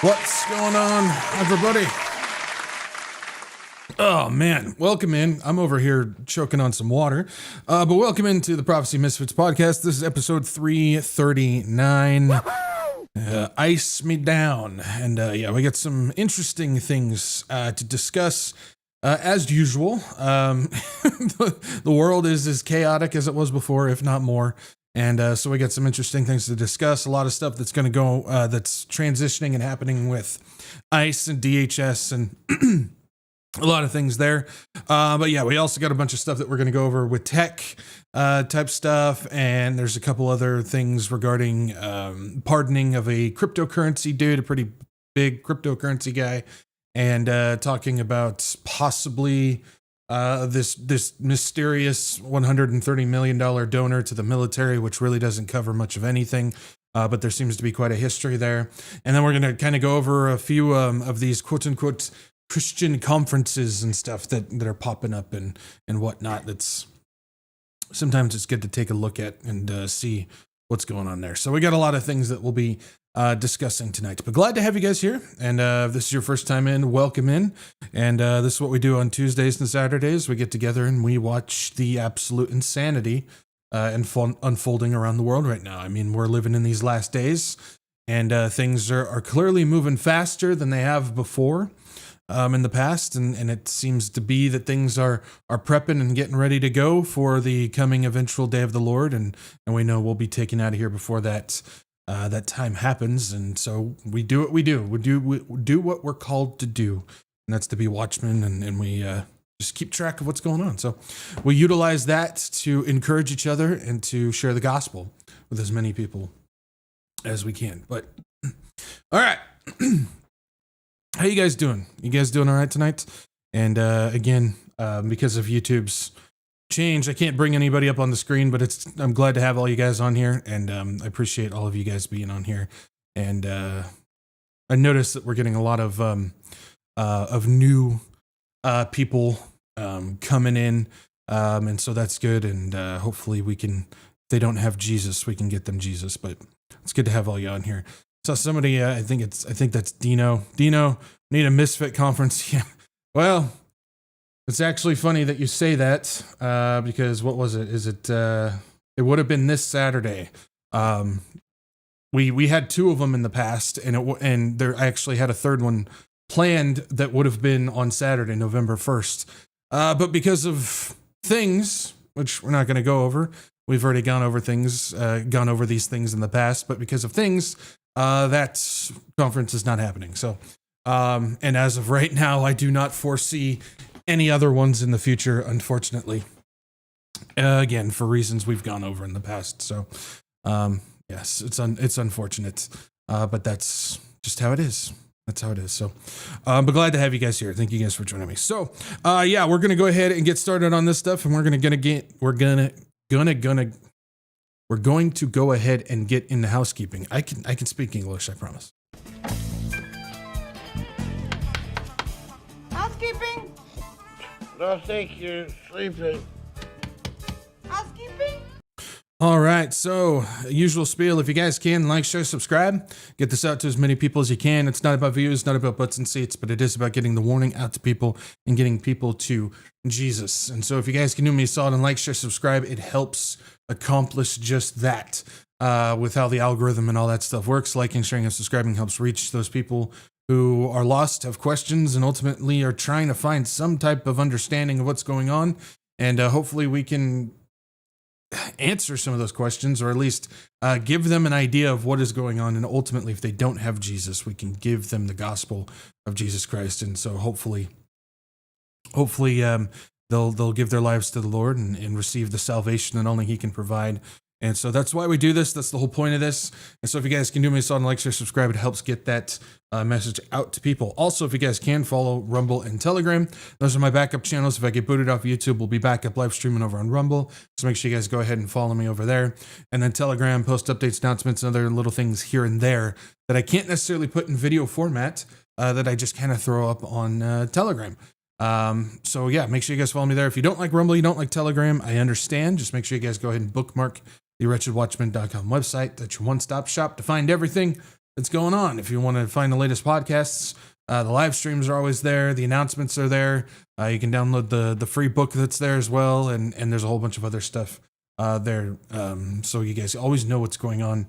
What's going on, everybody? Oh, man. Welcome in. I'm over here choking on some water. But welcome into the Prophecy Misfits Podcast. This is episode 339. Ice Me Down. And we got some interesting things to discuss. As usual, the world is as chaotic as it was before, if not more. And so we got some interesting things to discuss. A lot of stuff that's going to go, that's transitioning and happening with ICE and DHS and a lot of things there. But yeah, we also got a bunch of stuff that we're going to go over with tech type stuff. And there's a couple other things regarding pardoning of a cryptocurrency dude, a pretty big cryptocurrency guy. And talking about possibly this mysterious $130 million donor to the military, which really doesn't cover much of anything, but there seems to be quite a history there. And then we're going to kind of go over a few of these quote-unquote Christian conferences and stuff that are popping up and whatnot. That's sometimes it's good to take a look at and see what's going on there. So we got a lot of things that we'll be discussing tonight, but glad to have you guys here. And if this is your first time in, welcome in. And this is what we do on Tuesdays and Saturdays. We get together and we watch the absolute insanity unfolding around the world right now. I mean, we're living in these last days, and things are clearly moving faster than they have before in the past. And it seems to be that things are prepping and getting ready to go for the coming eventual day of the Lord. And we know we'll be taken out of here before that time happens. And so we do what we do. We do what we're called to do. And that's to be watchmen. And we just keep track of what's going on. So we utilize that to encourage each other and to share the gospel with as many people as we can. But all right. How you guys doing? You guys doing all right tonight? And again, because of YouTube's change, I can't bring anybody up on the screen, but I'm glad to have all you guys on here, and I appreciate all of you guys being on here. And I noticed that we're getting a lot of new people coming in, and so that's good. And hopefully we can, if they don't have Jesus, we can get them Jesus. But it's good to have all you on here. So somebody, I think that's Dino. Dino, need a misfit conference. Yeah. Well, it's actually funny that you say that, because what was it? It would have been this Saturday. We had two of them in the past, and I actually had a third one planned that would have been on Saturday, November 1st. But because of things, which we're not going to go over, we've already gone over these things in the past, but because of things, that conference is not happening. So, and as of right now, I do not foresee any other ones in the future, unfortunately. Again, for reasons we've gone over in the past. So, yes, it's unfortunate, but that's just how it is. That's how it is. So, but glad to have you guys here. Thank you guys for joining me. So, yeah, we're gonna go ahead and get started on this stuff, and we're going to go ahead and get into housekeeping. I can speak English, I promise. Housekeeping? I think you're sleeping. Housekeeping? All right, so usual spiel. If you guys can, like, share, subscribe. Get this out to as many people as you can. It's not about views, not about butts and seats, but it is about getting the warning out to people and getting people to Jesus. And so if you guys can do me a solid and like, share, subscribe, it helps accomplish just that. With how the algorithm and all that stuff works, liking, sharing, and subscribing helps reach those people who are lost, have questions, and ultimately are trying to find some type of understanding of what's going on. And hopefully we can answer some of those questions, or at least give them an idea of what is going on. And ultimately, if they don't have Jesus, we can give them the gospel of Jesus Christ. And so hopefully they'll give their lives to the Lord and receive the salvation that only He can provide. And so that's why we do this. That's the whole point of this. And so if you guys can do me a solid, like, share, subscribe, it helps get that message out to people. Also, if you guys can, follow Rumble and Telegram. Those are my backup channels. If I get booted off YouTube, we'll be back up live streaming over on Rumble. So make sure you guys go ahead and follow me over there. And then Telegram, post updates, announcements, and other little things here and there that I can't necessarily put in video format, that I just kind of throw up on Telegram. So yeah, make sure you guys follow me there. If you don't like Rumble, you don't like Telegram, I understand. Just make sure you guys go ahead and bookmark the WretchedWatchmen.com website. That's your one-stop shop to find everything that's going on. If you want to find the latest podcasts, the live streams are always there. The announcements are there. You can download the free book that's there as well. And there's a whole bunch of other stuff there. So you guys always know what's going on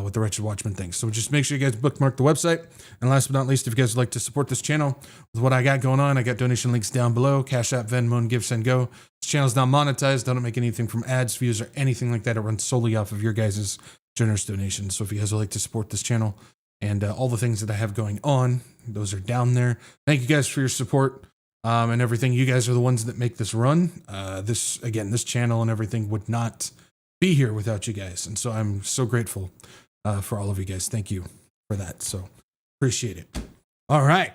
with the Wretched Watchmen thing. So just make sure you guys bookmark the website. And last but not least, if you guys would like to support this channel with what I got going on, I got donation links down below. CashApp, Venmo, and Give, Send, Go. This channel's not monetized. I don't make anything from ads, views, or anything like that. It runs solely off of your guys' generous donations. So if you guys would like to support this channel and all the things that I have going on, those are down there. Thank you guys for your support and everything. You guys are the ones that make this run. This channel and everything would not be here without you guys. And so I'm so grateful for all of you guys. Thank you for that. So appreciate it. All right.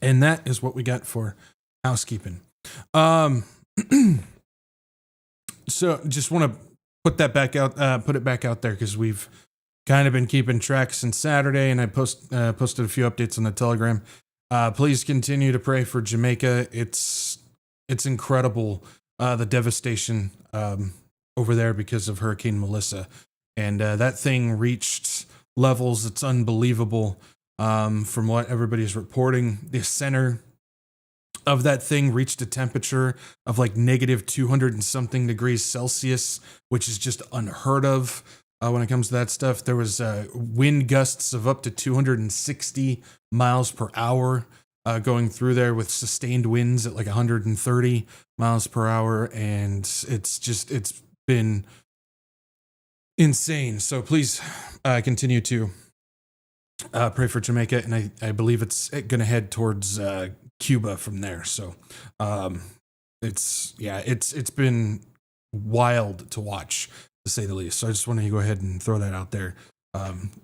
And that is what we got for housekeeping. So just want to put that back out, put it back out there because we've kind of been keeping track since Saturday, and I posted a few updates on the Telegram. Please continue to pray for Jamaica. It's incredible, the devastation over there because of Hurricane Melissa, and that thing reached levels that's unbelievable. From what everybody's reporting, the center of that thing reached a temperature of like negative 200 and something degrees Celsius, which is just unheard of. When it comes to that stuff, there was wind gusts of up to 260 miles per hour going through there with sustained winds at like 130 miles per hour. And it's been insane. So please continue to pray for Jamaica. And I believe it's going to head towards Cuba from there. So it's been wild to watch, to say the least. So I just want to go ahead and throw that out there.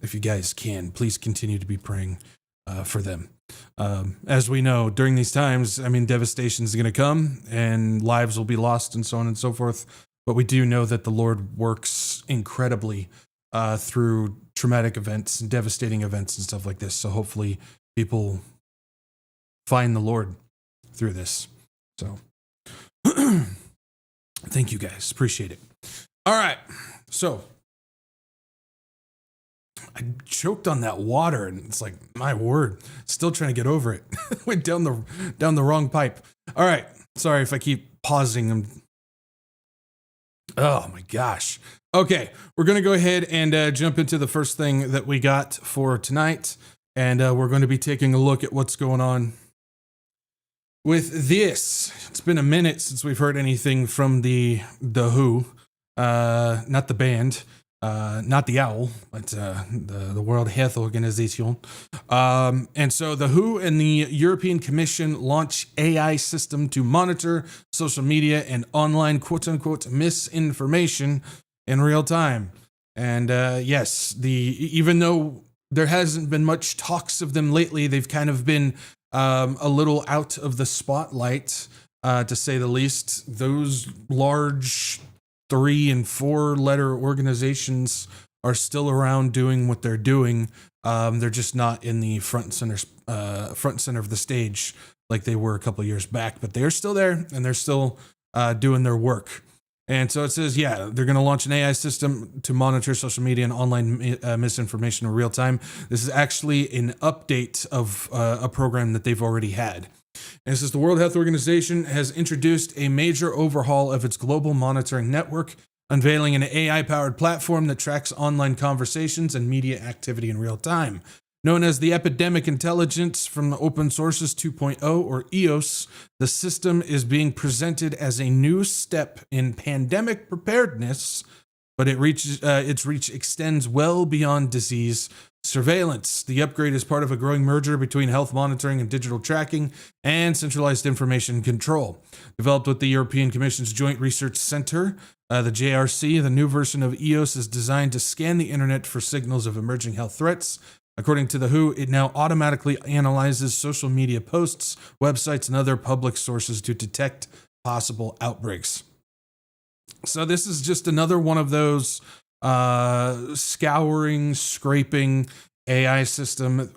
If you guys can, please continue to be praying for them. As we know, during these times, I mean, devastation is going to come and lives will be lost and so on and so forth. But we do know that the Lord works incredibly through traumatic events and devastating events and stuff like this. So hopefully people find the Lord through this. So thank you guys. Appreciate it. All right. So I choked on that water and it's like, my word, still trying to get over it. Went down the wrong pipe. All right. Sorry if I keep pausing. Oh my gosh. Okay. We're going to go ahead and jump into the first thing that we got for tonight. And we're going to be taking a look at what's going on with this. It's been a minute since we've heard anything from the Who, not the band, not the Owl, but the World Health Organization. And so the Who and the European Commission launch AI system to monitor social media and online quote unquote misinformation in real time. And yes, even though there hasn't been much talks of them lately, they've kind of been a little out of the spotlight, to say the least. Those large 3 and 4 letter organizations are still around doing what they're doing. They're just not in the front and center of the stage like they were a couple of years back, but they're still there and they're still doing their work. And so it says, yeah, they're going to launch an AI system to monitor social media and online misinformation in real time. This is actually an update of a program that they've already had. And it says the World Health Organization has introduced a major overhaul of its global monitoring network, unveiling an AI-powered platform that tracks online conversations and media activity in real time. Known as the Epidemic Intelligence from the Open Sources 2.0, or EOS, the system is being presented as a new step in pandemic preparedness, but its reach extends well beyond disease surveillance. The upgrade is part of a growing merger between health monitoring and digital tracking and centralized information control. Developed with the European Commission's Joint Research Center, the JRC, the new version of EOS is designed to scan the internet for signals of emerging health threats. According to The Who, it now automatically analyzes social media posts, websites, and other public sources to detect possible outbreaks. So this is just another one of those scouring, scraping AI systems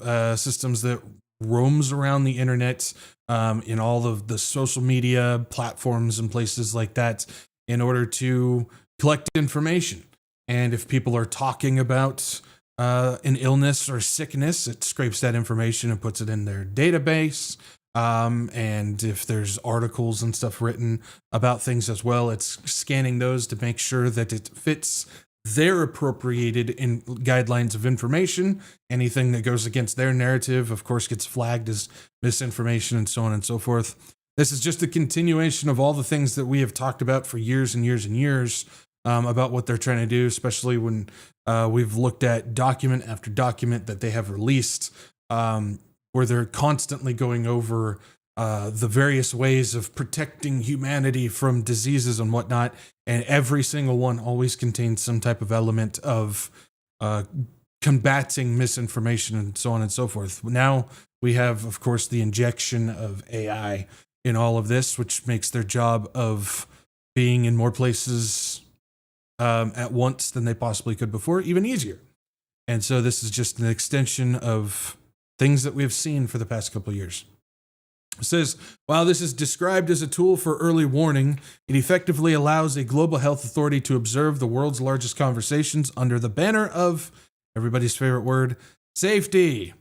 that roams around the internet in all of the social media platforms and places like that in order to collect information. And if people are talking about an illness or sickness, it scrapes that information and puts it in their database. And if there's articles and stuff written about things as well, it's scanning those to make sure that it fits their appropriated guidelines of information. Anything that goes against their narrative, of course, gets flagged as misinformation and so on and so forth. This is just a continuation of all the things that we have talked about for years and years and years about what they're trying to do, especially when we've looked at document after document that they have released, where they're constantly going over the various ways of protecting humanity from diseases and whatnot. And every single one always contains some type of element of combating misinformation and so on and so forth. Now we have, of course, the injection of AI in all of this, which makes their job of being in more places at once than they possibly could before even easier. And so this is just an extension of things that we've seen for the past couple of years. It says, while this is described as a tool for early warning, it effectively allows a global health authority to observe the world's largest conversations under the banner of everybody's favorite word, safety.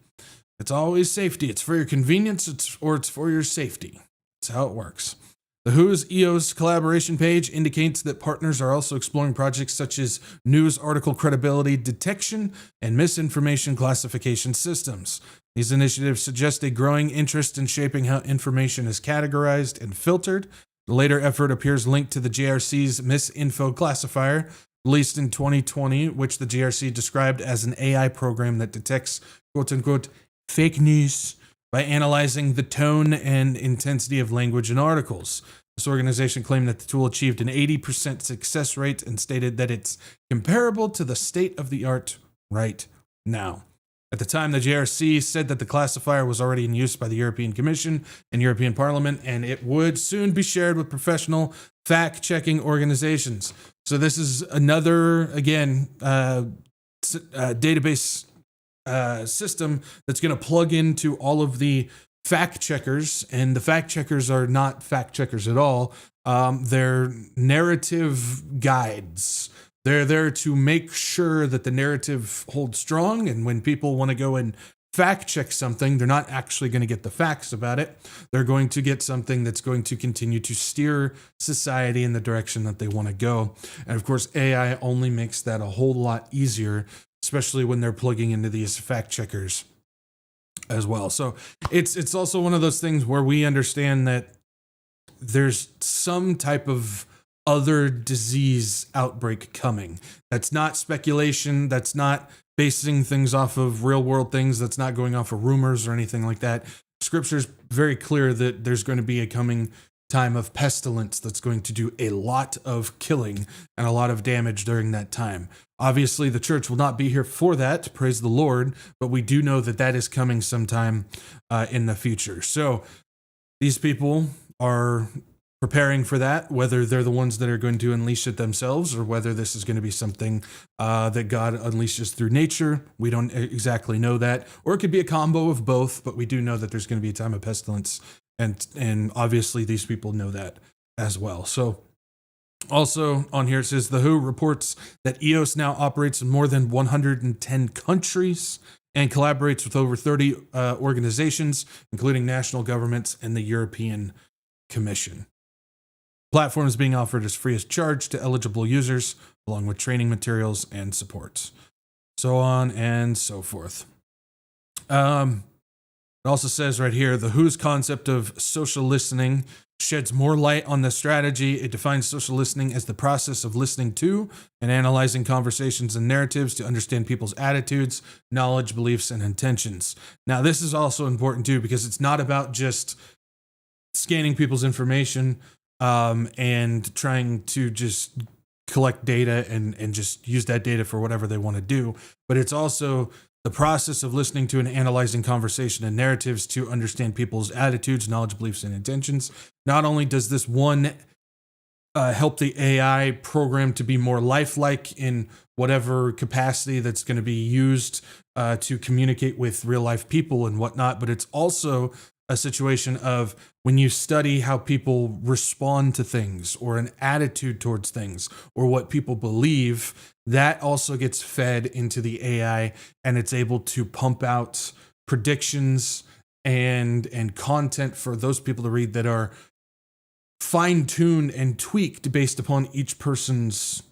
It's always safety. It's for your convenience, it's for your safety. That's how it works. The WHO's EOS collaboration page indicates that partners are also exploring projects such as news article credibility detection and misinformation classification systems. These initiatives suggest a growing interest in shaping how information is categorized and filtered. The later effort appears linked to the JRC's Misinfo classifier, released in 2020, which the JRC described as an AI program that detects quote-unquote fake news by analyzing the tone and intensity of language in articles. This organization claimed that the tool achieved an 80% success rate and stated that it's comparable to the state of the art right now. At the time, the JRC said that the classifier was already in use by the European Commission and European Parliament, and it would soon be shared with professional fact-checking organizations. So this is another, again, database system that's going to plug into all of the fact checkers, and the fact checkers are not fact checkers at all. They're narrative guides. They're there to make sure that the narrative holds strong, and when people want to go and fact check something, they're not actually going to get the facts about it. They're going to get something that's going to continue to steer society in the direction that they want to go. And of course, AI only makes that a whole lot easier, especially when they're plugging into these fact checkers as well. So it's also one of those things where we understand that there's some type of other disease outbreak coming. That's not speculation. That's not basing things off of real world things. That's not going off of rumors or anything like that. Scripture's very clear that there's going to be a coming time of pestilence that's going to do a lot of killing and a lot of damage during that time. Obviously, the church will not be here for that, praise the Lord, but we do know that that is coming sometime in the future. So these people are preparing for that, whether they're the ones that are going to unleash it themselves or whether this is going to be something that God unleashes through nature. We don't exactly know that. Or it could be a combo of both, but we do know that there's going to be a time of pestilence. And obviously these people know that as well. So also on here it says the WHO reports that EOS now operates in more than 110 countries and collaborates with over 30 organizations, including national governments and the European Commission. The platform is being offered as free of charge to eligible users, along with training materials and supports, so on and so forth. It also says right here, the WHO's concept of social listening sheds more light on the strategy. It defines social listening as the process of listening to and analyzing conversations and narratives to understand people's attitudes, knowledge, beliefs, and intentions. Now, this is also important too, because it's not about just scanning people's information and trying to just collect data and just use that data for whatever they want to do, but it's also the process of listening to and analyzing conversation and narratives to understand people's attitudes, knowledge, beliefs, and intentions. Not only does this one help the AI program to be more lifelike in whatever capacity that's going to be used to communicate with real life people and whatnot, but it's also a situation of when you study how people respond to things or an attitude towards things or what people believe, that also gets fed into the AI, and it's able to pump out predictions and content for those people to read that are fine-tuned and tweaked based upon each person's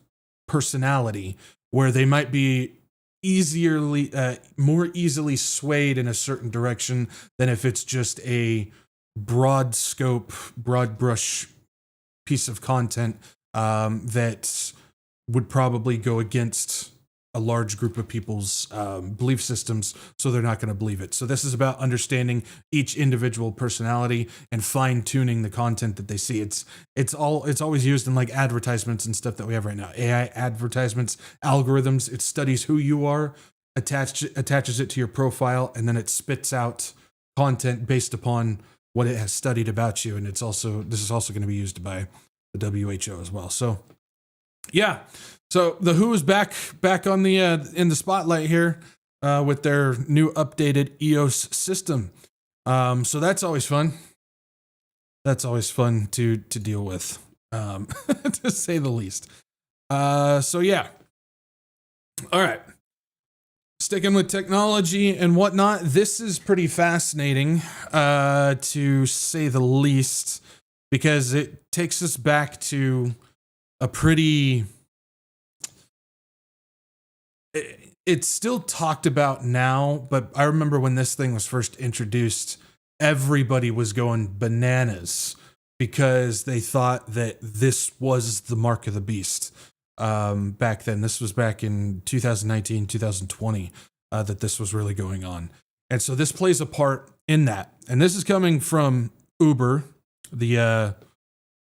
personality, where they might be more easily swayed in a certain direction than if it's just a broad scope, broad brush piece of content that would probably go against a large group of people's belief systems, so they're not going to believe it. So this is about understanding each individual personality and fine-tuning the content that they see. It's always used in like advertisements and stuff that we have right now. AI advertisements, algorithms, it studies who you are, attaches it to your profile, and then it spits out content based upon what it has studied about you. And this is also going to be used by the WHO as well. So yeah. So the Who is back on the in the spotlight here with their new updated EOS system. So that's always fun. That's always fun to deal with, to say the least. So yeah. All right. Sticking with technology and whatnot, this is pretty fascinating, to say the least, because it takes us back to a pretty... It's still talked about now, but I remember when this thing was first introduced, everybody was going bananas because they thought that this was the mark of the beast. Back then, this was back in 2019, 2020, that this was really going on. And so this plays a part in that. And this is coming from Uber, the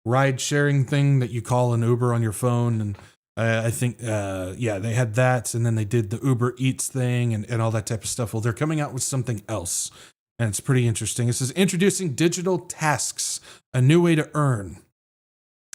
ride sharing thing that you call an Uber on your phone. And I think, they had that, and then they did the Uber Eats thing and all that type of stuff. Well, they're coming out with something else, and it's pretty interesting. It says, introducing digital tasks, a new way to earn.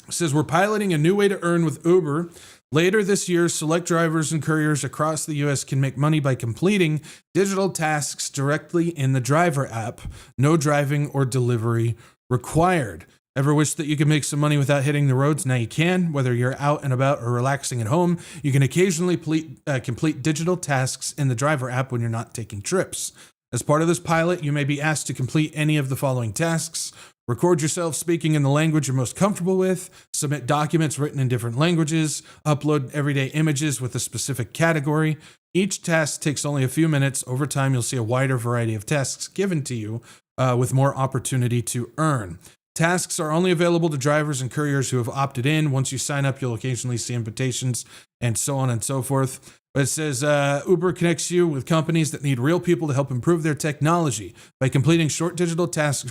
It says, we're piloting a new way to earn with Uber. Later this year, select drivers and couriers across the U.S. can make money by completing digital tasks directly in the driver app. No driving or delivery required. Ever wish that you could make some money without hitting the roads? Now you can. Whether you're out and about or relaxing at home, you can occasionally complete digital tasks in the driver app when you're not taking trips. As part of this pilot, you may be asked to complete any of the following tasks. Record yourself speaking in the language you're most comfortable with, submit documents written in different languages, upload everyday images with a specific category. Each task takes only a few minutes. Over time, you'll see a wider variety of tasks given to you with more opportunity to earn. Tasks are only available to drivers and couriers who have opted in. Once you sign up, you'll occasionally see invitations and so on and so forth. But it says Uber connects you with companies that need real people to help improve their technology. By completing short digital tasks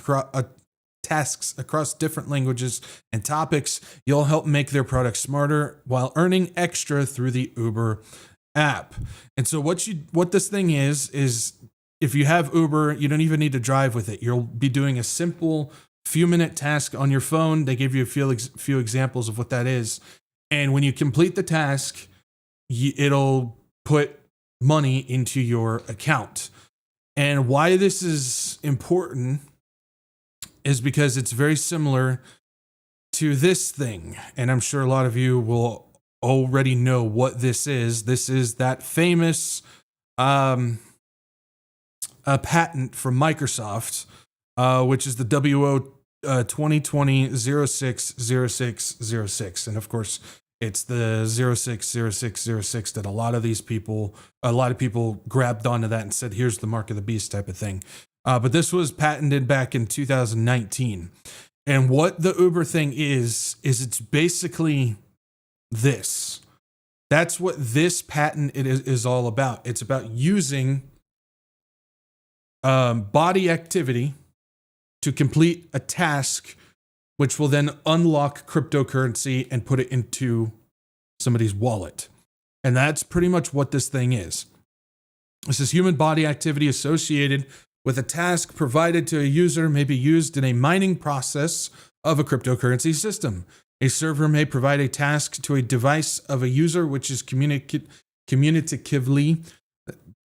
across different languages and topics, you'll help make their products smarter while earning extra through the Uber app. And so what this thing is if you have Uber, you don't even need to drive with it. You'll be doing a simple few-minute task on your phone. They give you a few examples of what that is. And when you complete the task, it'll put money into your account. And why this is important is because it's very similar to this thing. And I'm sure a lot of you will already know what this is. This is that famous patent from Microsoft, which is the WO 2020-06-06-06. And of course, it's the 06-06-06 that a lot of people grabbed onto that and said, here's the mark of the beast type of thing. But this was patented back in 2019. And what the Uber thing is it's basically this. That's what this patent is all about. It's about using body activity to complete a task, which will then unlock cryptocurrency and put it into somebody's wallet. And that's pretty much what this thing is. This is human body activity associated with a task provided to a user may be used in a mining process of a cryptocurrency system. A server may provide a task to a device of a user which is communicatively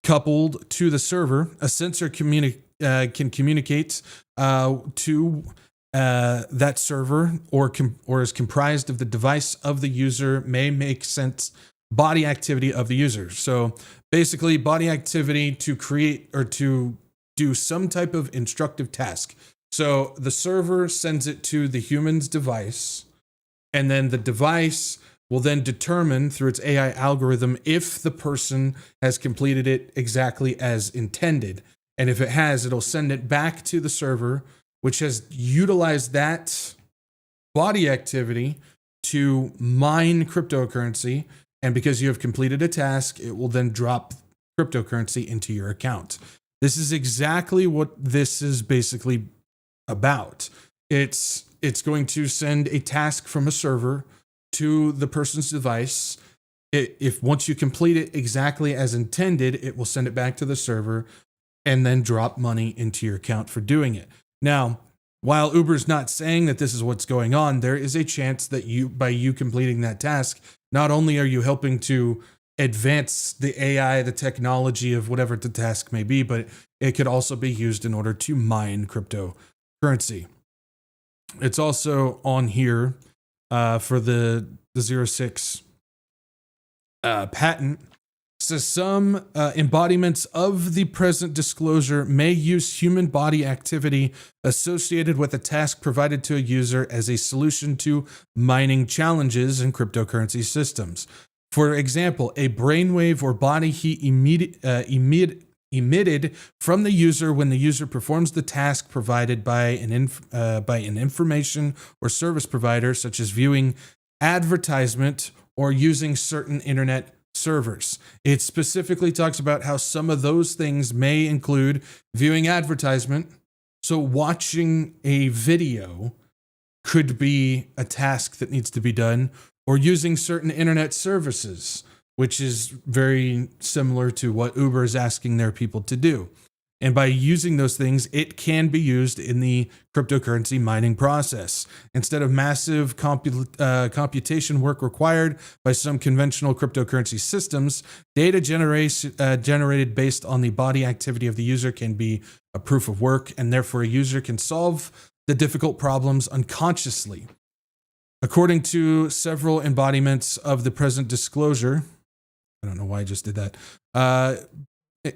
coupled to the server. A sensor can communicate to that server or is comprised of the device of the user may make sense body activity of the user. So basically body activity to create or to do some type of instructive task. So the server sends it to the human's device, and then the device will then determine through its AI algorithm if the person has completed it exactly as intended. And if it has, it'll send it back to the server, which has utilized that body activity to mine cryptocurrency. And because you have completed a task, it will then drop cryptocurrency into your account. This is exactly what this is basically about. It's going to send a task from a server to the person's device. If once you complete it exactly as intended, it will send it back to the server and then drop money into your account for doing it. Now, while Uber's not saying that this is what's going on, there is a chance that by you completing that task, not only are you helping to advance the AI, the technology of whatever the task may be, but it could also be used in order to mine cryptocurrency. It's also on here for the 06 patent. Says some embodiments of the present disclosure may use human body activity associated with a task provided to a user as a solution to mining challenges in cryptocurrency systems. For example, a brainwave or body heat emitted from the user when the user performs the task provided by an information or service provider, such as viewing advertisement or using certain internet servers. It specifically talks about how some of those things may include viewing advertisement. So watching a video could be a task that needs to be done, or using certain internet services, which is very similar to what Uber is asking their people to do. And by using those things, it can be used in the cryptocurrency mining process. Instead of massive computation work required by some conventional cryptocurrency systems, data generated based on the body activity of the user can be a proof of work, and therefore a user can solve the difficult problems unconsciously. According to several embodiments of the present disclosure, I don't know why I just did that.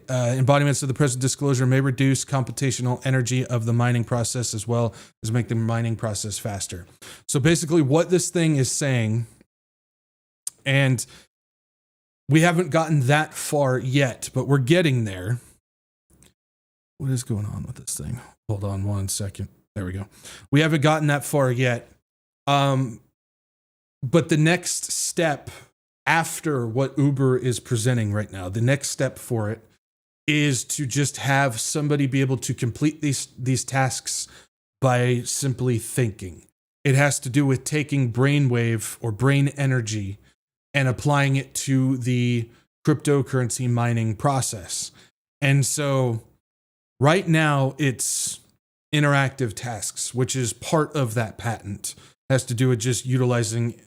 Embodiments of the present disclosure may reduce computational energy of the mining process as well as make the mining process faster. So basically what this thing is saying, and we haven't gotten that far yet, but we're getting there. What is going on with this thing? Hold on 1 second. There we go. We haven't gotten that far yet. But the next step after what Uber is presenting right now, the next step for it is to just have somebody be able to complete these tasks by simply thinking. It has to do with taking brainwave or brain energy and applying it to the cryptocurrency mining process. And so right now it's interactive tasks, which is part of that patent. It has to do with just utilizing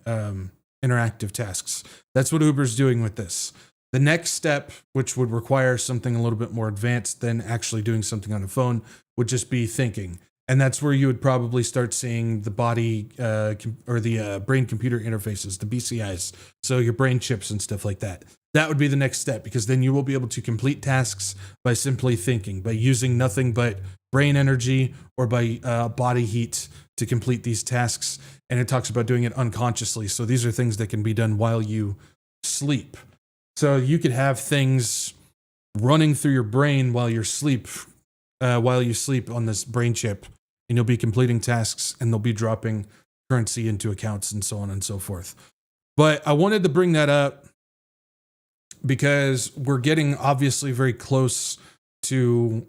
interactive tasks. That's what Uber's doing with this. The next step, which would require something a little bit more advanced than actually doing something on a phone, would just be thinking. And that's where you would probably start seeing the body or the brain-computer interfaces, the BCIs, so your brain chips and stuff like that. That would be the next step, because then you will be able to complete tasks by simply thinking, by using nothing but brain energy or by body heat to complete these tasks. And it talks about doing it unconsciously. So these are things that can be done while you sleep. So you could have things running through your brain while you sleep on this brain chip, and you'll be completing tasks, and they'll be dropping currency into accounts and so on and so forth. But I wanted to bring that up because we're getting obviously very close to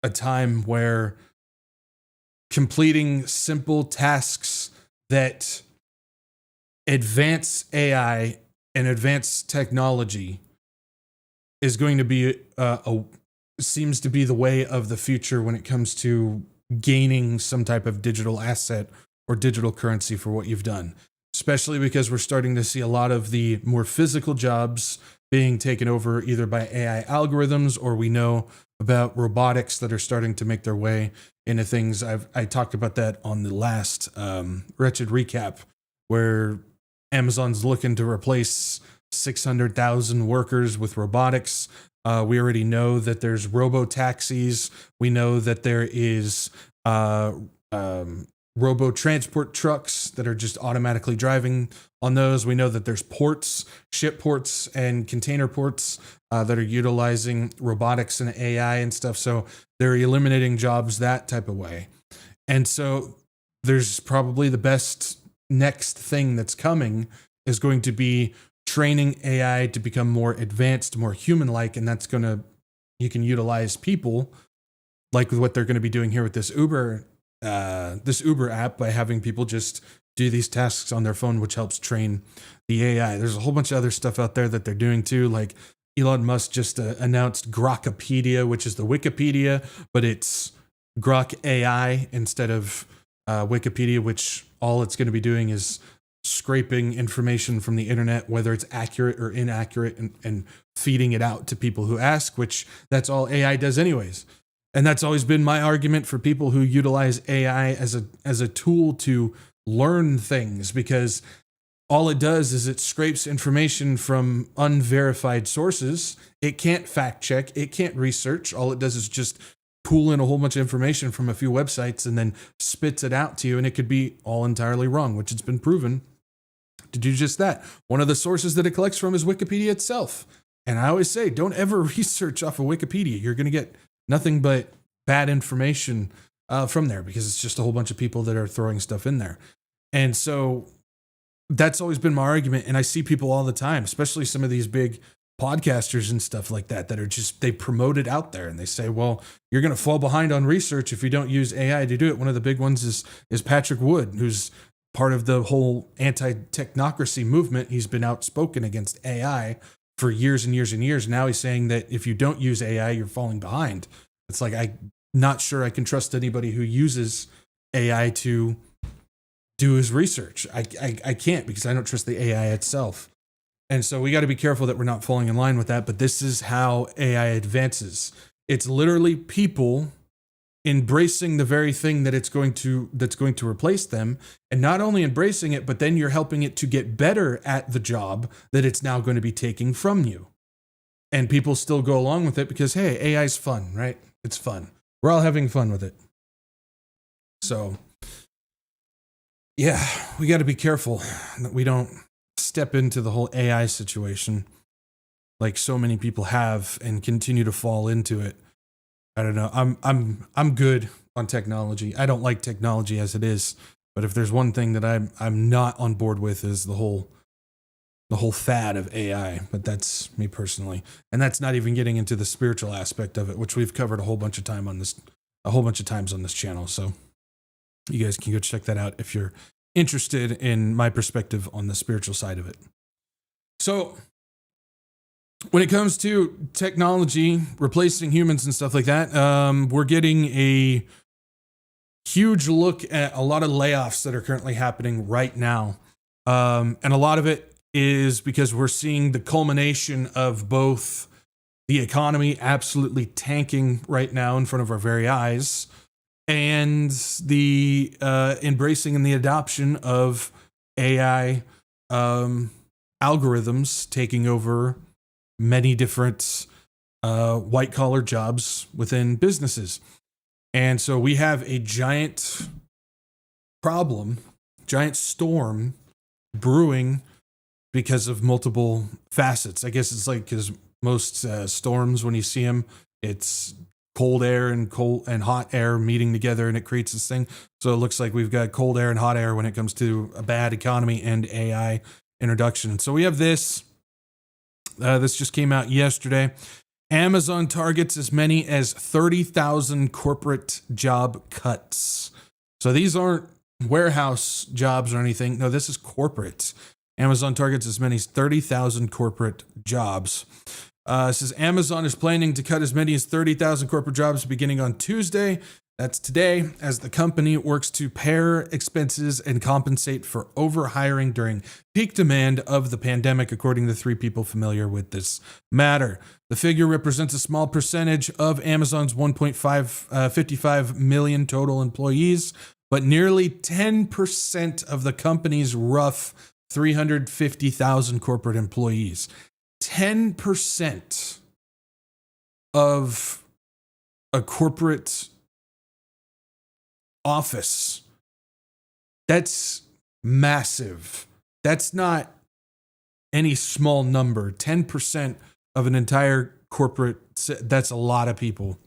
a time where completing simple tasks that advance AI and advanced technology is going to be seems to be the way of the future when it comes to gaining some type of digital asset or digital currency for what you've done, especially because we're starting to see a lot of the more physical jobs being taken over either by AI algorithms, or we know about robotics that are starting to make their way into things. I talked about that on the last Wretched Recap, where Amazon's looking to replace 600,000 workers with robotics. We already know that there's robo-taxis. We know that there is robo-transport trucks that are just automatically driving on those. We know that there's ports, ship ports, and container ports that are utilizing robotics and AI and stuff. So they're eliminating jobs that type of way. And so there's probably the best next thing that's coming is going to be training AI to become more advanced, more human-like, and that's going to, you can utilize people like with what they're going to be doing here with this Uber app by having people just do these tasks on their phone, which helps train the AI. There's a whole bunch of other stuff out there that they're doing too, like Elon Musk just announced Grokopedia, which is the Wikipedia, but it's Grok AI instead of Wikipedia, which all it's going to be doing is scraping information from the internet, whether it's accurate or inaccurate, and feeding it out to people who ask, which that's all AI does anyways. And that's always been my argument for people who utilize AI as a tool to learn things, because all it does is it scrapes information from unverified sources. It can't fact check. It can't research. All it does is just pull in a whole bunch of information from a few websites and then spits it out to you. And it could be all entirely wrong, which it's been proven to do just that. One of the sources that it collects from is Wikipedia itself. And I always say, don't ever research off of Wikipedia. You're going to get nothing but bad information from there, because it's just a whole bunch of people that are throwing stuff in there. And so that's always been my argument. And I see people all the time, especially some of these big podcasters and stuff like that are just, they promote it out there and they say, well, you're going to fall behind on research if you don't use AI to do it. One of the big ones is Patrick Wood, who's part of the whole anti-technocracy movement. He's been outspoken against AI for years and years and years. Now he's saying that if you don't use AI, you're falling behind. It's like, I'm not sure I can trust anybody who uses AI to do his research. I can't, because I don't trust the AI itself. And so we got to be careful that we're not falling in line with that. But this is how AI advances. It's literally people embracing the very thing that's going to replace them, and not only embracing it, but then you're helping it to get better at the job that it's now going to be taking from you. And people still go along with it because, hey, AI's fun, right? It's fun. We're all having fun with it. So yeah, we got to be careful that we don't step into the whole AI situation like so many people have and continue to fall into it. I don't know. I'm good on technology. I don't like technology as it is, but if there's one thing that I'm not on board with is the whole fad of AI. But that's me personally, and that's not even getting into the spiritual aspect of it, which we've covered a whole bunch of times on this channel. So you guys can go check that out if you're interested in my perspective on the spiritual side of it. So when it comes to technology replacing humans and stuff like that, we're getting a huge look at a lot of layoffs that are currently happening right now. And a lot of it is because we're seeing the culmination of both the economy absolutely tanking right now in front of our very eyes, and the embracing and the adoption of AI algorithms taking over many different white-collar jobs within businesses. And so we have a giant storm brewing because of multiple facets. I guess it's like, because most storms, when you see them, it's cold air and hot air meeting together, and it creates this thing. So it looks like we've got cold air and hot air when it comes to a bad economy and AI introduction. So we have this. This just came out yesterday. Amazon targets as many as 30,000 corporate job cuts. So these aren't warehouse jobs or anything. No, this is corporate. Amazon targets as many as 30,000 corporate jobs. It says Amazon is planning to cut as many as 30,000 corporate jobs beginning on Tuesday, That's today, as the company works to pare expenses and compensate for overhiring during peak demand of the pandemic, according to 3 people familiar with this matter. The figure represents a small percentage of Amazon's 1.55 million total employees, but nearly 10% of the company's rough 350,000 corporate employees. 10% of a corporate office. That's massive. That's not any small number. 10% of an entire corporate, that's a lot of people.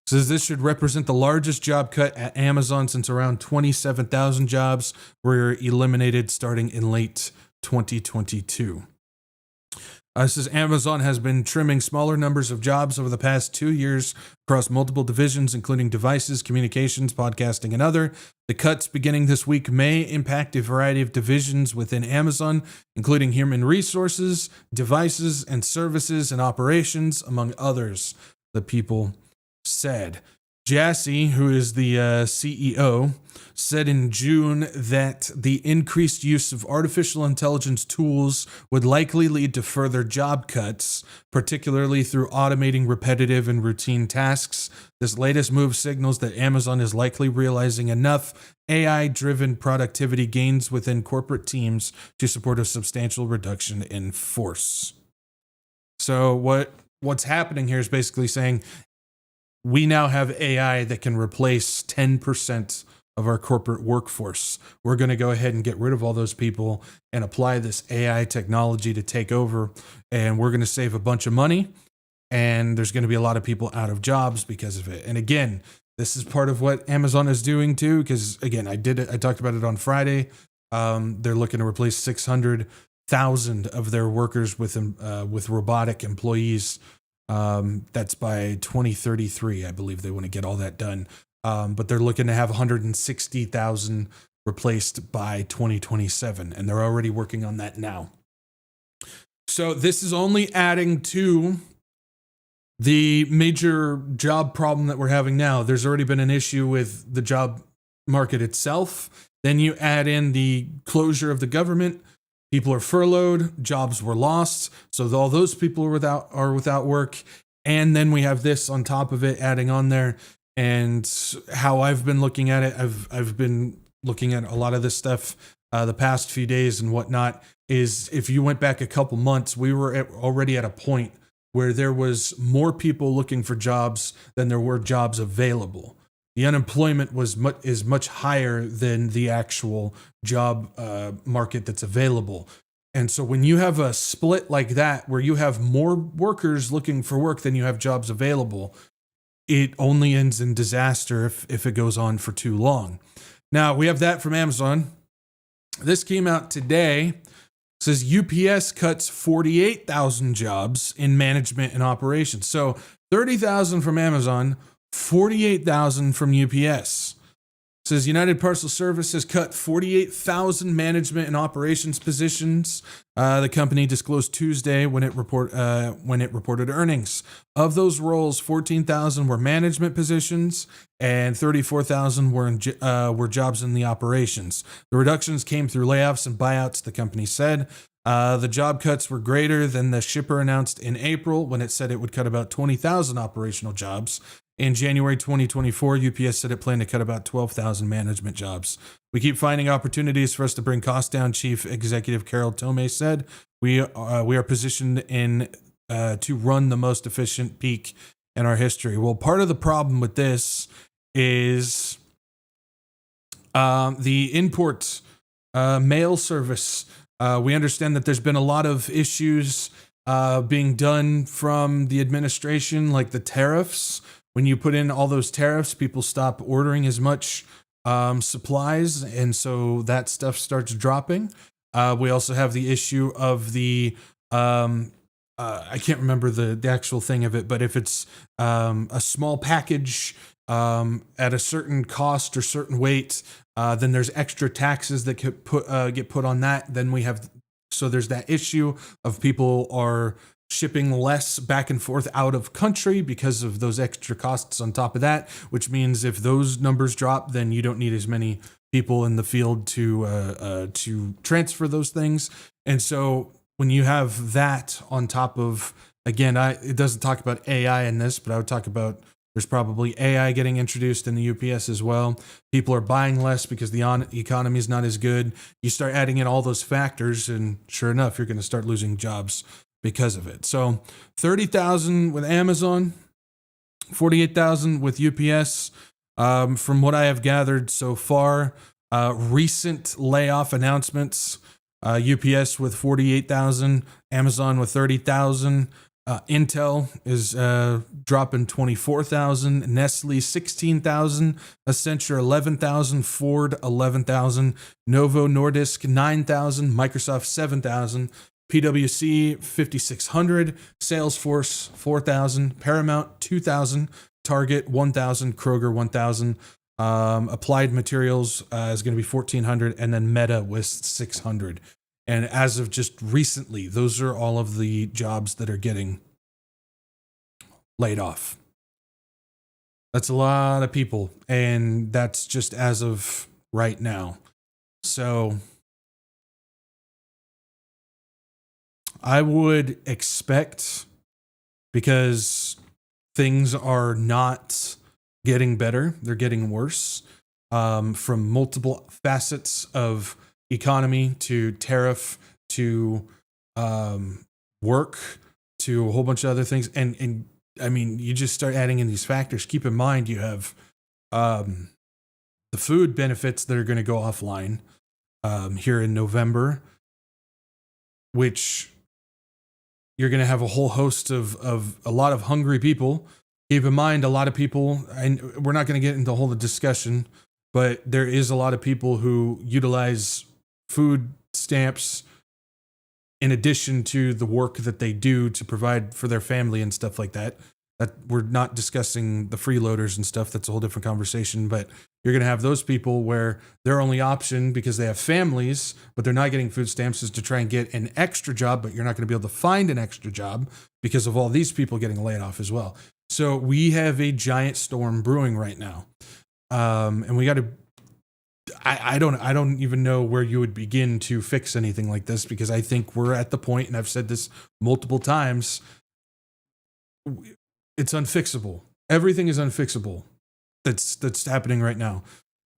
Says this should represent the largest job cut at Amazon since around 27,000 jobs were eliminated starting in late 2022. It says Amazon has been trimming smaller numbers of jobs over the past 2 years across multiple divisions, including devices, communications, podcasting, and other. The cuts beginning this week may impact a variety of divisions within Amazon, including human resources, devices, and services and operations, among others, the people said. Jassy, who is the CEO, said in June that the increased use of artificial intelligence tools would likely lead to further job cuts, particularly through automating repetitive and routine tasks. This latest move signals that Amazon is likely realizing enough AI-driven productivity gains within corporate teams to support a substantial reduction in force. So what's happening here is basically saying, we now have AI that can replace 10% of our corporate workforce. We're going to go ahead and get rid of all those people and apply this AI technology to take over, and we're going to save a bunch of money, and there's going to be a lot of people out of jobs because of it. And again, this is part of what Amazon is doing too, because again, I talked about it on Friday. They're looking to replace 600,000 of their workers with robotic employees. That's by 2033, I believe they want to get all that done. But they're looking to have 160,000 replaced by 2027, and they're already working on that now. So this is only adding to the major job problem that we're having now. There's already been an issue with the job market itself. Then you add in the closure of the government. People are furloughed, jobs were lost, so all those people are without work, and then we have this on top of it, adding on there. And how I've been looking at it, I've been looking at a lot of this stuff the past few days and whatnot. Is if you went back a couple months, we were already at a point where there was more people looking for jobs than there were jobs available. The unemployment is much higher than the actual job market that's available. And so when you have a split like that, where you have more workers looking for work than you have jobs available, it only ends in disaster if it goes on for too long. Now, we have that from Amazon. This came out today. It says UPS cuts 48,000 jobs in management and operations. So 30,000 from Amazon, 48,000 from UPS. It says United Parcel Service has cut 48,000 management and operations positions. The company disclosed Tuesday when it reported earnings. Of those roles, 14,000 were management positions and 34,000 were jobs in the operations. The reductions came through layoffs and buyouts, the company said. The job cuts were greater than the shipper announced in April when it said it would cut about 20,000 operational jobs. In January 2024, UPS said it planned to cut about 12,000 management jobs. We keep finding opportunities for us to bring costs down, Chief Executive Carol Tomei said. We are positioned to run the most efficient peak in our history. Well, part of the problem with this is the import mail service. We understand that there's been a lot of issues being done from the administration, like the tariffs. When you put in all those tariffs, people stop ordering as much supplies, and so that stuff starts dropping. We also have the issue of the I can't remember the actual thing of it, but if it's a small package at a certain cost or certain weight, then there's extra taxes that get put on that. Then we have, so there's that issue of people are shipping less back and forth out of country because of those extra costs on top of that, which means if those numbers drop, then you don't need as many people in the field to transfer those things. And so when you have that on top of, again, it doesn't talk about AI in this, but I would talk about there's probably AI getting introduced in the UPS as well. People are buying less because the economy is not as good. You start adding in all those factors, and sure enough, you're going to start losing jobs because of it. So 30,000 with Amazon, 48,000 with UPS. From what I have gathered so far, recent layoff announcements, UPS with 48,000, Amazon with 30,000. Intel is dropping 24,000, Nestle 16,000, Accenture 11,000, Ford 11,000, Novo Nordisk 9,000, Microsoft 7,000, PwC 5,600, Salesforce 4,000, Paramount 2,000, Target 1,000, Kroger 1,000. Applied Materials is going to be 1,400, and then Meta with 600. And as of just recently, those are all of the jobs that are getting laid off. That's a lot of people, and that's just as of right now. So I would expect, because things are not getting better, they're getting worse, from multiple facets of economy to tariff to work to a whole bunch of other things. And I mean, you just start adding in these factors. Keep in mind, you have the food benefits that are going to go offline here in November, which you're going to have a whole host of a lot of hungry people. Keep in mind, a lot of people, and we're not going to get into the whole discussion, but there is a lot of people who utilize food stamps in addition to the work that they do to provide for their family and stuff like that. That we're not discussing the freeloaders and stuff. That's a whole different conversation. But you're going to have those people where their only option, because they have families, but they're not getting food stamps, is to try and get an extra job, but you're not going to be able to find an extra job because of all these people getting laid off as well. So we have a giant storm brewing right now. And we got to, I don't even know where you would begin to fix anything like this, because I think we're at the point, and I've said this multiple times, it's unfixable. Everything is unfixable that's happening right now.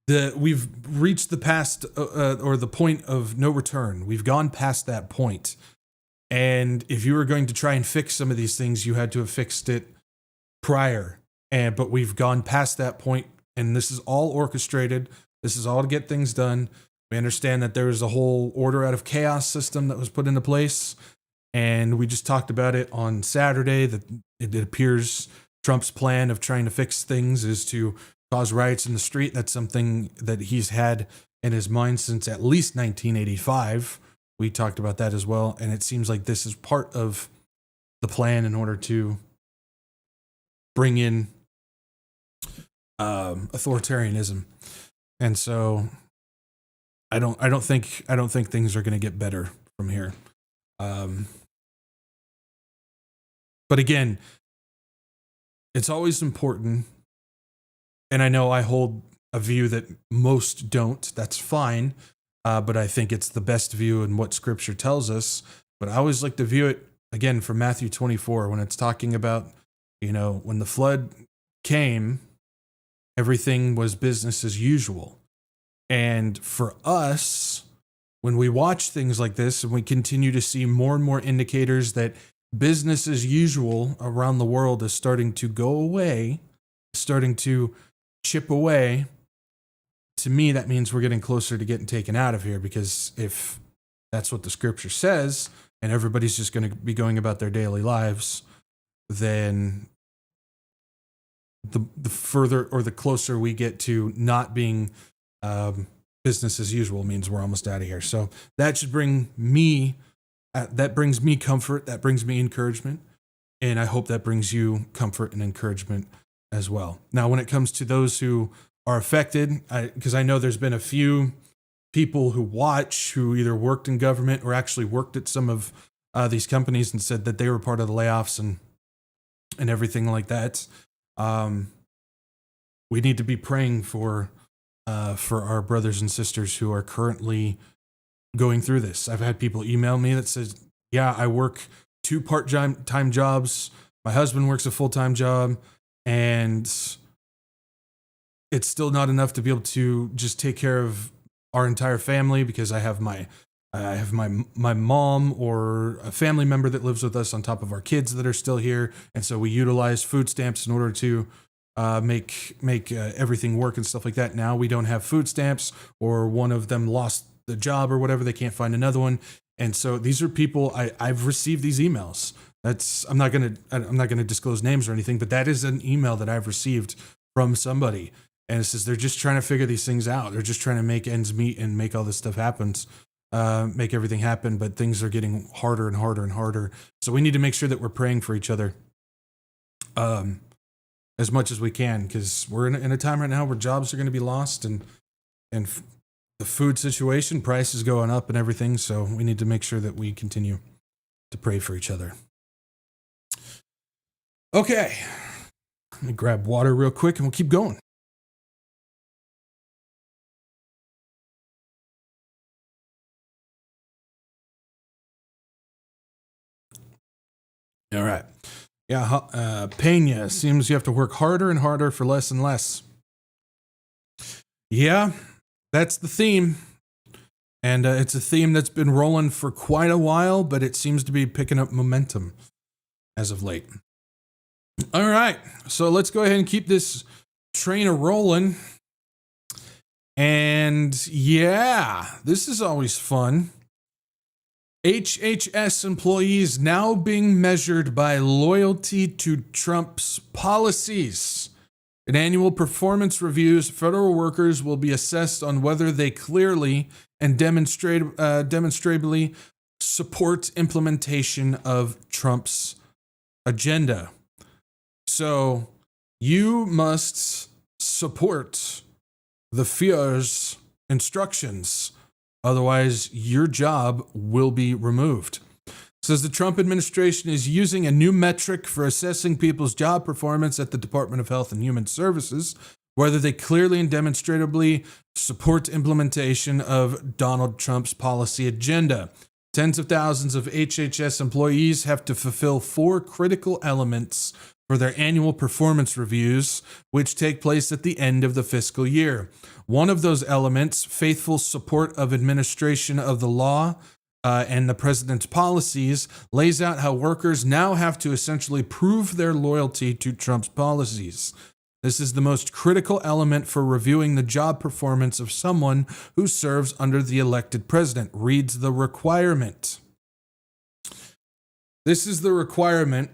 We've reached the past or the point of no return. We've gone past that point. And if you were going to try and fix some of these things, you had to have fixed it prior. But we've gone past that point, and this is all orchestrated. This is all to get things done. We understand that there was a whole order out of chaos system that was put into place. And we just talked about it on Saturday, that it appears Trump's plan of trying to fix things is to cause riots in the street. That's something that he's had in his mind since at least 1985. We talked about that as well. And it seems like this is part of the plan in order to bring in authoritarianism. And so I don't think things are going to get better from here. But again, it's always important, and I know I hold a view that most don't. That's fine, but I think it's the best view in what Scripture tells us. But I always like to view it, again, from Matthew 24, when it's talking about, when the flood came, everything was business as usual. And for us, when we watch things like this and we continue to see more and more indicators that business as usual around the world is starting to go away, starting to chip away, to me, that means we're getting closer to getting taken out of here. Because if that's what the Scripture says and everybody's just going to be going about their daily lives, then the further or the closer we get to not being business as usual means we're almost out of here. So that should bring me that brings me comfort, that brings me encouragement, and I hope that brings you comfort and encouragement as well. Now, when it comes to those who are affected, because I know there's been a few people who watch who either worked in government or actually worked at some of these companies and said that they were part of the layoffs and everything like that. We need to be praying for our brothers and sisters who are currently going through this. I've had people email me that says, yeah, I work 2 part-time jobs. My husband works a full-time job, and it's still not enough to be able to just take care of our entire family, because I have my mom or a family member that lives with us on top of our kids that are still here. And so we utilize food stamps in order to make everything work and stuff like that. Now we don't have food stamps, or one of them lost the job or whatever. They can't find another one. And so these are people I've received these emails. I'm not gonna disclose names or anything, but that is an email that I've received from somebody, and it says they're just trying to figure these things out. They're just trying to make ends meet and make all this stuff happen, make everything happen. But things are getting harder and harder and harder. So we need to make sure that we're praying for each other, as much as we can, because we're in a time right now where jobs are going to be lost, and the food situation, price is going up and everything. So we need to make sure that we continue to pray for each other. Okay, let me grab water real quick and we'll keep going. All right. Yeah, Pena, seems you have to work harder and harder for less and less. Yeah, that's the theme. And it's a theme that's been rolling for quite a while, but it seems to be picking up momentum as of late. All right, so let's go ahead and keep this train a-rolling. And yeah, this is always fun. HHS employees now being measured by loyalty to Trump's policies. In annual performance reviews, federal workers will be assessed on whether they clearly and demonstrably support implementation of Trump's agenda. So you must support the Führer's instructions. Otherwise, your job will be removed. It says the Trump administration is using a new metric for assessing people's job performance at the Department of Health and Human Services, whether they clearly and demonstrably support implementation of Donald Trump's policy agenda. Tens of thousands of HHS employees have to fulfill 4 critical elements for their annual performance reviews, which take place at the end of the fiscal year. One of those elements, faithful support of administration of the law and the president's policies, lays out how workers now have to essentially prove their loyalty to Trump's policies. This is the most critical element for reviewing the job performance of someone who serves under the elected president, reads the requirement. This is the requirement,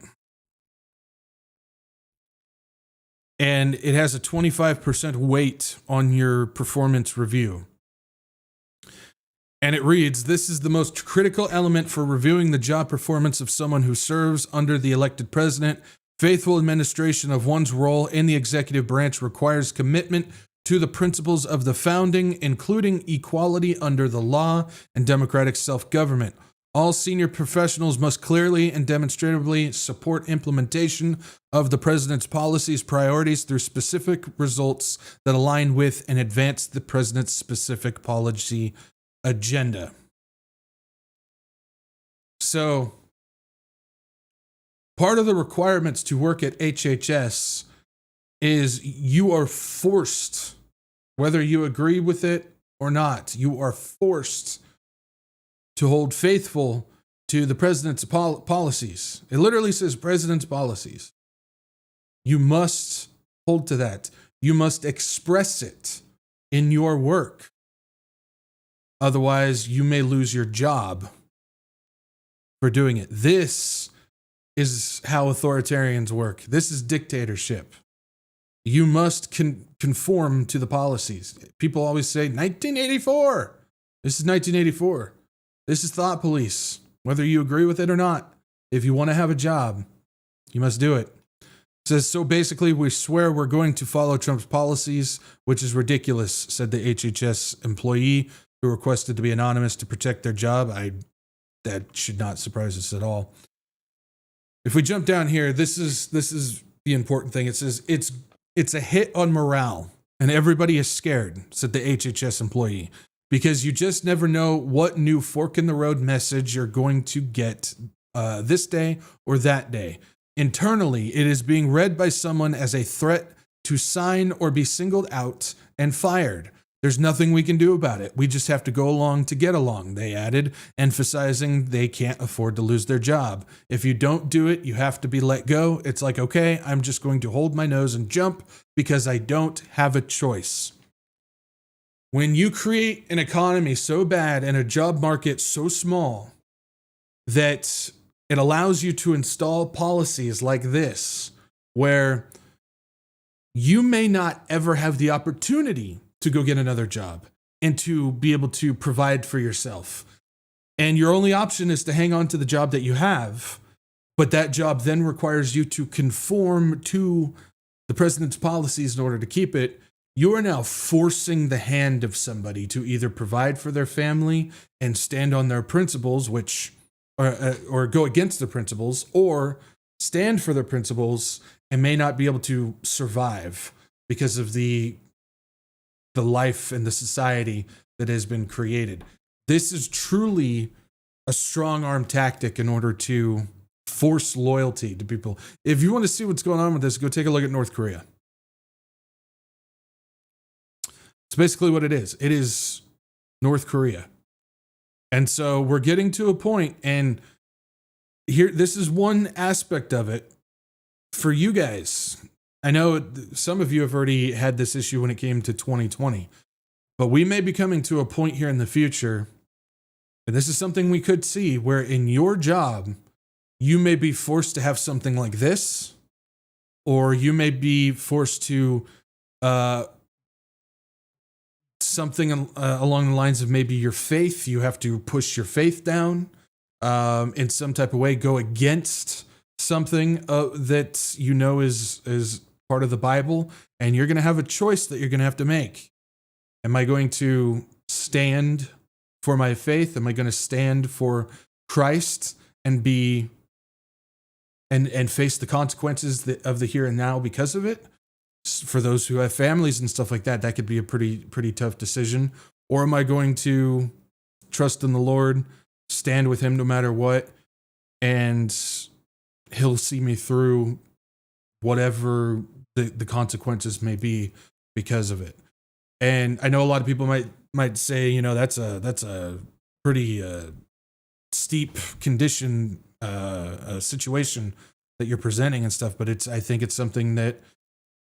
and it has a 25% weight on your performance review. And it reads, this is the most critical element for reviewing the job performance of someone who serves under the elected president. Faithful administration of one's role in the executive branch requires commitment to the principles of the founding, including equality under the law and democratic self-government. All senior professionals must clearly and demonstrably support implementation of the president's policies, priorities through specific results that align with and advance the president's specific policy agenda. So, part of the requirements to work at HHS is you are forced, whether you agree with it or not, you are forced to hold faithful to the president's policies. It literally says president's policies. You must hold to that. You must express it in your work. Otherwise, you may lose your job for doing it. This is how authoritarians work. This is dictatorship. You must conform to the policies. People always say, 1984. This is 1984. This is thought police. Whether you agree with it or not, if you want to have a job, you must do it. It says, so basically, we swear we're going to follow Trump's policies, which is ridiculous, said the HHS employee who requested to be anonymous to protect their job. I that should not surprise us at all. If we jump down here, this is the important thing. It says it's a hit on morale, and everybody is scared, said the HHS employee, because you just never know what new fork in the road message you're going to get this day or that day. Internally, it is being read by someone as a threat to sign or be singled out and fired. There's nothing we can do about it. We just have to go along to get along, they added, emphasizing they can't afford to lose their job. If you don't do it, you have to be let go. It's like, okay, I'm just going to hold my nose and jump because I don't have a choice. When you create an economy so bad and a job market so small that it allows you to install policies like this, where you may not ever have the opportunity to go get another job and to be able to provide for yourself. And your only option is to hang on to the job that you have, but that job then requires you to conform to the president's policies in order to keep it. You are now forcing the hand of somebody to either provide for their family and stand on their principles, or go against the principles, or stand for their principles and may not be able to survive because of the life and the society that has been created. This is truly a strong arm tactic in order to force loyalty to people. If you want to see what's going on with this, go take a look at North Korea. It's basically what it is. It is North Korea. And so we're getting to a point, and here, this is one aspect of it for you guys. I know some of you have already had this issue when it came to 2020, but we may be coming to a point here in the future, and this is something we could see, where in your job, you may be forced to have something like this, or you may be forced to something along the lines of maybe your faith. You have to push your faith down in some type of way, go against something that you know is part of the Bible, and you're going to have a choice that you're going to have to make. Am I going to stand for my faith? Am I going to stand for Christ and be and face the consequences of the here and now because of it? For those who have families and stuff like that, that could be a pretty tough decision. Or am I going to trust in the Lord, stand with him no matter what, and he'll see me through whatever the consequences may be because of it? And I know a lot of people might say, you know, that's a pretty steep condition situation that you're presenting and stuff, but I think it's something that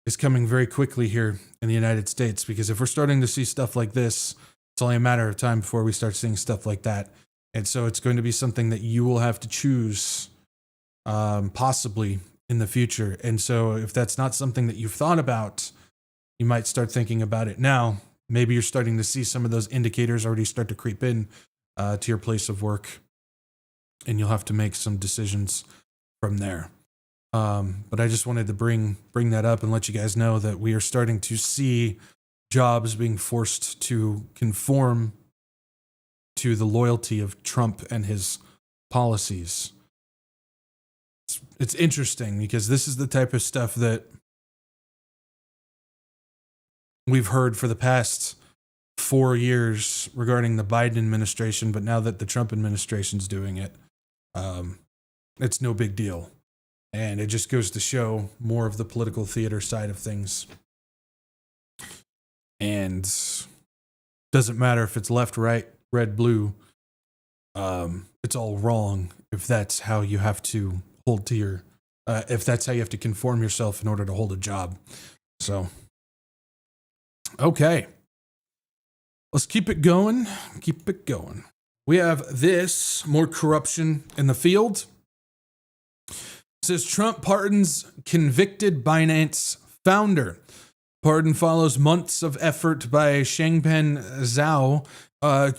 is coming very quickly here in the United States, because if we're starting to see stuff like this, it's only a matter of time before we start seeing stuff like that. And so it's going to be something that you will have to choose possibly in the future. And so if that's not something that you've thought about, you might start thinking about it now. Maybe you're starting to see some of those indicators already start to creep in to your place of work, and you'll have to make some decisions from there. But I just wanted to bring that up and let you guys know that we are starting to see jobs being forced to conform to the loyalty of Trump and his policies. It's interesting because this is the type of stuff that we've heard for the past 4 years regarding the Biden administration, but now that the Trump administration's doing it, it's no big deal. And it just goes to show more of the political theater side of things. And doesn't matter if it's left, right, red, blue. It's all wrong if that's how you have to hold to your, if that's how you have to conform yourself in order to hold a job. So, okay. Let's keep it going. Keep it going. We have this, more corruption in the field. It says Trump pardons convicted Binance founder. Pardon follows months of effort by Changpeng Zhao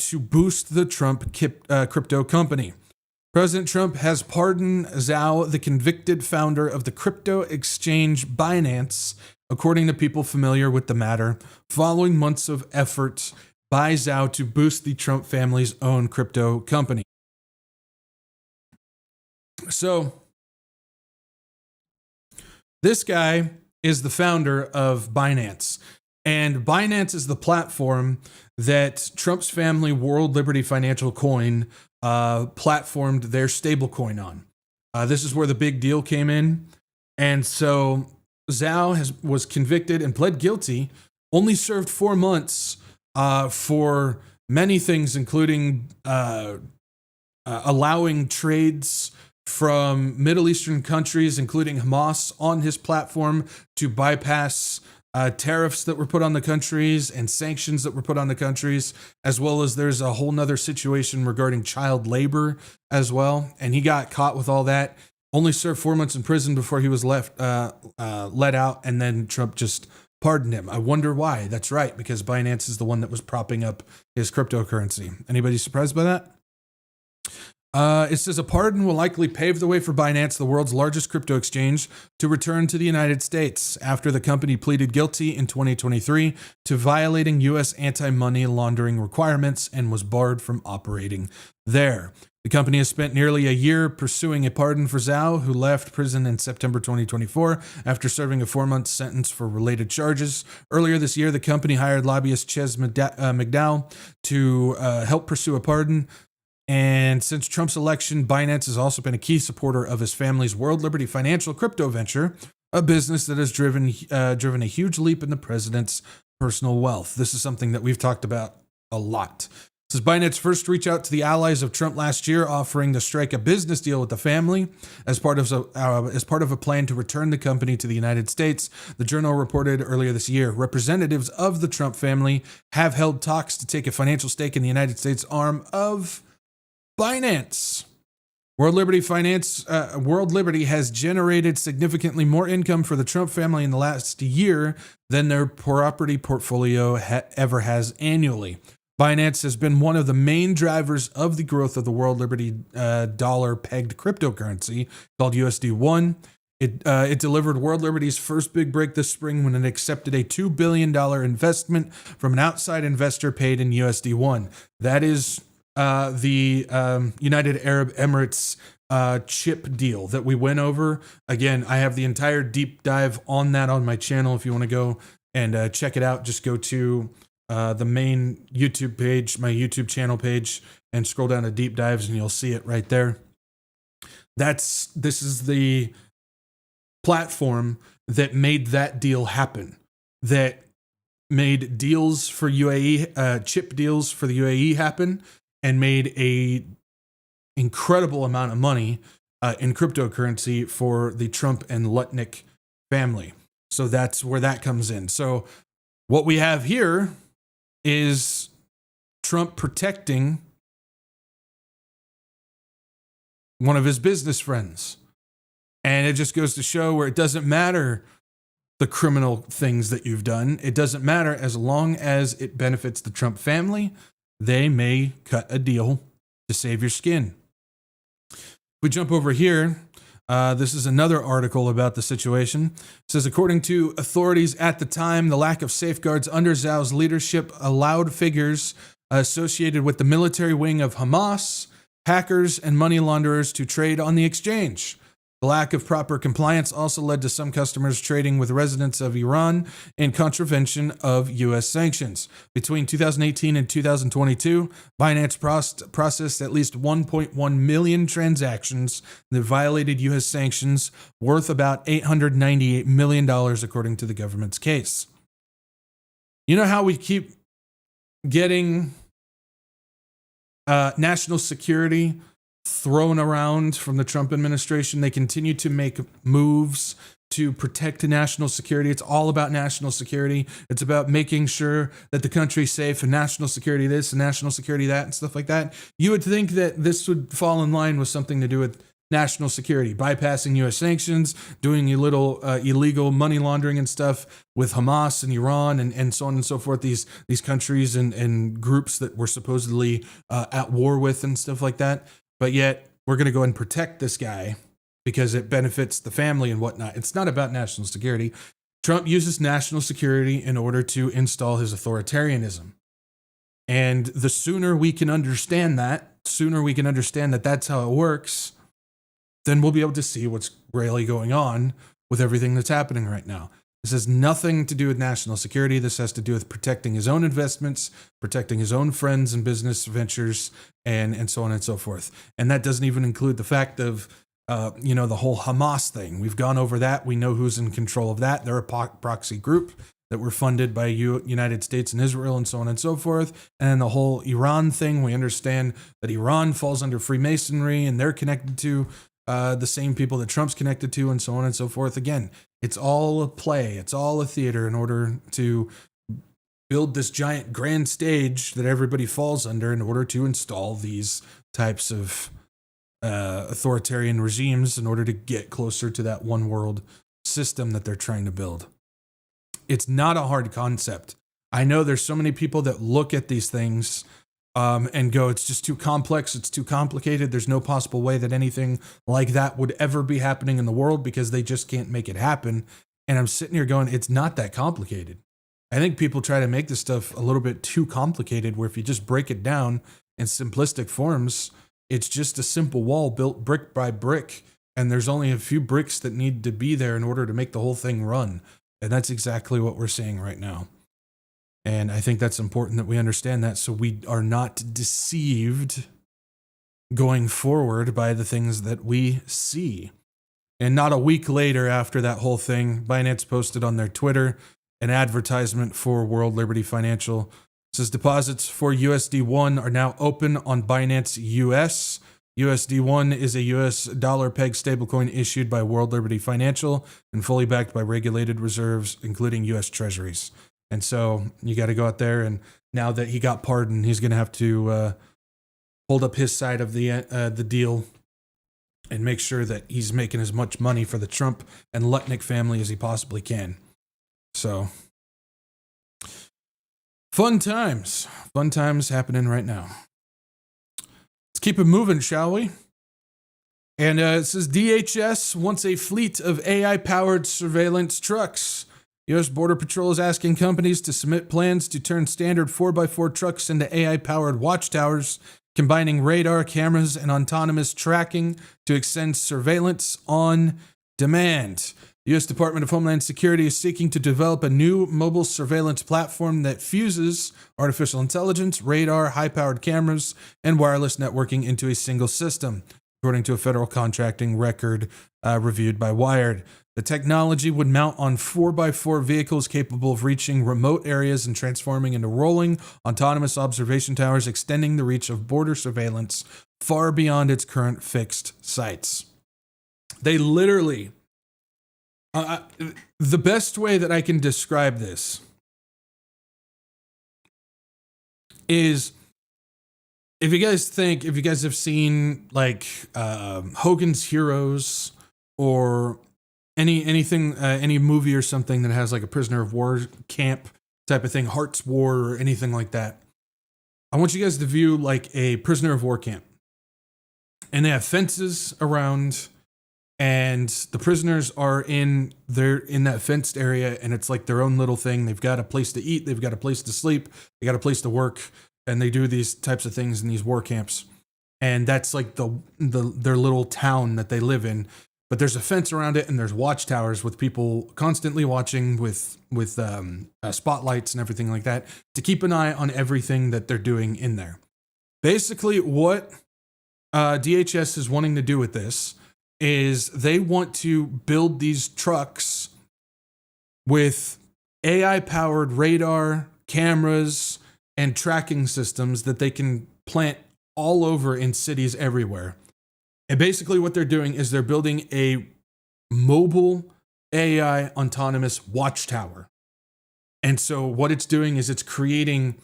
to boost the Trump crypto company. President Trump has pardoned Zhao, the convicted founder of the crypto exchange Binance, according to people familiar with the matter, following months of effort by Zhao to boost the Trump family's own crypto company. So this guy is the founder of Binance. And Binance is the platform that Trump's family World Liberty Financial Coin platformed their stablecoin on. This is where the big deal came in. And so Zhao was convicted and pled guilty, only served 4 months for many things, including allowing trades from Middle Eastern countries, including Hamas, on his platform to bypass tariffs that were put on the countries and sanctions that were put on the countries, as well as there's a whole nother situation regarding child labor as well. And he got caught with all that. Only served 4 months in prison before he was let out, and then Trump just pardoned him. I wonder why. That's right, because Binance is the one that was propping up his cryptocurrency. Anybody surprised by that? It says a pardon will likely pave the way for Binance, the world's largest crypto exchange, to return to the United States after the company pleaded guilty in 2023 to violating U.S. anti-money laundering requirements and was barred from operating there. The company has spent nearly a year pursuing a pardon for Zhao, who left prison in September 2024 after serving a 4-month sentence for related charges. Earlier this year, the company hired lobbyist Ches McDowell to help pursue a pardon. And since Trump's election, Binance has also been a key supporter of his family's World Liberty Financial crypto venture, a business that has driven a huge leap in the president's personal wealth. This is something that we've talked about a lot. This is Binance first reach out to the allies of Trump last year, offering to strike a business deal with the family as part of a plan to return the company to the United States. The Journal reported earlier this year, representatives of the Trump family have held talks to take a financial stake in the United States arm of Binance. World Liberty has generated significantly more income for the Trump family in the last year than their property portfolio ever has annually. Binance has been one of the main drivers of the growth of the World Liberty dollar-pegged cryptocurrency called USD1. It delivered World Liberty's first big break this spring when it accepted a $2 billion investment from an outside investor paid in USD1. That is the United Arab Emirates chip deal that we went over. Again, I have the entire deep dive on that on my channel. If you want to go and check it out, just go to the main YouTube page, my YouTube channel page, and scroll down to deep dives and you'll see it right there. This is the platform that made that deal happen, that made deals for UAE, chip deals for the UAE happen, and made a incredible amount of money in cryptocurrency for the Trump and Lutnick family. So that's where that comes in. So what we have here is Trump protecting one of his business friends. And it just goes to show where it doesn't matter the criminal things that you've done. It doesn't matter as long as it benefits the Trump family. They may cut a deal to save your skin. If we jump over here, this is another article about the situation. It says, according to authorities at the time, the lack of safeguards under Zhao's leadership allowed figures associated with the military wing of Hamas, hackers, and money launderers to trade on the exchange. The lack of proper compliance also led to some customers trading with residents of Iran in contravention of U.S. sanctions. Between 2018 and 2022, Binance processed at least 1.1 million transactions that violated U.S. sanctions, worth about $898 million, according to the government's case. You know how we keep getting national security thrown around from the Trump administration? They continue to make moves to protect national security. It's all about national security. It's about making sure that the country's safe, and national security this and national security that and stuff like that. You would think that this would fall in line with something to do with national security, bypassing U.S. sanctions, doing a little illegal money laundering and stuff with Hamas and Iran and so on and so forth, these countries and groups that we're supposedly at war with and stuff like that. But yet, we're going to go and protect this guy because it benefits the family and whatnot. It's not about national security. Trump uses national security in order to install his authoritarianism. And the sooner we can understand that that's how it works, then we'll be able to see what's really going on with everything that's happening right now. This has nothing to do with national security. This has to do with protecting his own investments, protecting his own friends and business ventures, and so on and so forth. And that doesn't even include the fact of, the whole Hamas thing. We've gone over that. We know who's in control of that. They're a proxy group that were funded by United States and Israel and so on and so forth. And then the whole Iran thing, we understand that Iran falls under Freemasonry and they're connected to the same people that Trump's connected to and so on and so forth. Again, it's all a play. It's all a theater in order to build this giant grand stage that everybody falls under in order to install these types of authoritarian regimes in order to get closer to that one world system that they're trying to build. It's not a hard concept. I know there's so many people that look at these things and go, it's just too complex, it's too complicated, there's no possible way that anything like that would ever be happening in the world because they just can't make it happen. And I'm sitting here going, it's not that complicated. I think people try to make this stuff a little bit too complicated, where if you just break it down in simplistic forms, it's just a simple wall built brick by brick, and there's only a few bricks that need to be there in order to make the whole thing run. And that's exactly what we're seeing right now. And I think that's important that we understand that, so we are not deceived going forward by the things that we see. And not a week later after that whole thing, Binance posted on their Twitter an advertisement for World Liberty Financial. It says deposits for USD1 are now open on Binance US. USD1 is a US dollar peg stablecoin issued by World Liberty Financial and fully backed by regulated reserves, including US treasuries. And so you got to go out there, and now that he got pardoned, he's going to have to hold up his side of the deal and make sure that he's making as much money for the Trump and Lutnick family as he possibly can. So fun times happening right now. Let's keep it moving, shall we? And it says DHS wants a fleet of AI-powered surveillance trucks. U.S. Border Patrol is asking companies to submit plans to turn standard 4x4 trucks into AI-powered watchtowers, combining radar, cameras, and autonomous tracking to extend surveillance on demand. The U.S. Department of Homeland Security is seeking to develop a new mobile surveillance platform that fuses artificial intelligence, radar, high-powered cameras, and wireless networking into a single system, according to a federal contracting record reviewed by Wired. The technology would mount on 4x4 vehicles capable of reaching remote areas and transforming into rolling, autonomous observation towers, extending the reach of border surveillance far beyond its current fixed sites. They literally... the best way that I can describe this is, if you guys have seen like Hogan's Heroes or any movie or something that has like a prisoner of war camp type of thing, Hart's War or anything like that, I want you guys to view like a prisoner of war camp, and they have fences around, and the prisoners are in that fenced area, and it's like their own little thing. They've got a place to eat, they've got a place to sleep, they got a place to work, and they do these types of things in these war camps. And that's like their little town that they live in. But there's a fence around it, and there's watchtowers with people constantly watching with spotlights and everything like that to keep an eye on everything that they're doing in there. Basically, what DHS is wanting to do with this is they want to build these trucks with AI-powered radar, cameras, and tracking systems that they can plant all over in cities everywhere. And basically what they're doing is they're building a mobile AI autonomous watchtower. And so what it's doing is it's creating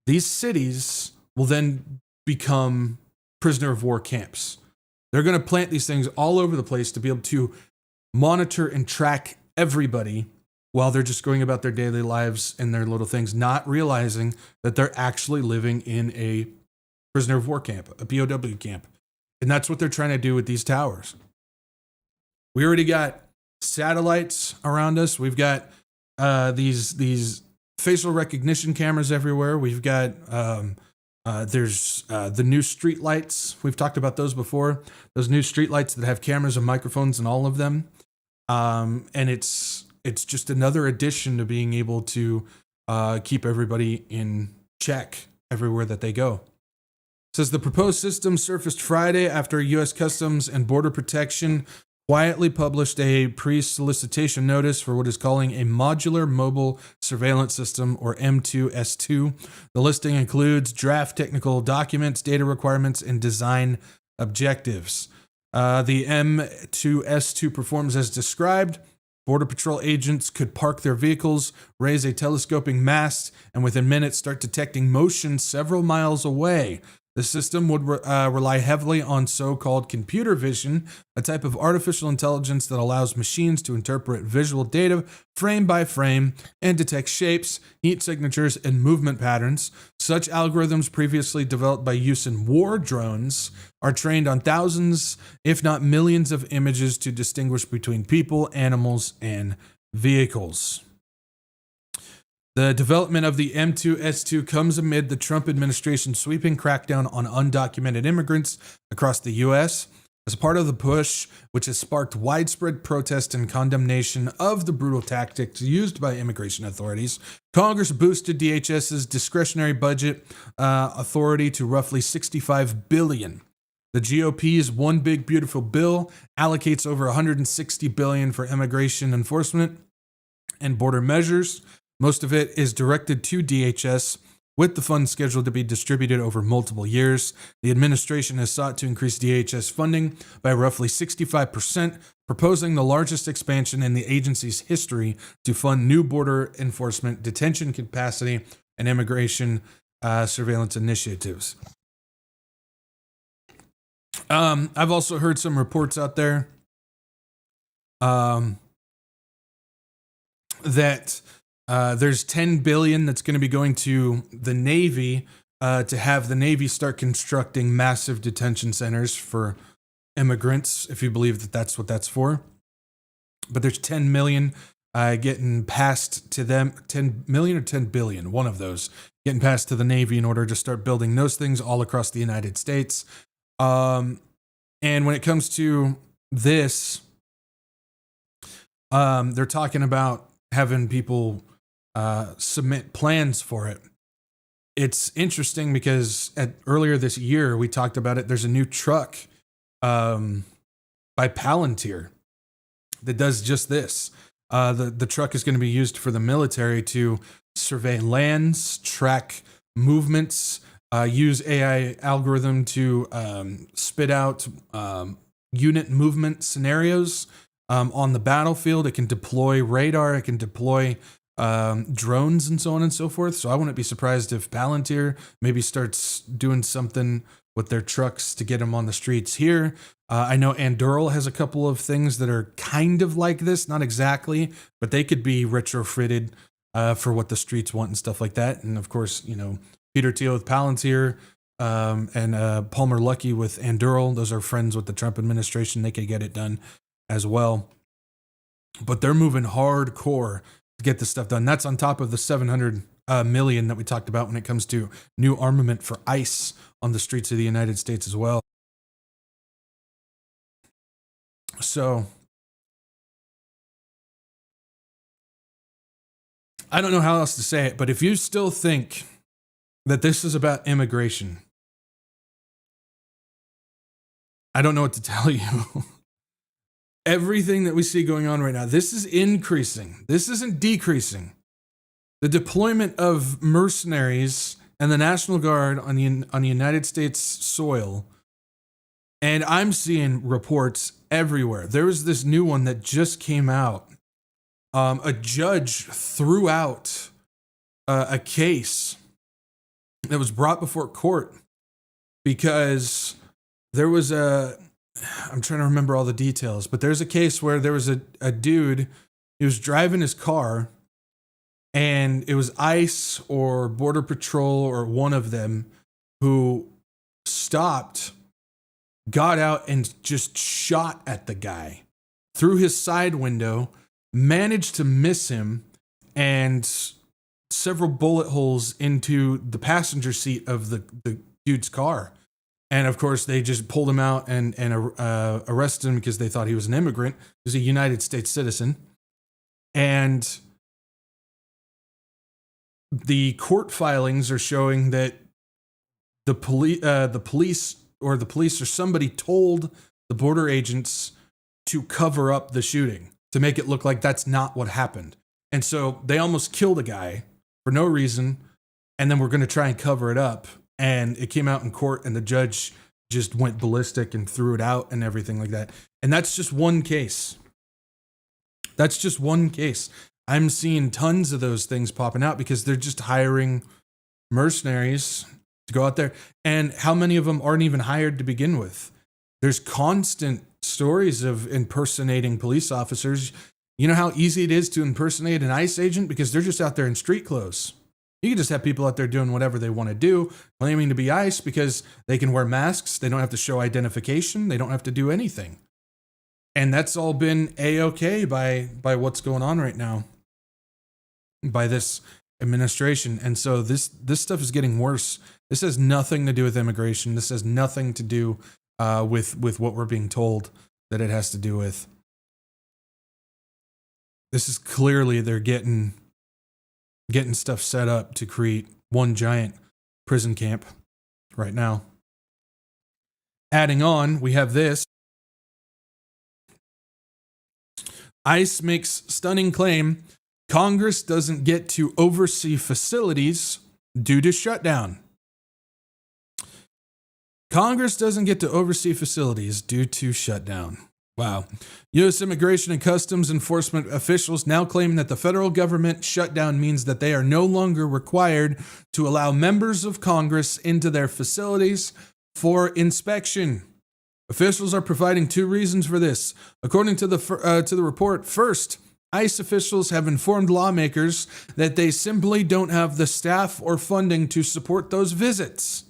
these cities will then become prisoner of war camps. They're going to plant these things all over the place to be able to monitor and track everybody while they're just going about their daily lives and their little things, not realizing that they're actually living in a prisoner of war camp, a POW camp. And that's what they're trying to do with these towers. We already got satellites around us. We've got these facial recognition cameras everywhere. We've got There's the new street lights. We've talked about those before. Those new street lights that have cameras and microphones in all of them. And it's just another addition to being able to keep everybody in check everywhere that they go. It says the proposed system surfaced Friday after U.S. Customs and Border Protection quietly published a pre-solicitation notice for what is calling a Modular Mobile Surveillance System, or M2S2. The listing includes draft technical documents, data requirements, and design objectives. The M2S2 performs as described. Border Patrol agents could park their vehicles, raise a telescoping mast, and within minutes start detecting motion several miles away. The system would rely heavily on so-called computer vision, a type of artificial intelligence that allows machines to interpret visual data frame by frame and detect shapes, heat signatures, and movement patterns. Such algorithms, previously developed by use in war drones, are trained on thousands, if not millions, of images to distinguish between people, animals, and vehicles. The development of the M2S2 comes amid the Trump administration's sweeping crackdown on undocumented immigrants across the U.S. As part of the push, which has sparked widespread protest and condemnation of the brutal tactics used by immigration authorities, Congress boosted DHS's discretionary budget authority to roughly $65 billion. The GOP's One Big Beautiful Bill allocates over $160 billion for immigration enforcement and border measures. Most of it is directed to DHS, with the funds scheduled to be distributed over multiple years. The administration has sought to increase DHS funding by roughly 65%, proposing the largest expansion in the agency's history to fund new border enforcement, detention capacity, and immigration surveillance initiatives. I've also heard some reports out there that there's $10 billion that's going to be going to the Navy to have the Navy start constructing massive detention centers for immigrants, if you believe that that's what that's for. But there's 10 million getting passed to them, 10 million or 10 billion, one of those, getting passed to the Navy in order to start building those things all across the United States. And when it comes to this, they're talking about having people submit plans for it. It's interesting because earlier this year, we talked about it. There's a new truck by Palantir that does just this. The truck is going to be used for the military to survey lands, track movements, use AI algorithm to spit out unit movement scenarios on the battlefield. It can deploy radar. It can deploy drones and so on and so forth. So I wouldn't be surprised if Palantir maybe starts doing something with their trucks to get them on the streets here. I know Anduril has a couple of things that are kind of like this, not exactly, but they could be retrofitted for what the streets want and stuff like that. And of course, you know, Peter Thiel with Palantir and Palmer Luckey with Anduril. Those are friends with the Trump administration. They could get it done as well. But they're moving hardcore to get this stuff done. That's on top of the 700 million that we talked about when it comes to new armament for ICE on the streets of the United States as well. So I don't know how else to say it, but if you still think that this is about immigration, I don't know what to tell you. Everything that we see going on right now, this is increasing. This isn't decreasing. The deployment of mercenaries and the National Guard on the United States soil, and I'm seeing reports everywhere. There was this new one that just came out. A judge threw out a case that was brought before court because there was I'm trying to remember all the details, but there's a case where there was a dude, he was driving his car, and it was ICE or Border Patrol or one of them who stopped, got out, and just shot at the guy through his side window, managed to miss him, and several bullet holes into the passenger seat of the dude's car. And of course, they just pulled him out and arrested him because they thought he was an immigrant. He was a United States citizen. And the court filings are showing that the police or somebody told the border agents to cover up the shooting, to make it look like that's not what happened. And so they almost killed a guy for no reason, and then we're going to try and cover it up. And it came out in court, and the judge just went ballistic and threw it out and everything like that. And that's just one case. That's just one case. I'm seeing tons of those things popping out because they're just hiring mercenaries to go out there. And how many of them aren't even hired to begin with? There's constant stories of impersonating police officers. You know how easy it is to impersonate an ICE agent because they're just out there in street clothes. You can just have people out there doing whatever they want to do, claiming to be ICE because they can wear masks. They don't have to show identification. They don't have to do anything. And that's all been A-okay by what's going on right now, by this administration. And so this stuff is getting worse. This has nothing to do with immigration. This has nothing to do with what we're being told that it has to do with. This is clearly they're getting stuff set up to create one giant prison camp right now. Adding on, we have this. ICE makes stunning claim Congress doesn't get to oversee facilities due to shutdown. Congress doesn't get to oversee facilities due to shutdown. Wow. U.S. Immigration and Customs Enforcement officials now claim that the federal government shutdown means that they are no longer required to allow members of Congress into their facilities for inspection. Officials are providing two reasons for this. According to the report, first, ICE officials have informed lawmakers that they simply don't have the staff or funding to support those visits.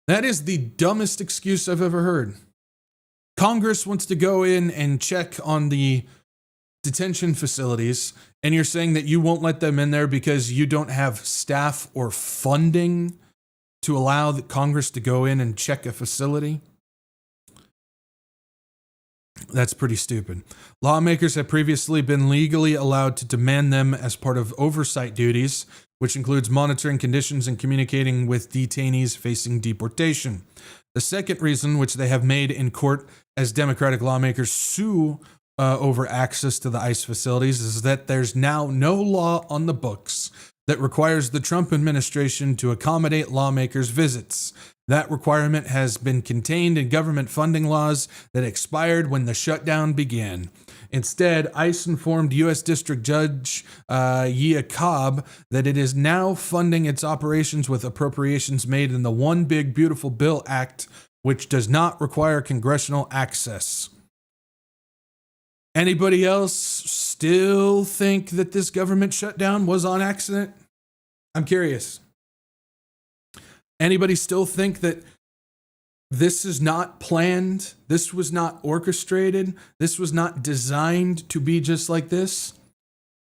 That is the dumbest excuse I've ever heard. Congress wants to go in and check on the detention facilities, and you're saying that you won't let them in there because you don't have staff or funding to allow the Congress to go in and check a facility? That's pretty stupid. Lawmakers have previously been legally allowed to demand them as part of oversight duties, which includes monitoring conditions and communicating with detainees facing deportation. The second reason, which they have made in court as Democratic lawmakers sue over access to the ICE facilities, is that there's now no law on the books that requires the Trump administration to accommodate lawmakers' visits. That requirement has been contained in government funding laws that expired when the shutdown began. Instead, ICE informed U.S. District Judge Yia Cobb that it is now funding its operations with appropriations made in the One Big Beautiful Bill Act, which does not require congressional access. Anybody else still think that this government shutdown was on accident? I'm curious. Anybody still think that this is not planned? This was not orchestrated? This was not designed to be just like this?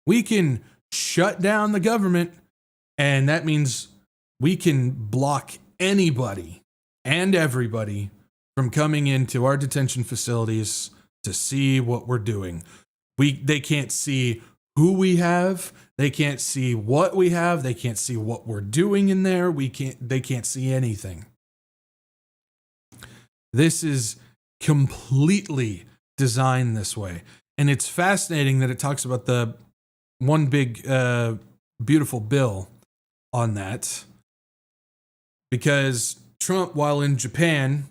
We can shut down the government, and that means we can block anybody and everybody from coming into our detention facilities to see what we're doing. They can't see who we have. They can't see what we have. They can't see what we're doing in there. They can't see anything. This is completely designed this way. And it's fascinating that it talks about the One Big Beautiful Bill on that. Because Trump, while in Japan,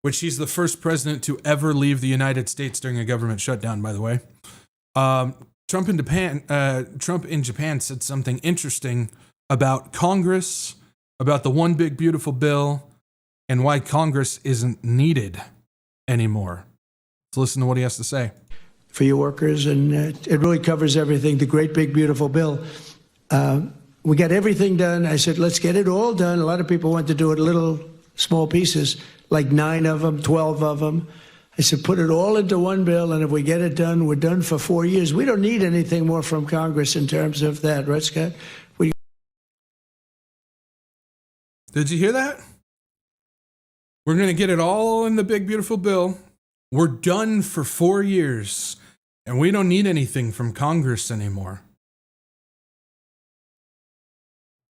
which he's the first president to ever leave the United States during a government shutdown, by the way, Trump in Japan said something interesting about Congress, about the One Big Beautiful Bill, and why Congress isn't needed anymore. Let's listen to what he has to say. For your workers, and it really covers everything, the great big beautiful bill. We got everything done. I said, let's get it all done. A lot of people want to do it little small pieces, like 9 of them, 12 of them. I said, put it all into one bill, and if we get it done, we're done for 4 years. We don't need anything more from Congress in terms of that, right, Scott? Did you hear that? We're going to get it all in the big, beautiful bill. We're done for 4 years, and we don't need anything from Congress anymore.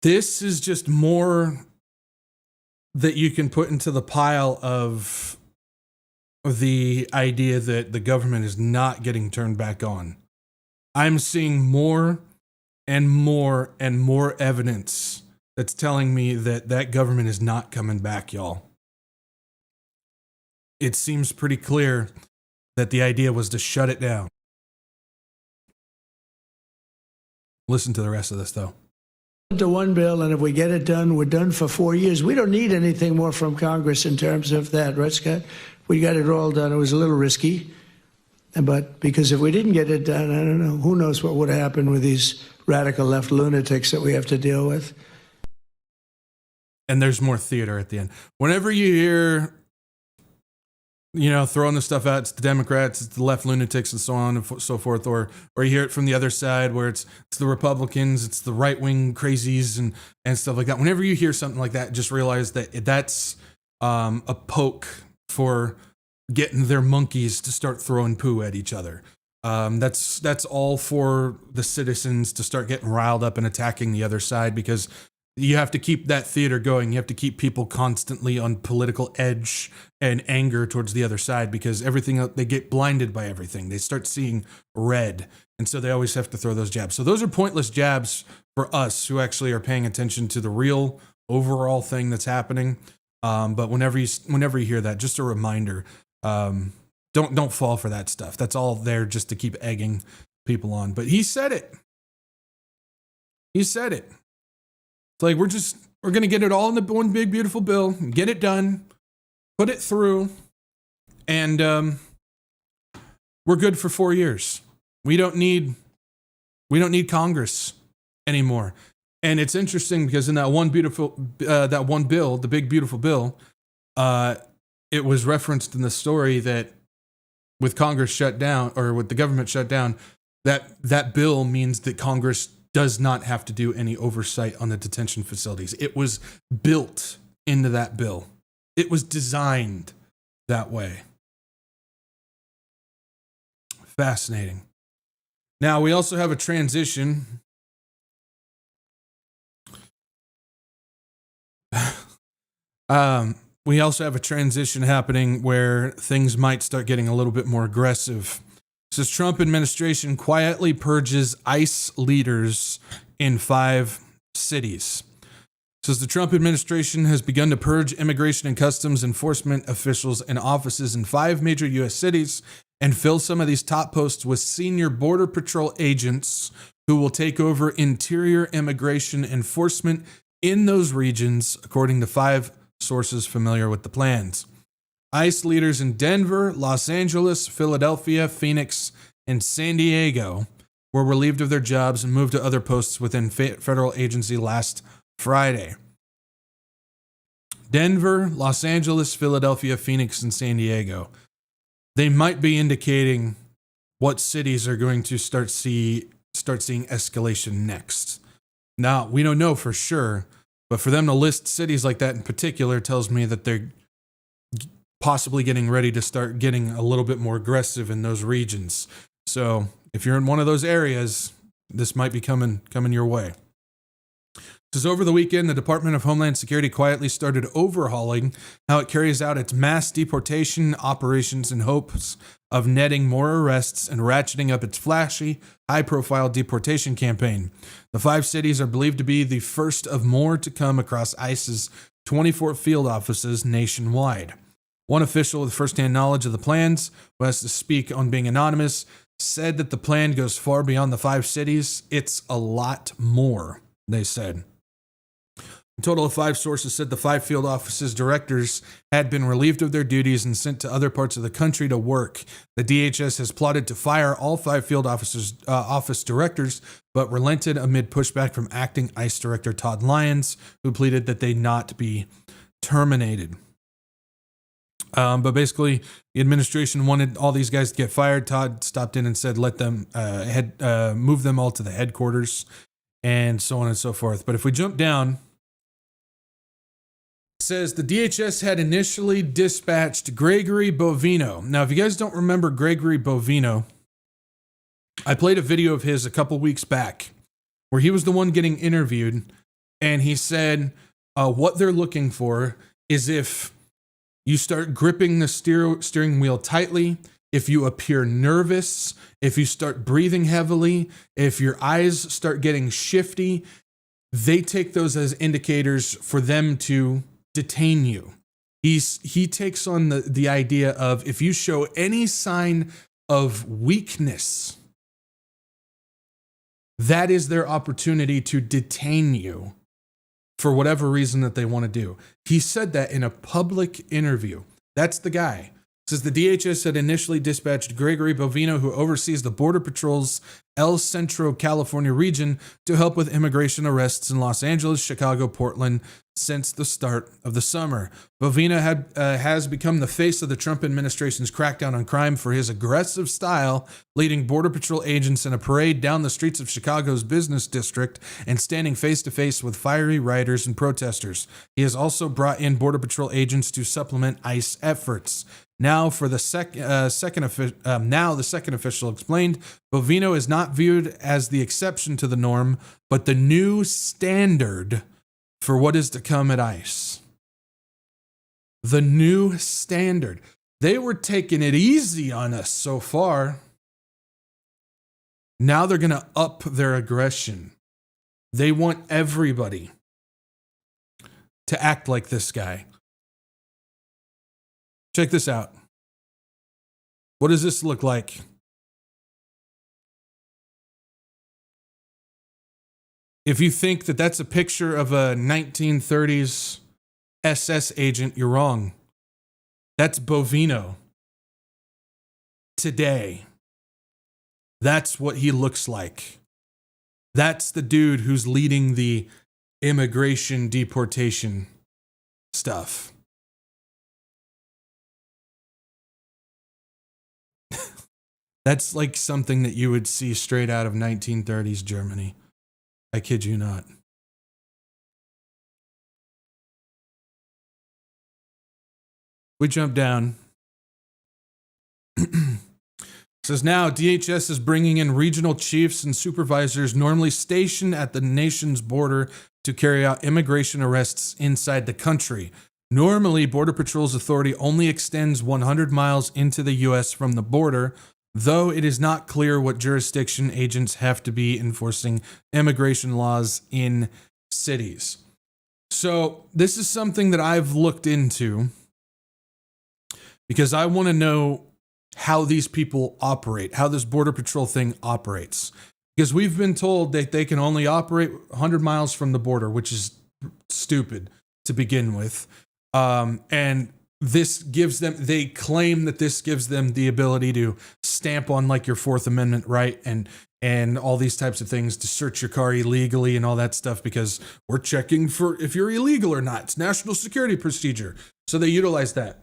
This is just more that you can put into the pile of the idea that the government is not getting turned back on. I'm seeing more and more and more evidence that's telling me that that government is not coming back, y'all. It seems pretty clear that the idea was to shut it down. Listen to the rest of this, though. Into one bill, and if we get it done, we're done for 4 years. We don't need anything more from Congress in terms of that, right, Scott? We got it all done. It was a little risky, but because if we didn't get it done, I don't know, who knows what would happen with these radical left lunatics that we have to deal with. And there's more theater at the end. Whenever you hear, throwing the stuff out, it's the Democrats, it's the left lunatics, and so on and so forth, or you hear it from the other side where it's the Republicans, it's the right-wing crazies and stuff like that. Whenever you hear something like that, just realize that that's a poke for getting their monkeys to start throwing poo at each other. That's all for the citizens to start getting riled up and attacking the other side, because you have to keep that theater going. You have to keep people constantly on political edge and anger towards the other side, because they get blinded by everything. They start seeing red. And so they always have to throw those jabs. So those are pointless jabs for us who actually are paying attention to the real overall thing that's happening. But whenever you hear that, just a reminder, don't fall for that stuff. That's all there just to keep egging people on. But he said it. It's like, we're going to get it all in the one big, beautiful bill, get it done, put it through, and we're good for 4 years. We don't need Congress anymore. And it's interesting because in that one bill, the big, beautiful bill, it was referenced in the story that with Congress shut down, or with the government shut down, that bill means that Congress does not have to do any oversight on the detention facilities. It was built into that bill. It was designed that way. Fascinating. Now, we also have a transition. We also have a transition happening where things might start getting a little bit more aggressive. It says Trump administration quietly purges ICE leaders in 5 cities. It says the Trump administration has begun to purge immigration and customs enforcement officials and offices in 5 major U.S. cities and fill some of these top posts with senior Border Patrol agents who will take over interior immigration enforcement in those regions, according to 5 sources familiar with the plans. ICE leaders in Denver, Los Angeles, Philadelphia, Phoenix, and San Diego were relieved of their jobs and moved to other posts within federal agency last Friday. Denver, Los Angeles, Philadelphia, Phoenix, and San Diego. They might be indicating what cities are going to start seeing escalation next. Now, we don't know for sure, but for them to list cities like that in particular tells me that they're possibly getting ready to start getting a little bit more aggressive in those regions. So if you're in one of those areas, this might be coming your way. It says over the weekend, the Department of Homeland Security quietly started overhauling how it carries out its mass deportation operations in hopes of netting more arrests and ratcheting up its flashy, high-profile deportation campaign. The 5 cities are believed to be the first of more to come across ICE's 24 field offices nationwide. One official with firsthand knowledge of the plans, who has to speak on being anonymous, said that the plan goes far beyond the 5 cities. It's a lot more, they said. A total of 5 sources said the 5 field offices directors had been relieved of their duties and sent to other parts of the country to work. The DHS has plotted to fire all 5 field office directors, but relented amid pushback from acting ICE Director Todd Lyons, who pleaded that they not be terminated. But basically, the administration wanted all these guys to get fired. Todd stopped in and said, let them move them all to the headquarters and so on and so forth. But if we jump down, it says the DHS had initially dispatched Gregory Bovino. Now, if you guys don't remember Gregory Bovino, I played a video of his a couple weeks back where he was the one getting interviewed, and he said what they're looking for is if you start gripping the steering wheel tightly, if you appear nervous, if you start breathing heavily, if your eyes start getting shifty, they take those as indicators for them to detain you. He takes on the idea of if you show any sign of weakness, that is their opportunity to detain you for whatever reason that they want to do. He said that in a public interview. That's the guy. It says the DHS had initially dispatched Gregory Bovino, who oversees the Border Patrol's El Centro, California region, to help with immigration arrests in Los Angeles, Chicago, Portland since the start of the summer. Bovino has become the face of the Trump administration's crackdown on crime for his aggressive style, leading Border Patrol agents in a parade down the streets of Chicago's business district and standing face-to-face with fiery rioters and protesters. He has also brought in Border Patrol agents to supplement ICE efforts. Now, for the second official explained, Bovino is not viewed as the exception to the norm, but the new standard for what is to come at ICE. The new standard. They were taking it easy on us so far. Now they're going to up their aggression. They want everybody to act like this guy. Check this out. What does this look like? If you think that that's a picture of a 1930s SS agent, you're wrong. That's Bovino. Today. That's what he looks like. That's the dude who's leading the immigration deportation stuff. That's like something that you would see straight out of 1930s Germany. I kid you not. We jump down. It says now DHS is bringing in regional chiefs and supervisors normally stationed at the nation's border to carry out immigration arrests inside the country. Normally, Border Patrol's authority only extends 100 miles into the U.S. from the border, though it is not clear what jurisdiction agents have to be enforcing immigration laws in cities. So this is something that I've looked into because I want to know how these people operate, how this Border Patrol thing operates. Because we've been told that they can only operate 100 miles from the border, which is stupid to begin with. And this gives them, they claim that this gives them the ability to stamp on like your Fourth Amendment right and all these types of things, to search your car illegally and all that stuff, because we're checking for if you're illegal or not. It's national security procedure. So they utilize that.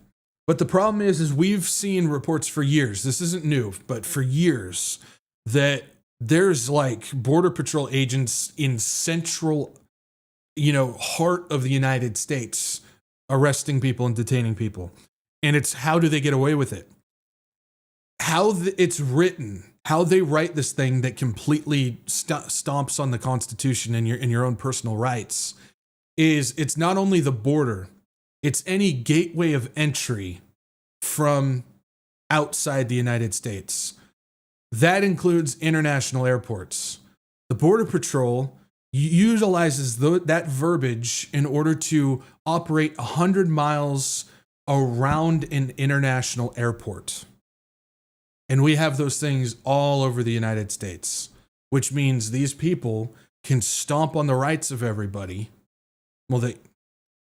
But the problem is we've seen reports for years, this isn't new, but for years, that there's like Border Patrol agents in central, heart of the United States arresting people and detaining people. And it's how do they get away with it? It's written, how they write this thing that completely stomps on the Constitution and your own personal rights is it's not only the border, it's any gateway of entry from outside the United States. That includes international airports. The Border Patrol utilizes that verbiage in order to operate 100 miles around an international airport. And we have those things all over the United States, which means these people can stomp on the rights of everybody. Well,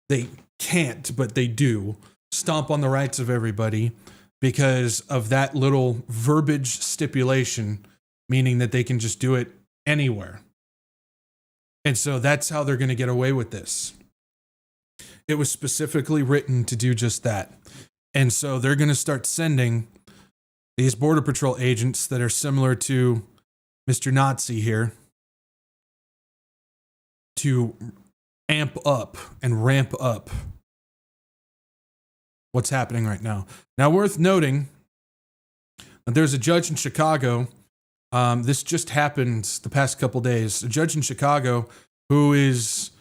they can't, but they do stomp on the rights of everybody because of that little verbiage stipulation, meaning that they can just do it anywhere. And so that's how they're going to get away with this. It was specifically written to do just that. And so they're going to start sending these Border Patrol agents that are similar to Mr. Nazi here to amp up and ramp up what's happening right now. Now, worth noting that there's a judge in Chicago. This just happened the past couple days. A judge in Chicago who is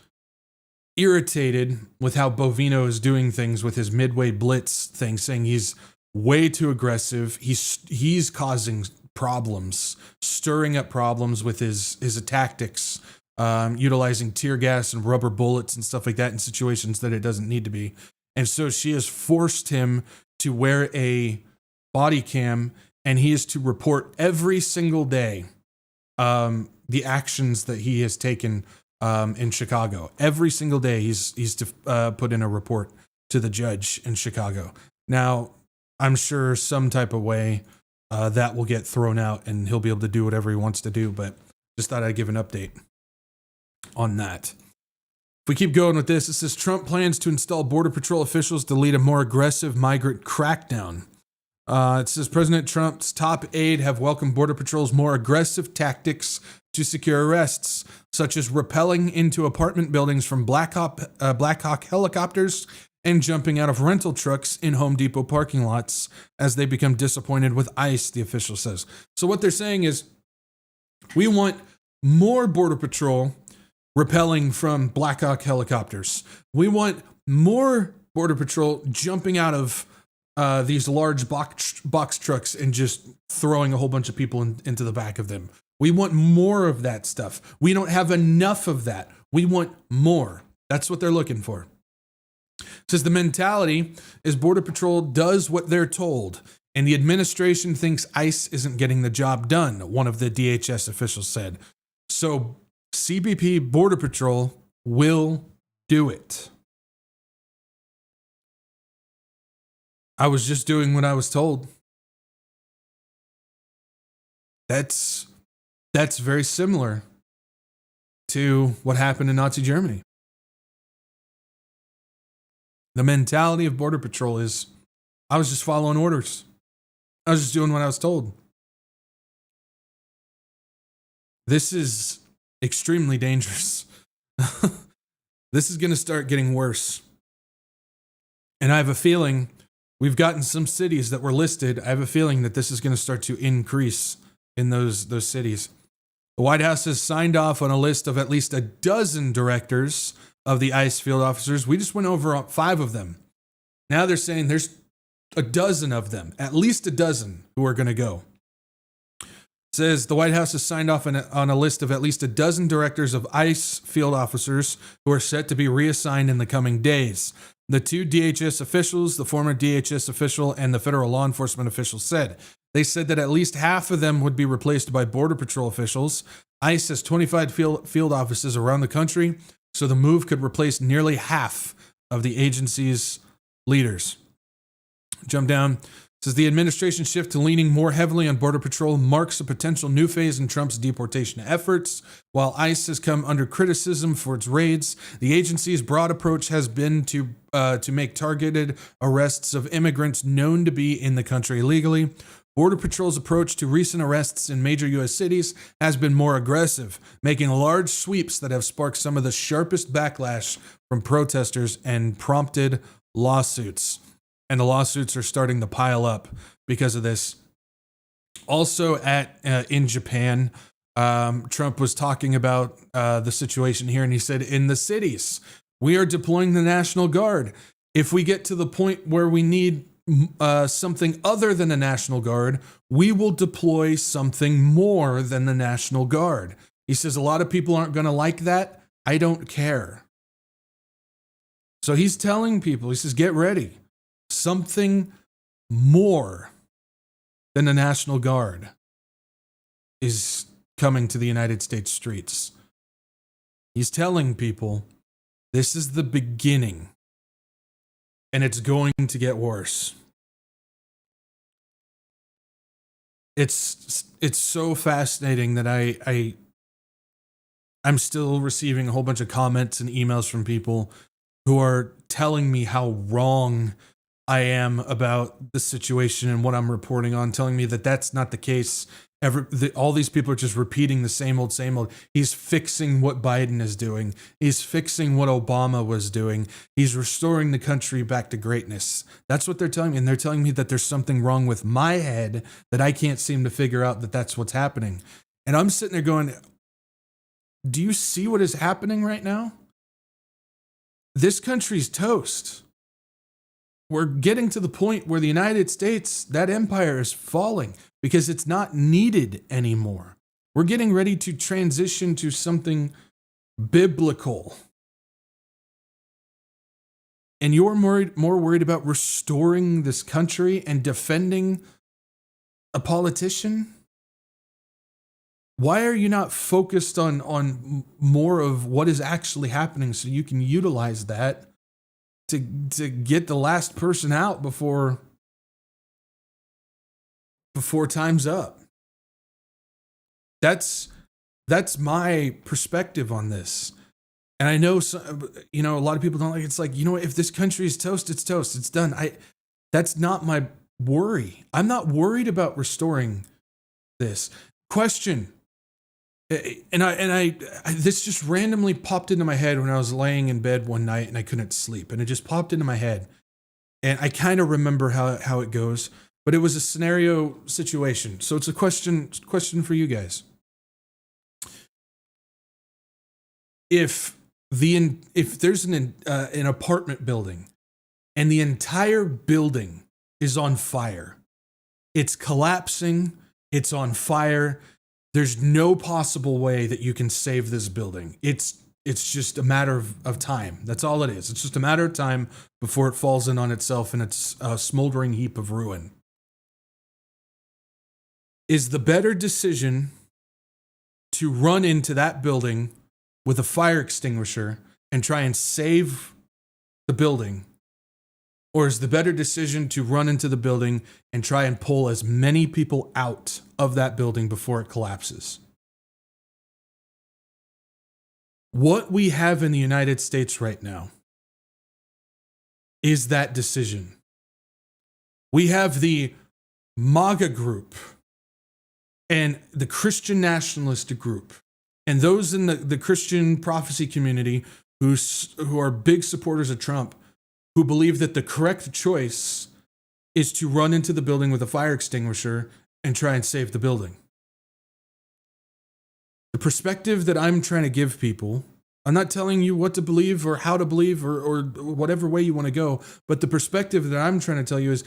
irritated with how Bovino is doing things with his midway blitz thing, saying he's way too aggressive. He's causing problems, stirring up problems with his tactics, utilizing tear gas and rubber bullets and stuff like that in situations that it doesn't need to be. And so she has forced him to wear a body cam, and he is to report every single day the actions that he has taken in Chicago. Every single day he's to put in a report to the judge in Chicago. Now, I'm sure some type of way that will get thrown out and he'll be able to do whatever he wants to do, but just thought I'd give an update on that. If we keep going with this, it says Trump plans to install Border Patrol officials to lead a more aggressive migrant crackdown. It says President Trump's top aide have welcomed Border Patrol's more aggressive tactics to secure arrests, such as rappelling into apartment buildings from Black Hawk helicopters and jumping out of rental trucks in Home Depot parking lots as they become disappointed with ICE, the official says. So what they're saying is, we want more Border Patrol rappelling from Black Hawk helicopters. We want more Border Patrol jumping out of these large box trucks and just throwing a whole bunch of people into the back of them. We want more of that stuff. We don't have enough of that. We want more. That's what they're looking for. It says the mentality is Border Patrol does what they're told, and the administration thinks ICE isn't getting the job done, one of the DHS officials said. So CBP Border Patrol will do it. I was just doing what I was told. That's very similar to what happened in Nazi Germany. The mentality of Border Patrol is, I was just following orders. I was just doing what I was told. This is extremely dangerous. This is going to start getting worse. And I have a feeling we've gotten some cities that were listed. I have a feeling that this is going to start to increase in those cities. The White House has signed off on a list of at least a dozen directors of the ICE field officers. We just went over 5 of them. Now they're saying there's a dozen of them, at least a dozen, who are going to go. It says the White House has signed off on a list of at least a dozen directors of ICE field officers who are set to be reassigned in the coming days. The 2 DHS officials, the former DHS official and the federal law enforcement official said. They said that at least half of them would be replaced by Border Patrol officials. ICE has 25 field offices around the country, so the move could replace nearly half of the agency's leaders. Jump down. It says the administration shift to leaning more heavily on Border Patrol marks a potential new phase in Trump's deportation efforts. While ICE has come under criticism for its raids, the agency's broad approach has been to make targeted arrests of immigrants known to be in the country illegally. Border Patrol's approach to recent arrests in major U.S. cities has been more aggressive, making large sweeps that have sparked some of the sharpest backlash from protesters and prompted lawsuits. And the lawsuits are starting to pile up because of this. Also in Japan, Trump was talking about the situation here, and he said, in the cities, we are deploying the National Guard. If we get to the point where we need something other than the National Guard, we will deploy something more than the National Guard. He says a lot of people aren't going to like that. I don't care. So he's telling people, he says, get ready. Something more than the National Guard is coming to the United States streets. He's telling people this is the beginning, and it's going to get worse. It's so fascinating that I'm still receiving a whole bunch of comments and emails from people who are telling me how wrong I am about the situation and what I'm reporting on, telling me that that's not the case. All these people are just repeating the same old, same old. He's fixing what Biden is doing. He's fixing what Obama was doing. He's restoring the country back to greatness. That's what they're telling me. And they're telling me that there's something wrong with my head that I can't seem to figure out that that's what's happening. And I'm sitting there going, do you see what is happening right now? This country's toast. We're getting to the point where the United States, that empire is falling because it's not needed anymore. We're getting ready to transition to something biblical. And you're more worried about restoring this country and defending a politician? Why are you not focused on more of what is actually happening so you can utilize that to get the last person out before time's up? That's my perspective on this. And I know, a lot of people don't like it. It's like, if this country is toast, it's toast. It's done. That's not my worry. I'm not worried about restoring this. Question. And I this just randomly popped into my head when I was laying in bed one night and I couldn't sleep, and it just popped into my head, and I kind of remember how it goes, but it was a scenario situation. So it's a question for you guys. If there's an apartment building and the entire building is on fire, it's collapsing, it's on fire. There's no possible way that you can save this building. It's just a matter of time. That's all it is. It's just a matter of time before it falls in on itself and it's a smoldering heap of ruin. Is the better decision to run into that building with a fire extinguisher and try and save the building? Or is the better decision to run into the building and try and pull as many people out of that building before it collapses? What we have in the United States right now is that decision. We have the MAGA group and the Christian nationalist group and those in the Christian prophecy community who are big supporters of Trump, who believe that the correct choice is to run into the building with a fire extinguisher and try and save the building. The perspective that I'm trying to give people, I'm not telling you what to believe or how to believe or whatever way you want to go, but the perspective that I'm trying to tell you is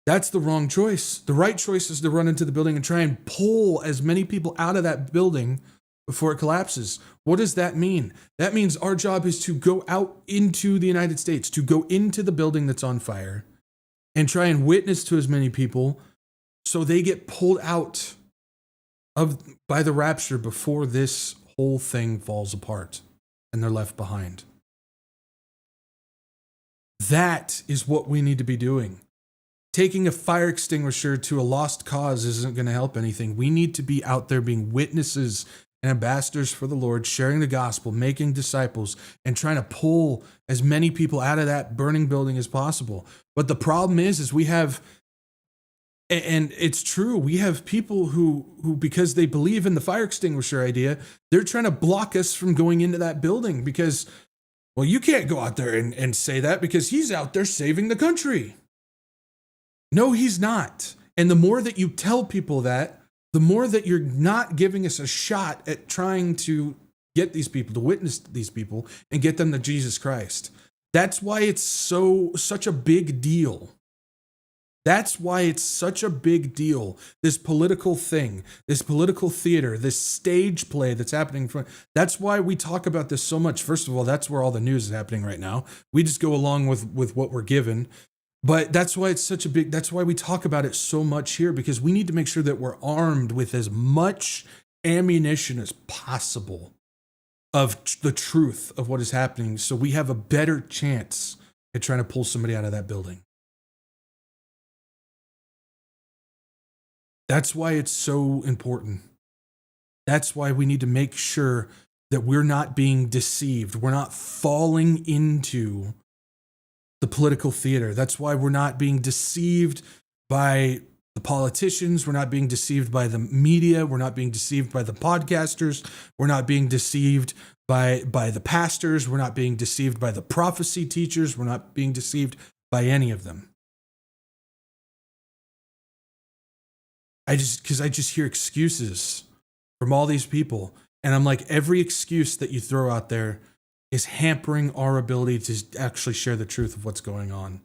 that's the wrong choice. The right choice is to run into the building and try and pull as many people out of that building before it collapses. What does that mean? That means our job is to go out into the United States, to go into the building that's on fire and try and witness to as many people so they get pulled out by the rapture before this whole thing falls apart and they're left behind. That is what we need to be doing. Taking a fire extinguisher to a lost cause isn't going to help anything. We need to be out there being witnesses and ambassadors for the Lord, sharing the gospel, making disciples, and trying to pull as many people out of that burning building as possible. But the problem is we have, and it's true, we have people who because they believe in the fire extinguisher idea, they're trying to block us from going into that building because, well, you can't go out there and say that because he's out there saving the country. No, he's not. And the more that you tell people that, the more that you're not giving us a shot at trying to get these people, to witness these people, and get them to Jesus Christ. That's why it's such a big deal. That's why it's such a big deal. This political thing, this political theater, this stage play that's happening in front. That's why we talk about this so much. First of all, that's where all the news is happening right now. We just go along with what we're given. But that's why that's why we talk about it so much here, because we need to make sure that we're armed with as much ammunition as possible of the truth of what is happening so we have a better chance at trying to pull somebody out of that building. That's why it's so important. That's why we need to make sure that we're not being deceived. We're not falling into the political theater. That's why we're not being deceived by the politicians. We're not being deceived by the media. We're not being deceived by the podcasters. We're not being deceived by the pastors. We're not being deceived by the prophecy teachers. We're not being deceived by any of them. Because I just hear excuses from all these people. And I'm like, every excuse that you throw out there is hampering our ability to actually share the truth of what's going on.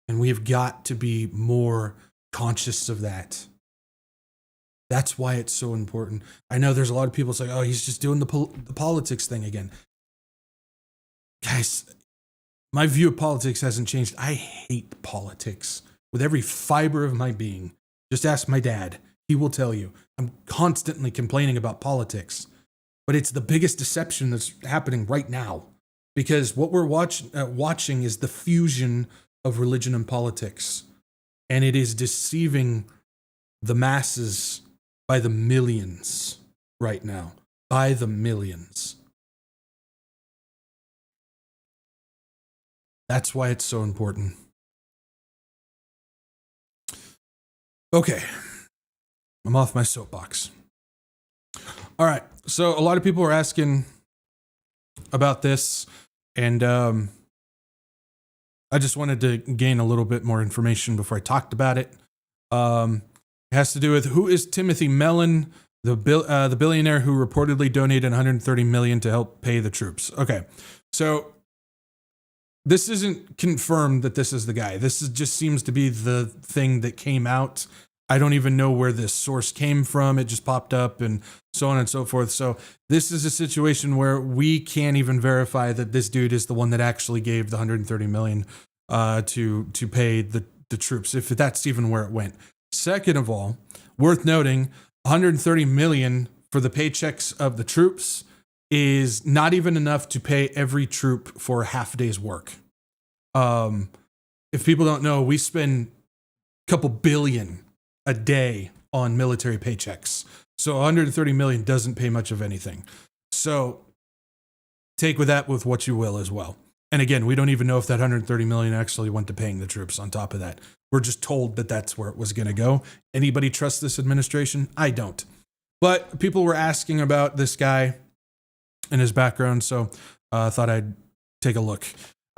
And we have got to be more conscious of that. That's why it's so important. I know there's a lot of people say, oh, he's just doing the politics thing again. Guys, my view of politics hasn't changed. I hate politics with every fiber of my being. Just ask my dad. He will tell you. I'm constantly complaining about politics. But it's the biggest deception that's happening right now. Because what we're watching is the fusion of religion and politics. And it is deceiving the masses by the millions right now. By the millions. That's why it's so important. Okay. I'm off my soapbox. All right. So a lot of people are asking about this. And I just wanted to gain a little bit more information before I talked about it. It has to do with who is Timothy Mellon, the billionaire who reportedly donated $130 million to help pay the troops. Okay, so this isn't confirmed that this is the guy. Just seems to be the thing that came out. I don't even know where this source came from. It just popped up and so on and so forth. So this is a situation where we can't even verify that this dude is the one that actually gave the $130 million to pay the troops, if that's even where it went. Second of all, worth noting, $130 million for the paychecks of the troops is not even enough to pay every troop for a half day's work. If people don't know, we spend a couple billion a day on military paychecks. So $130 million doesn't pay much of anything. So take with that with what you will as well. And again, we don't even know if that $130 million actually went to paying the troops on top of that. We're just told that that's where it was going to go. Anybody trust this administration? I don't. But people were asking about this guy and his background, so I thought I'd take a look.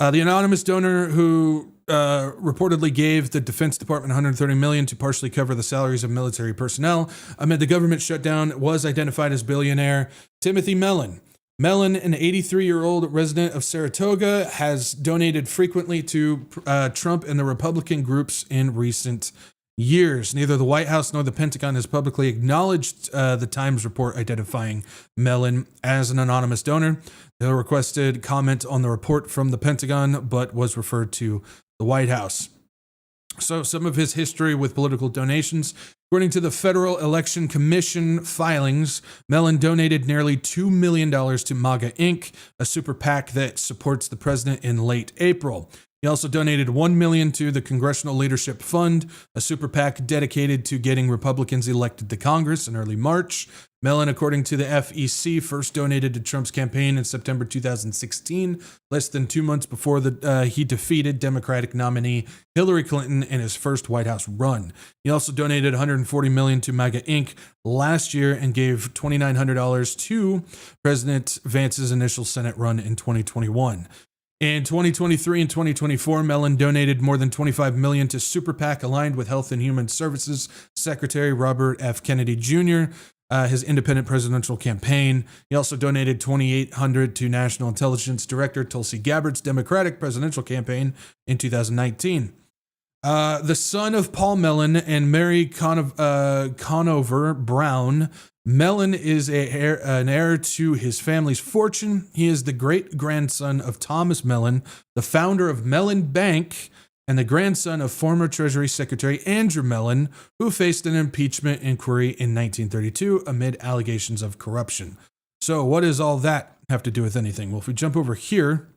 The anonymous donor who reportedly gave the Defense Department $130 million to partially cover the salaries of military personnel amid the government shutdown was identified as billionaire Timothy Mellon. Mellon, an 83-year-old resident of Saratoga, has donated frequently to Trump and the Republican groups in recent years. Neither the White House nor the Pentagon has publicly acknowledged the Times report identifying Mellon as an anonymous donor. They requested comment on the report from the Pentagon, but was referred to the White House. So some of his history with political donations. According to the Federal Election Commission filings, Mellon donated nearly $2 million to MAGA Inc., a super PAC that supports the president, in late April. He also donated $1 million to the Congressional Leadership Fund, a super PAC dedicated to getting Republicans elected to Congress, in early March. Mellon, according to the FEC, first donated to Trump's campaign in September 2016, less than 2 months before he defeated Democratic nominee Hillary Clinton in his first White House run. He also donated $140 million to MAGA Inc. last year and gave $2,900 to President Vance's initial Senate run in 2021. In 2023 and 2024, Mellon donated more than $25 million to super PAC aligned with Health and Human Services Secretary Robert F. Kennedy Jr., his independent presidential campaign. He also donated $2,800 to National Intelligence Director Tulsi Gabbard's Democratic presidential campaign in 2019. The son of Paul Mellon and Mary Conover Brown, Mellon is an heir to his family's fortune. He is the great-grandson of Thomas Mellon, the founder of Mellon Bank, and the grandson of former Treasury Secretary Andrew Mellon, who faced an impeachment inquiry in 1932 amid allegations of corruption. So what does all that have to do with anything? Well, if we jump over here,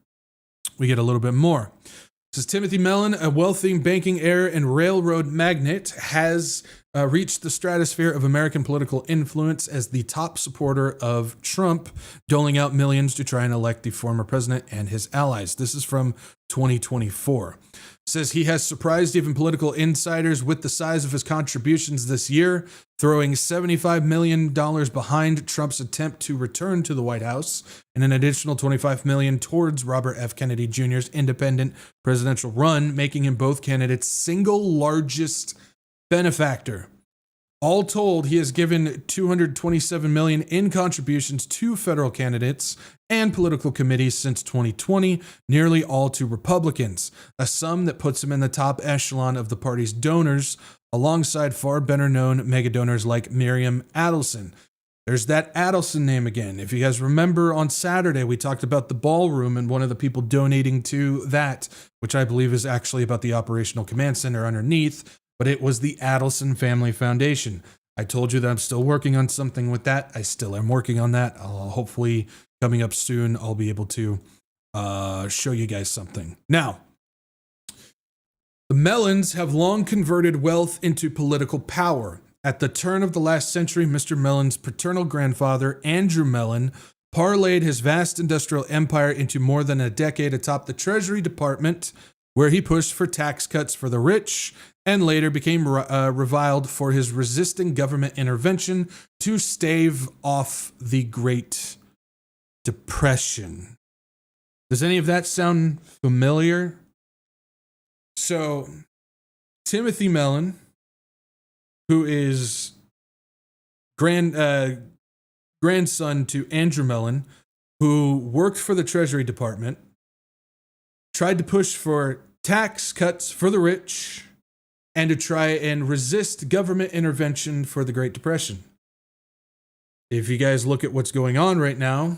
we get a little bit more. It says Timothy Mellon, a wealthy banking heir and railroad magnate, has reached the stratosphere of American political influence as the top supporter of Trump, doling out millions to try and elect the former president and his allies. This is from 2024. Says he has surprised even political insiders with the size of his contributions this year, throwing $75 million behind Trump's attempt to return to the White House and an additional $25 million towards Robert F. Kennedy Jr.'s independent presidential run, making him both candidates' single largest benefactor. All told, he has given $227 million in contributions to federal candidates and political committees since 2020, nearly all to Republicans, a sum that puts him in the top echelon of the party's donors, alongside far better known mega donors like Miriam Adelson. There's that Adelson name again. If you guys remember, on Saturday, we talked about the ballroom and one of the people donating to that, which I believe is actually about the Operational Command Center underneath, but it was the Adelson Family Foundation. I told you that I'm still working on something with that. I still am working on that. Hopefully, coming up soon, I'll be able to show you guys something. Now, the Mellons have long converted wealth into political power. At the turn of the last century, Mr. Mellon's paternal grandfather, Andrew Mellon, parlayed his vast industrial empire into more than a decade atop the Treasury Department, where he pushed for tax cuts for the rich and later became reviled for his resisting government intervention to stave off the Great Depression. Does any of that sound familiar? So, Timothy Mellon, who is grandson to Andrew Mellon, who worked for the Treasury Department, tried to push for tax cuts for the rich and to try and resist government intervention for the Great Depression. If you guys look at what's going on right now,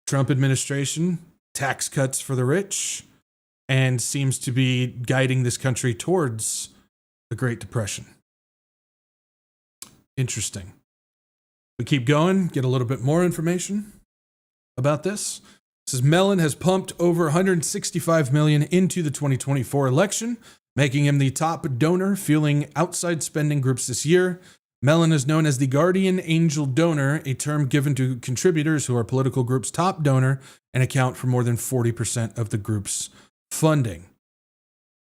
Trump administration, tax cuts for the rich, and seems to be guiding this country towards the Great Depression. Interesting. We keep going, get a little bit more information about this. It says Mellon has pumped over $165 million into the 2024 election, making him the top donor, fueling outside spending groups this year. Mellon is known as the guardian angel donor, a term given to contributors who are political groups' top donor and account for more than 40% of the group's funding.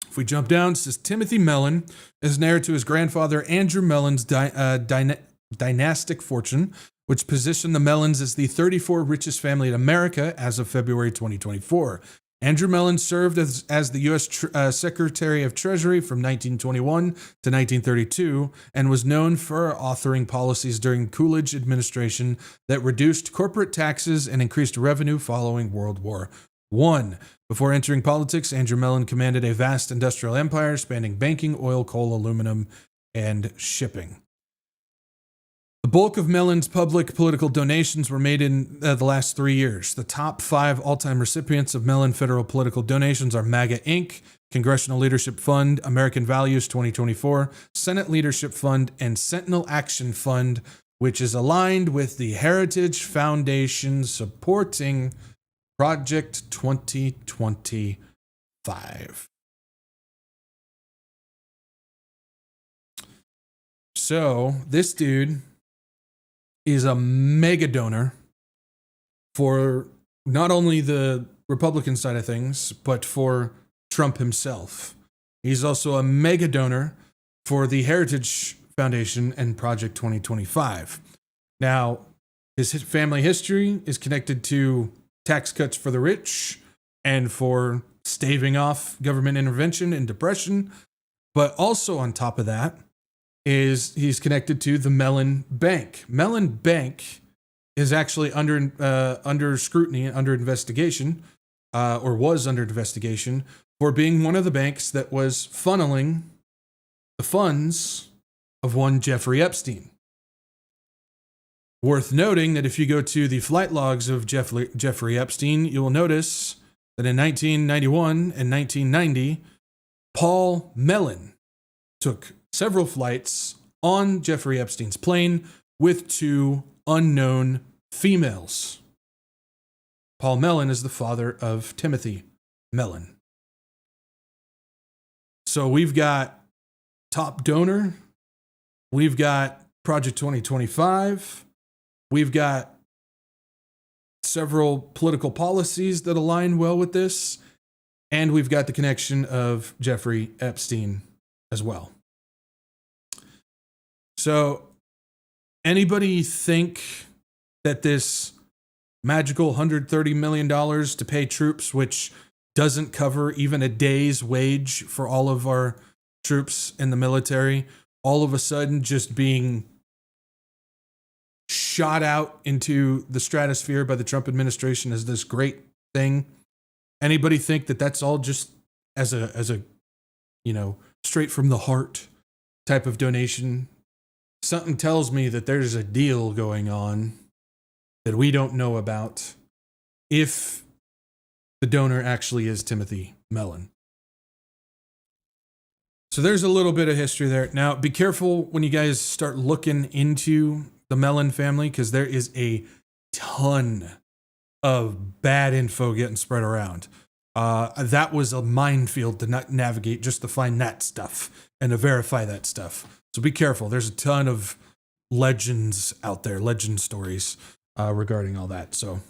If we jump down, it says Timothy Mellon is heir to his grandfather Andrew Mellon's dynastic fortune, which positioned the Mellons as the 34th richest family in America as of February 2024. Andrew Mellon served as the U.S. Secretary of Treasury from 1921 to 1932 and was known for authoring policies during Coolidge administration that reduced corporate taxes and increased revenue following World War I. Before entering politics, Andrew Mellon commanded a vast industrial empire spanning banking, oil, coal, aluminum, and shipping. The bulk of Mellon's public political donations were made in the last 3 years. The top 5 all-time recipients of Mellon federal political donations are MAGA Inc., Congressional Leadership Fund, American Values 2024, Senate Leadership Fund, and Sentinel Action Fund, which is aligned with the Heritage Foundation supporting Project 2025. So, this dude is a mega donor for not only the Republican side of things, but for Trump himself. He's also a mega donor for the Heritage Foundation and Project 2025. Now, his family history is connected to tax cuts for the rich and for staving off government intervention and depression. But also on top of that, he's connected to the Mellon Bank. Mellon Bank is actually under scrutiny, under investigation, or was under investigation for being one of the banks that was funneling the funds of one Jeffrey Epstein. Worth noting that if you go to the flight logs of Jeffrey Epstein, you will notice that in 1991 and 1990, Paul Mellon took several flights on Jeffrey Epstein's plane with 2 unknown females. Paul Mellon is the father of Timothy Mellon. So we've got top donor We've got Project 2025. We've got several political policies that align well with this. And we've got the connection of Jeffrey Epstein as well. So, anybody think that this magical $130 million to pay troops, which doesn't cover even a day's wage for all of our troops in the military, all of a sudden just being shot out into the stratosphere by the Trump administration as this great thing? Anybody think that that's all just as a straight from the heart type of donation? Something tells me that there's a deal going on that we don't know about if the donor actually is Timothy Mellon. So there's a little bit of history there. Now, be careful when you guys start looking into the Mellon family, because there is a ton of bad info getting spread around. That was a minefield to navigate just to find that stuff and to verify that stuff. So be careful. There's a ton of legends out there, legend stories regarding all that. So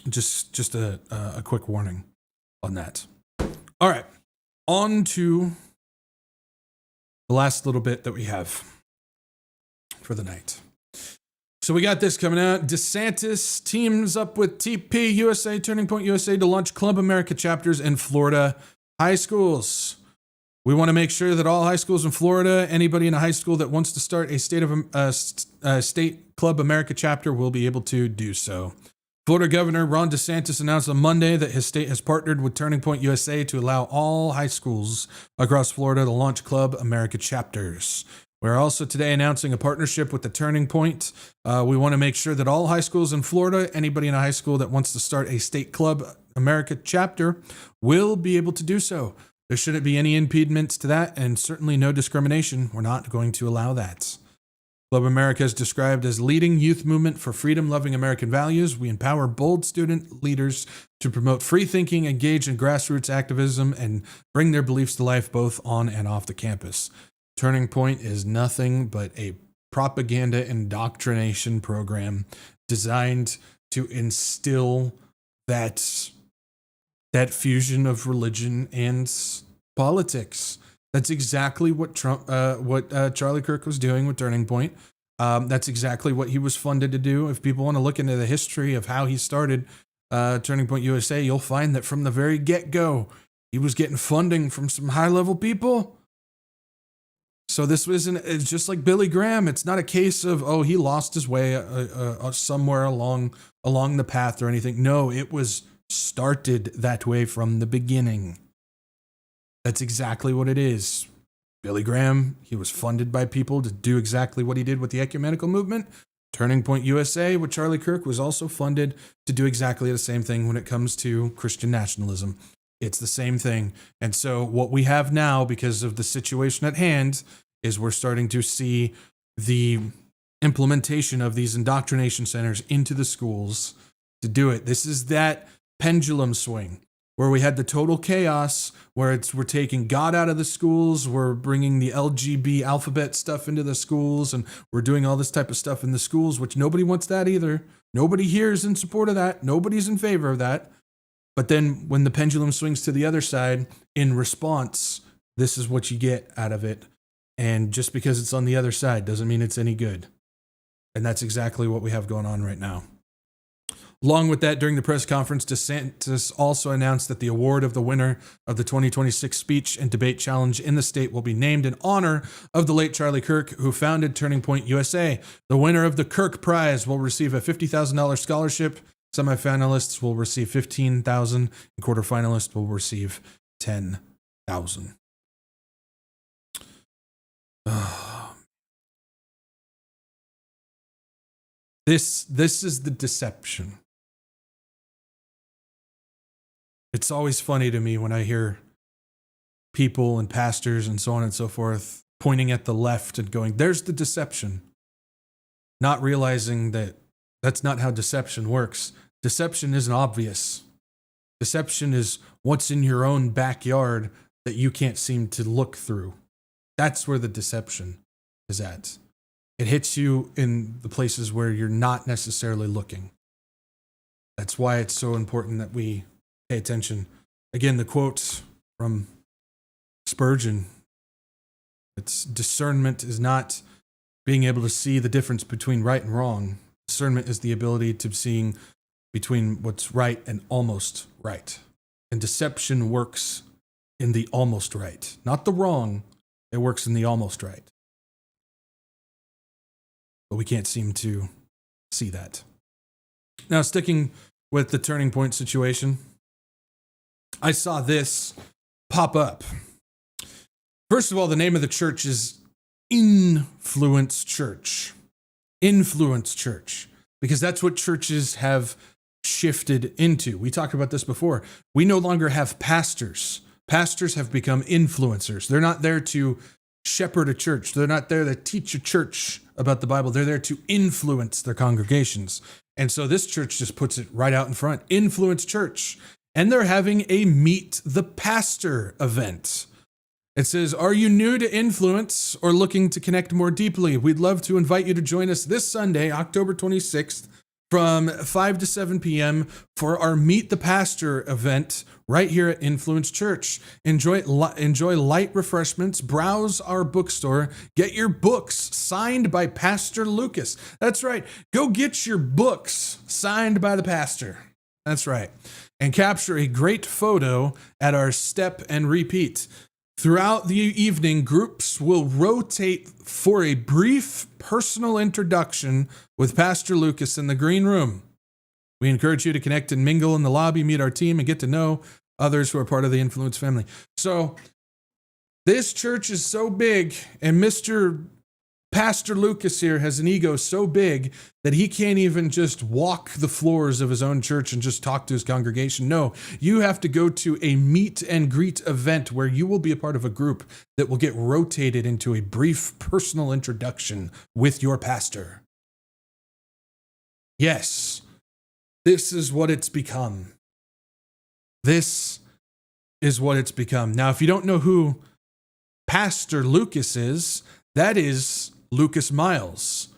just a quick warning on that. All right, on to the last little bit that we have for the night. So we got this coming out. DeSantis teams up with TP USA, Turning Point USA, to launch Club America chapters in Florida high schools. We want to make sure that all high schools in Florida, anybody in a high school that wants to start a state Club America chapter will be able to do so. Florida Governor Ron DeSantis announced on Monday that his state has partnered with Turning Point USA to allow all high schools across Florida to launch Club America chapters. We're also today announcing a partnership with the Turning Point. We want to make sure that all high schools in Florida, anybody in a high school that wants to start a state Club America chapter, will be able to do so. There shouldn't be any impediments to that, and certainly no discrimination. We're not going to allow that. Club America is described as leading youth movement for freedom-loving American values. We empower bold student leaders to promote free thinking, engage in grassroots activism, and bring their beliefs to life both on and off the campus. Turning Point is nothing but a propaganda indoctrination program designed to instill that fusion of religion and politics. That's exactly what Charlie Kirk was doing with Turning Point. That's exactly what he was funded to do. If people want to look into the history of how he started Turning Point USA, you'll find that from the very get-go, he was getting funding from some high-level people. So this it's just like Billy Graham. It's not a case of, he lost his way somewhere along the path or anything. No, it was started that way from the beginning. That's exactly what it is. Billy Graham, he was funded by people to do exactly what he did with the ecumenical movement. Turning Point USA with Charlie Kirk was also funded to do exactly the same thing when it comes to Christian nationalism. It's the same thing. And so what we have now, because of the situation at hand, is we're starting to see the implementation of these indoctrination centers into the schools to do it. This is that pendulum swing where we had the total chaos, where we're taking God out of the schools, we're bringing the LGB alphabet stuff into the schools, and we're doing all this type of stuff in the schools, which nobody wants that either. Nobody here is in support of that. Nobody's in favor of that. But then when the pendulum swings to the other side, in response, this is what you get out of it. And just because it's on the other side doesn't mean it's any good. And that's exactly what we have going on right now. Along with that, during the press conference, DeSantis also announced that the award of the winner of the 2026 speech and debate challenge in the state will be named in honor of the late Charlie Kirk, who founded Turning Point USA. The winner of the Kirk Prize will receive a $50,000 scholarship. Semifinalists will receive $15,000, and quarterfinalists will receive $10,000. This is the deception. It's always funny to me when I hear people and pastors and so on and so forth pointing at the left and going, there's the deception. Not realizing that that's not how deception works. Deception isn't obvious. Deception is what's in your own backyard that you can't seem to look through. That's where the deception is at. It hits you in the places where you're not necessarily looking. That's why it's so important that we pay attention. Again, the quote from Spurgeon, it's discernment is not being able to see the difference between right and wrong. Discernment is the ability to seeing between what's right and almost right. And deception works in the almost right, not the wrong. It works in the almost right. But we can't seem to see that. Now, sticking with the turning point situation, I saw this pop up. First of all, the name of the church is Influence Church. Influence Church. Because that's what churches have shifted into. We talked about this before. We no longer have pastors. Pastors have become influencers. They're not there to shepherd a church. They're not there to teach a church about the Bible. They're there to influence their congregations. And so this church just puts it right out in front. Influence Church. And they're having a Meet the Pastor event. It says, are you new to influence or looking to connect more deeply? We'd love to invite you to join us this Sunday, October 26th, from 5 to 7 p.m. for our Meet the Pastor event right here at Influence Church. Enjoy light refreshments, browse our bookstore, get your books signed by Pastor Lucas. That's right. Go get your books signed by the pastor. That's right. And capture a great photo at our Step and Repeat. Throughout the evening, groups will rotate for a brief personal introduction with Pastor Lucas in the green room. We encourage you to connect and mingle in the lobby, meet our team, and get to know others who are part of the Influence family. So this church is so big, and Mr. Pastor Lucas here has an ego so big that he can't even just walk the floors of his own church and just talk to his congregation. No, you have to go to a meet and greet event where you will be a part of a group that will get rotated into a brief personal introduction with your pastor. Yes, this is what it's become. This is what it's become. Now, if you don't know who Pastor Lucas is, that is Lucas Miles.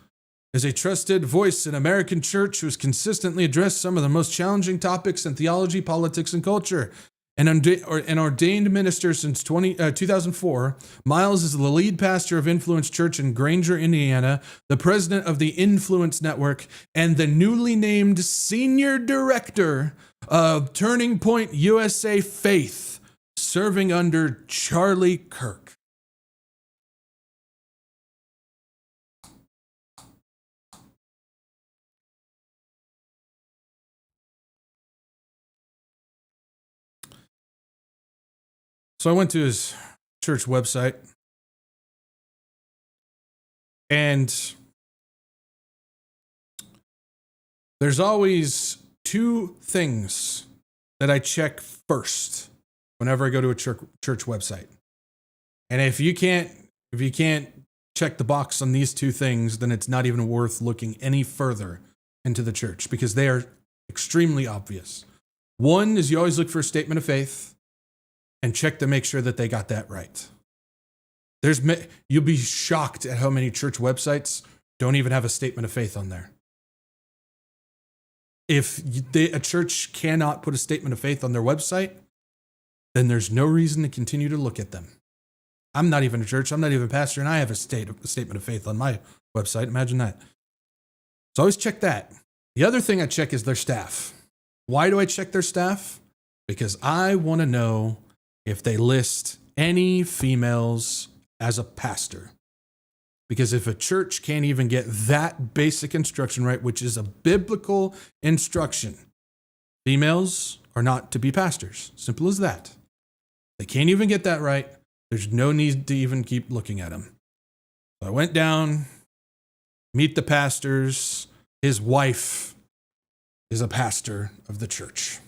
Is a trusted voice in American church who has consistently addressed some of the most challenging topics in theology, politics, and culture. An ordained minister since 2004, Miles is the lead pastor of Influence Church in Granger, Indiana, the president of the Influence Network, and the newly named senior director of Turning Point USA Faith, serving under Charlie Kirk. So I went to his church website, and there's always two things that I check first whenever I go to a church website. And if you can't check the box on these two things, then it's not even worth looking any further into the church, because they are extremely obvious. One is you always look for a statement of faith and check to make sure that they got that right. You'll be shocked at how many church websites don't even have a statement of faith on there. If a church cannot put a statement of faith on their website, then there's no reason to continue to look at them. I'm not even a church. I'm not even a pastor, and I have a statement of faith on my website. Imagine that. So I always check that. The other thing I check is their staff. Why do I check their staff? Because I want to know if they list any females as a pastor. Because if a church can't even get that basic instruction right, which is a biblical instruction, females are not to be pastors. Simple as that. They can't even get that right. There's no need to even keep looking at them. So I went down, meet the pastors. His wife is a pastor of the church.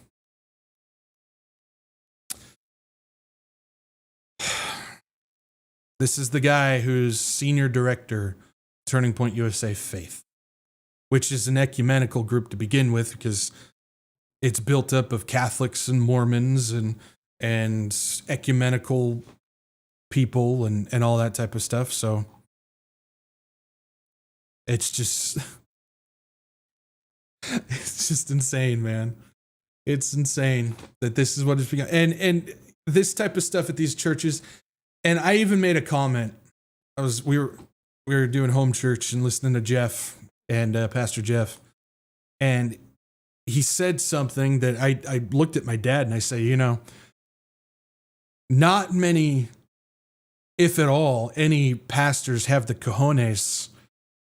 This is the guy who's senior director, Turning Point USA Faith, which is an ecumenical group to begin with, because it's built up of Catholics and Mormons and ecumenical people and all that type of stuff. So It's just, it's just insane, man. It's insane that this is what it's become. And this type of stuff at these churches. And I even made a comment. We were doing home church and listening to Jeff and Pastor Jeff. And he said something that I looked at my dad and I say, you know, not many, if at all, any pastors have the cojones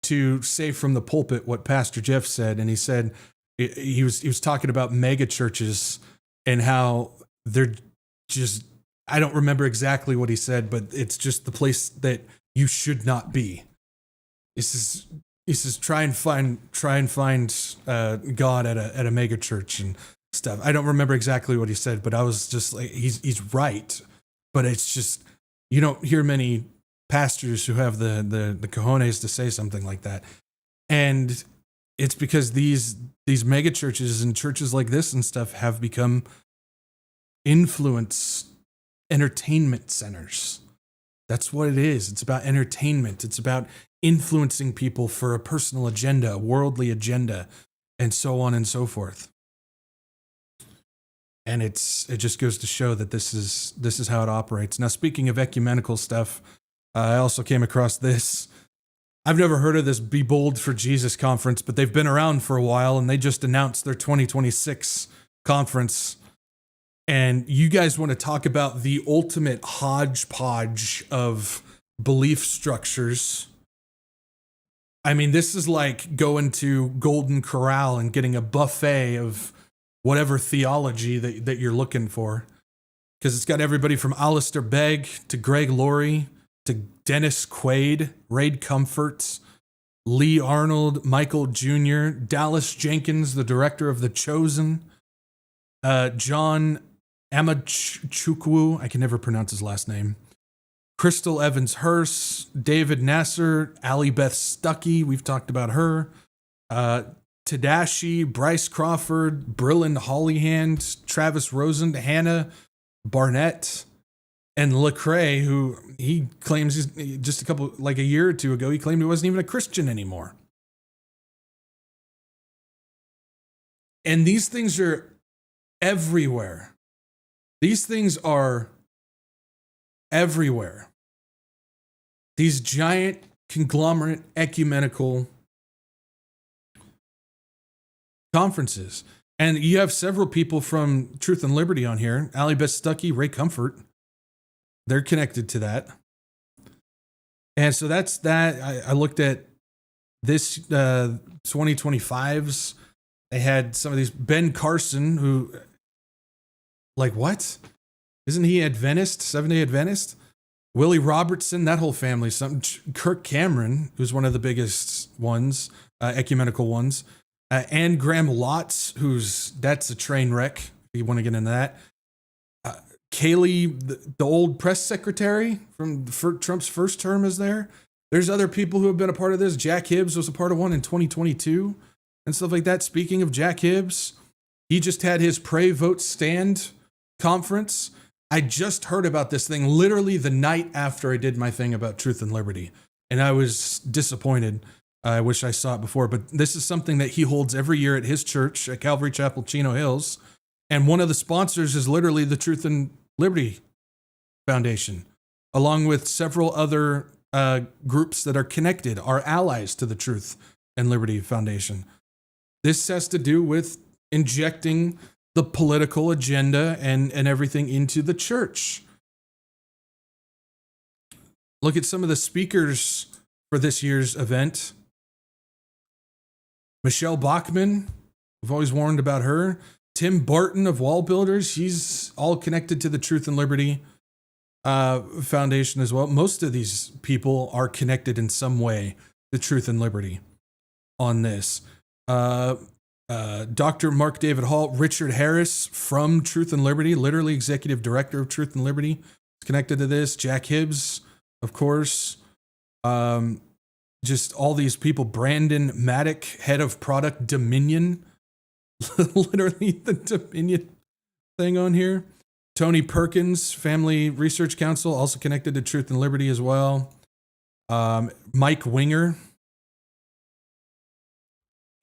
to say from the pulpit what Pastor Jeff said. And he said, he was talking about mega churches and how they're just, I don't remember exactly what he said, but it's just the place that you should not be. He says try and find God at a mega church and stuff. I don't remember exactly what he said, but I was just like, he's right. But it's just, you don't hear many pastors who have the cojones to say something like that. And it's because these mega churches and churches like this and stuff have become influence entertainment centers. That's what it is. It's about entertainment. It's about influencing people for a personal agenda, a worldly agenda, and so on and so forth. And it just goes to show that this is how it operates. Now, speaking of ecumenical stuff, I also came across this. I've never heard of this Be Bold for Jesus conference, but they've been around for a while, and they just announced their 2026 conference. And you guys want to talk about the ultimate hodgepodge of belief structures. I mean, this is like going to Golden Corral and getting a buffet of whatever theology that you're looking for. Because it's got everybody from Alistair Begg to Greg Laurie to Dennis Quaid, Raid Comfort, Lee Arnold, Michael Jr., Dallas Jenkins, the director of The Chosen, John Amachukwu, I can never pronounce his last name, Crystal Evans Hurst, David Nasser, Allie Beth Stuckey, we've talked about her, Tadashi, Bryce Crawford, Brilland Hollyhand, Travis Rosen, Hannah Barnett, and Lecrae, who he claims he's just a year or two ago, he claimed he wasn't even a Christian anymore. And these things are everywhere. These things are everywhere. These giant conglomerate ecumenical conferences. And you have several people from Truth and Liberty on here. Allie Beth Stuckey, Ray Comfort. They're connected to that. And so that's that. I looked at this 2025's. They had some of these. Ben Carson, who, like, what? Isn't he Adventist, Seventh-day Adventist? Willie Robertson, that whole family. Kirk Cameron, who's one of the biggest ones, ecumenical ones. Anne Graham Lotz, that's a train wreck, if you want to get into that. Kaylee, the old press secretary from Trump's first term, is there. There's other people who have been a part of this. Jack Hibbs was a part of one in 2022 and stuff like that. Speaking of Jack Hibbs, he just had his Pray, Vote, Stand conference. I just heard about this thing literally the night after I did my thing about Truth and Liberty, and I was disappointed. I wish I saw it before, but this is something that he holds every year at his church at Calvary Chapel, Chino Hills. And one of the sponsors is literally the Truth and Liberty Foundation, along with several other groups that are connected, are allies to the Truth and Liberty Foundation. This has to do with injecting the political agenda and everything into the church. Look at some of the speakers for this year's event. Michelle Bachmann, we've always warned about her. Tim Barton of Wall Builders, she's all connected to the Truth and Liberty Foundation as well. Most of these people are connected in some way to Truth and Liberty on this. Dr. Mark David Hall, Richard Harris from Truth and Liberty, literally executive director of Truth and Liberty, is connected to this. Jack Hibbs, of course. Just all these people. Brandon Maddock, head of product Dominion. Literally the Dominion thing on here. Tony Perkins, Family Research Council, also connected to Truth and Liberty as well. Mike Winger,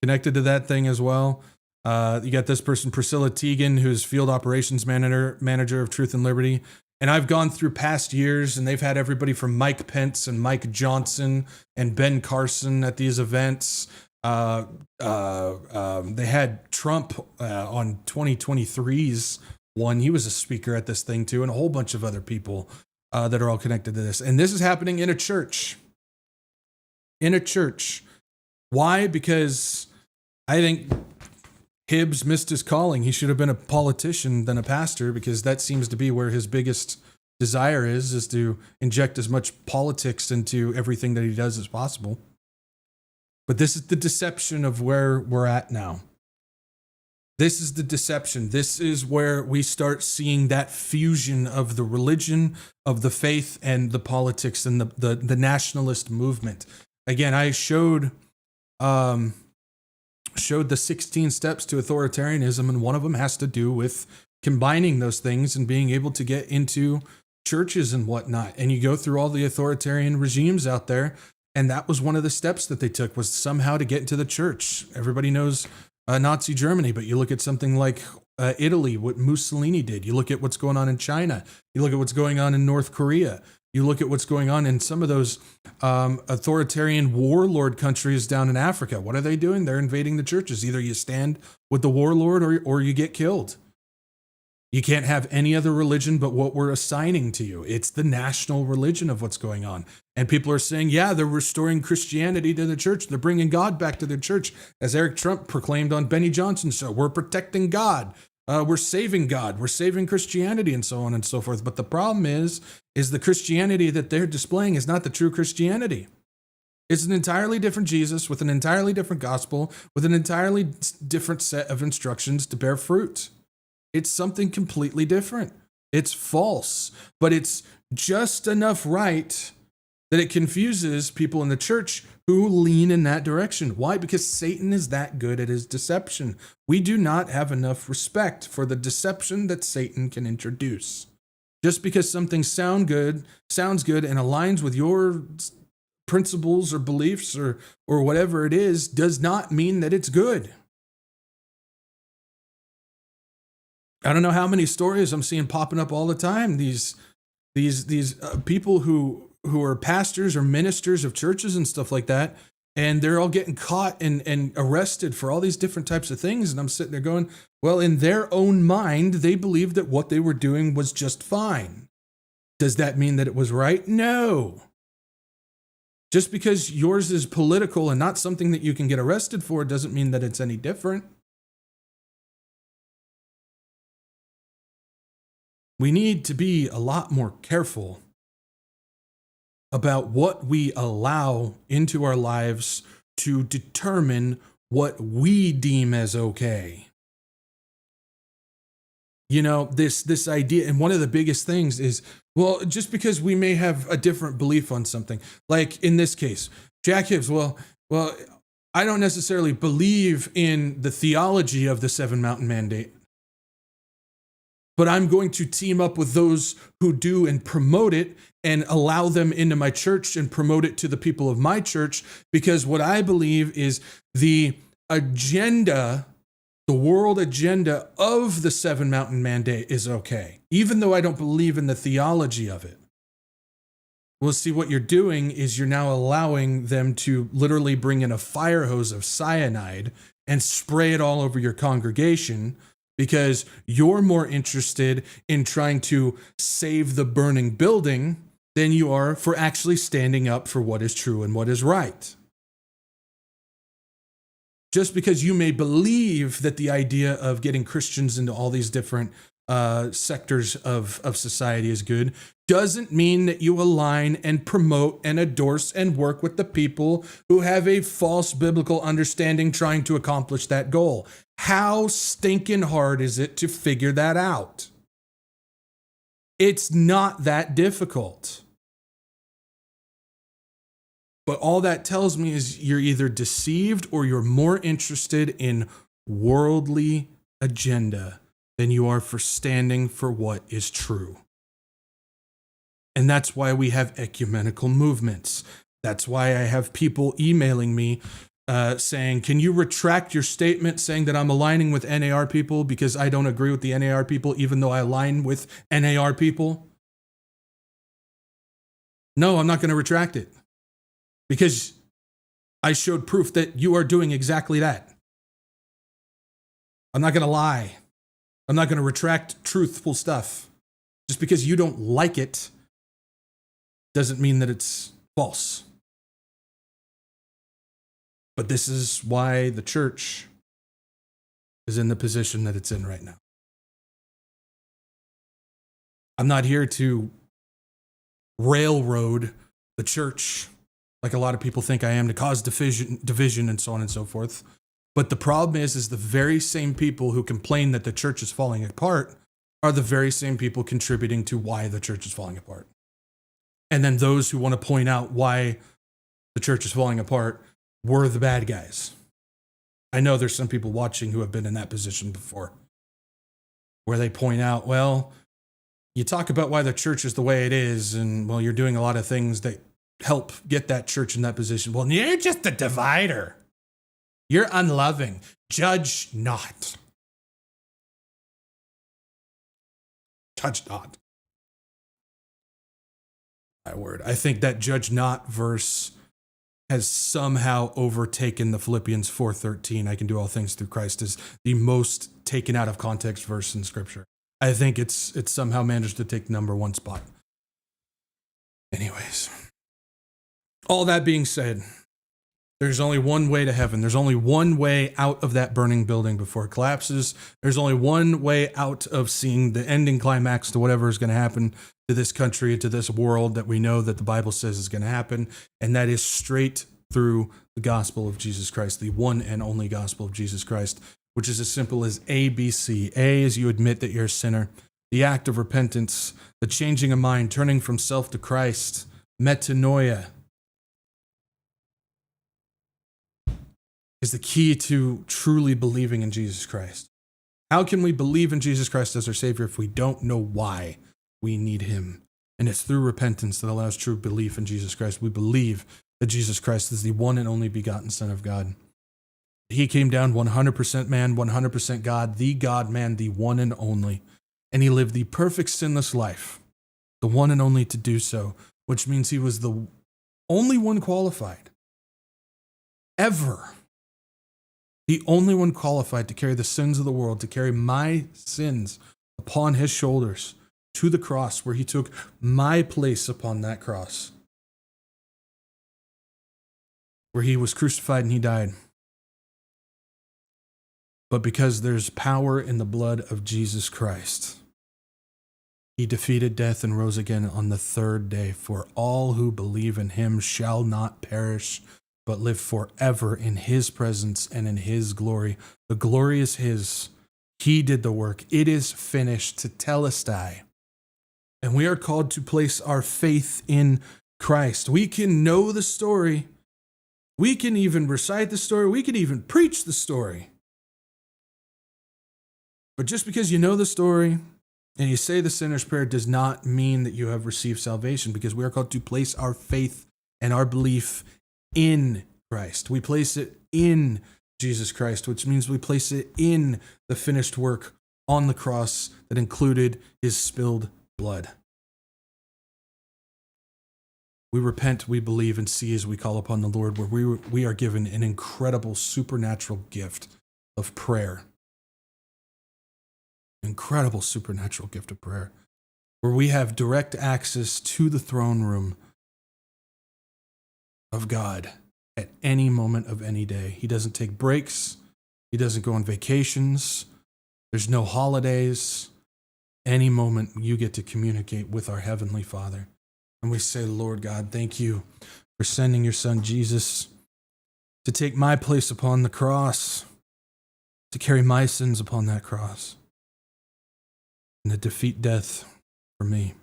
connected to that thing as well. You got this person, Priscilla Teigen, who's field operations manager of Truth and Liberty. And I've gone through past years, and they've had everybody from Mike Pence and Mike Johnson and Ben Carson at these events. They had Trump on 2023's one. He was a speaker at this thing too, and a whole bunch of other people that are all connected to this. And this is happening in a church. In a church. Why? Because I think Hibbs missed his calling. He should have been a politician than a pastor, because that seems to be where his biggest desire is to inject as much politics into everything that he does as possible. But this is the deception of where we're at now. This is the deception. This is where we start seeing that fusion of the religion, of the faith, and the politics and the nationalist movement. Again, I showed the 16 steps to authoritarianism, and one of them has to do with combining those things and being able to get into churches and whatnot. And you go through all the authoritarian regimes out there, and that was one of the steps that they took, was somehow to get into the church. Everybody knows Nazi Germany, but you look at something like Italy, what Mussolini did. You look at what's going on in China. You look at what's going on in North Korea. You look at what's going on in some of those authoritarian warlord countries down in Africa. What are they doing? They're invading the churches. Either you stand with the warlord or you get killed. You can't have any other religion but what we're assigning to you. It's the national religion of what's going on. And people are saying, yeah, they're restoring Christianity to the church. They're bringing God back to the church. As Eric Trump proclaimed on Benny Johnson's show, we're protecting God. We're saving God. We're saving Christianity, and so on and so forth. But the problem is the Christianity that they're displaying is not the true Christianity. It's an entirely different Jesus with an entirely different gospel, with an entirely different set of instructions to bear fruit. It's something completely different. It's false, but it's just enough right that it confuses people in the church who lean in that direction. Why? Because Satan is that good at his deception. We do not have enough respect for the deception that Satan can introduce. Just because something sounds good, and aligns with your principles or beliefs or whatever it is, does not mean that it's good. I don't know how many stories I'm seeing popping up all the time. These people who are pastors or ministers of churches and stuff like that, and they're all getting caught and arrested for all these different types of things. And I'm sitting there going, well, in their own mind, they believed that what they were doing was just fine. Does that mean that it was right? No. Just because yours is political and not something that you can get arrested for doesn't mean that it's any different. We need to be a lot more careful about what we allow into our lives to determine what we deem as okay. You know, this idea, and one of the biggest things is, well, just because we may have a different belief on something, like in this case, Jack Hibbs, well, I don't necessarily believe in the theology of the 7 Mountain Mandate, but I'm going to team up with those who do and promote it and allow them into my church and promote it to the people of my church, because what I believe is the agenda, the world agenda of the 7 Mountain Mandate is okay, even though I don't believe in the theology of it. Well, see, what you're doing is you're now allowing them to literally bring in a fire hose of cyanide and spray it all over your congregation, because you're more interested in trying to save the burning building than you are for actually standing up for what is true and what is right. Just because you may believe that the idea of getting Christians into all these different sectors of society is good, doesn't mean that you align and promote and endorse and work with the people who have a false biblical understanding trying to accomplish that goal. How stinking hard is it to figure that out? It's not that difficult. But all that tells me is you're either deceived or you're more interested in worldly agenda than you are for standing for what is true. And that's why we have ecumenical movements. That's why I have people emailing me saying, can you retract your statement saying that I'm aligning with NAR people because I don't agree with the NAR people, even though I align with NAR people? No, I'm not going to retract it because I showed proof that you are doing exactly that. I'm not going to lie. I'm not going to retract truthful stuff. Just because you don't like it doesn't mean that it's false. But this is why the church is in the position that it's in right now. I'm not here to railroad the church like a lot of people think I am, to cause division and so on and so forth. But the problem is the very same people who complain that the church is falling apart are the very same people contributing to why the church is falling apart. And then those who want to point out why the church is falling apart were the bad guys. I know there's some people watching who have been in that position before, where they point out, well, you talk about why the church is the way it is, and, well, you're doing a lot of things that help get that church in that position. Well, you're just a divider. You're unloving. Judge not. Judge not. My word. I think that judge not verse has somehow overtaken the Philippians 4:13. I can do all things through Christ is the most taken out of context verse in Scripture. I think it's somehow managed to take number one spot. Anyways, all that being said, there's only one way to heaven. There's only one way out of that burning building before it collapses. There's only one way out of seeing the ending climax to whatever is going to happen to this country, to this world that we know that the Bible says is going to happen, and that is straight through the gospel of Jesus Christ, the one and only gospel of Jesus Christ, which is as simple as ABC. A is you admit that you're a sinner. The act of repentance, the changing of mind, turning from self to Christ, metanoia, is the key to truly believing in Jesus Christ. How can we believe in Jesus Christ as our Savior if we don't know why we need Him? And it's through repentance that allows true belief in Jesus Christ. We believe that Jesus Christ is the one and only begotten Son of God. He came down 100% man, 100% God, the God-man, the one and only. And He lived the perfect sinless life, the one and only to do so, which means He was the only one qualified ever. The only one qualified to carry the sins of the world, to carry my sins upon His shoulders to the cross, where He took my place upon that cross, where He was crucified and He died. But because there's power in the blood of Jesus Christ, He defeated death and rose again on the third day. For all who believe in Him shall not perish, but live forever in His presence and in His glory. The glory is His. He did the work. It is finished, tetelestai. And we are called to place our faith in Christ. We can know the story. We can even recite the story. We can even preach the story. But just because you know the story and you say the sinner's prayer does not mean that you have received salvation, because we are called to place our faith and our belief in Christ. We place it in Jesus Christ, which means we place it in the finished work on the cross that included His spilled blood. We repent, we believe, and see as we call upon the Lord, where we are given an incredible supernatural gift of prayer. Incredible supernatural gift of prayer, where we have direct access to the throne room of God at any moment of any day. He doesn't take breaks. He doesn't go on vacations. There's no holidays. Any moment you get to communicate with our Heavenly Father. And we say, Lord God, thank you for sending your Son Jesus to take my place upon the cross, to carry my sins upon that cross, and to defeat death for me.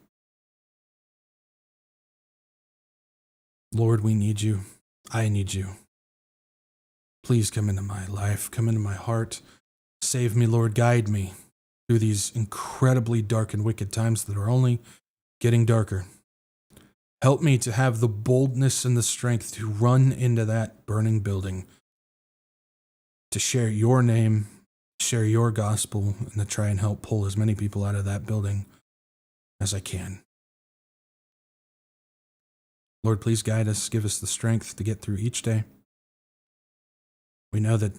Lord, we need you. I need you. Please come into my life. Come into my heart. Save me, Lord. Guide me through these incredibly dark and wicked times that are only getting darker. Help me to have the boldness and the strength to run into that burning building to share your name, share your gospel, and to try and help pull as many people out of that building as I can. Lord, please guide us, give us the strength to get through each day. We know that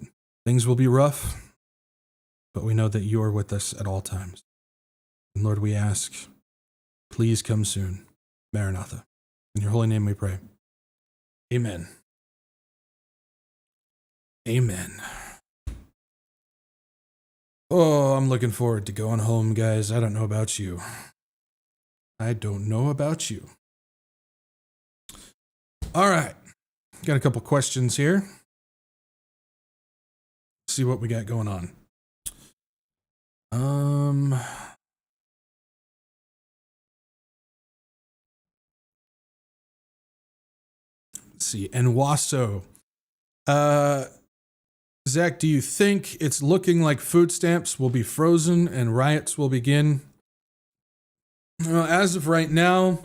things will be rough, but we know that you are with us at all times. And Lord, we ask, please come soon. Maranatha. In your holy name we pray. Amen. Amen. Oh, I'm looking forward to going home, guys. I don't know about you. All right. Got a couple questions here. See what we got going on. Let's see. And Wasso. Zach, do you think it's looking like food stamps will be frozen and riots will begin? As of right now,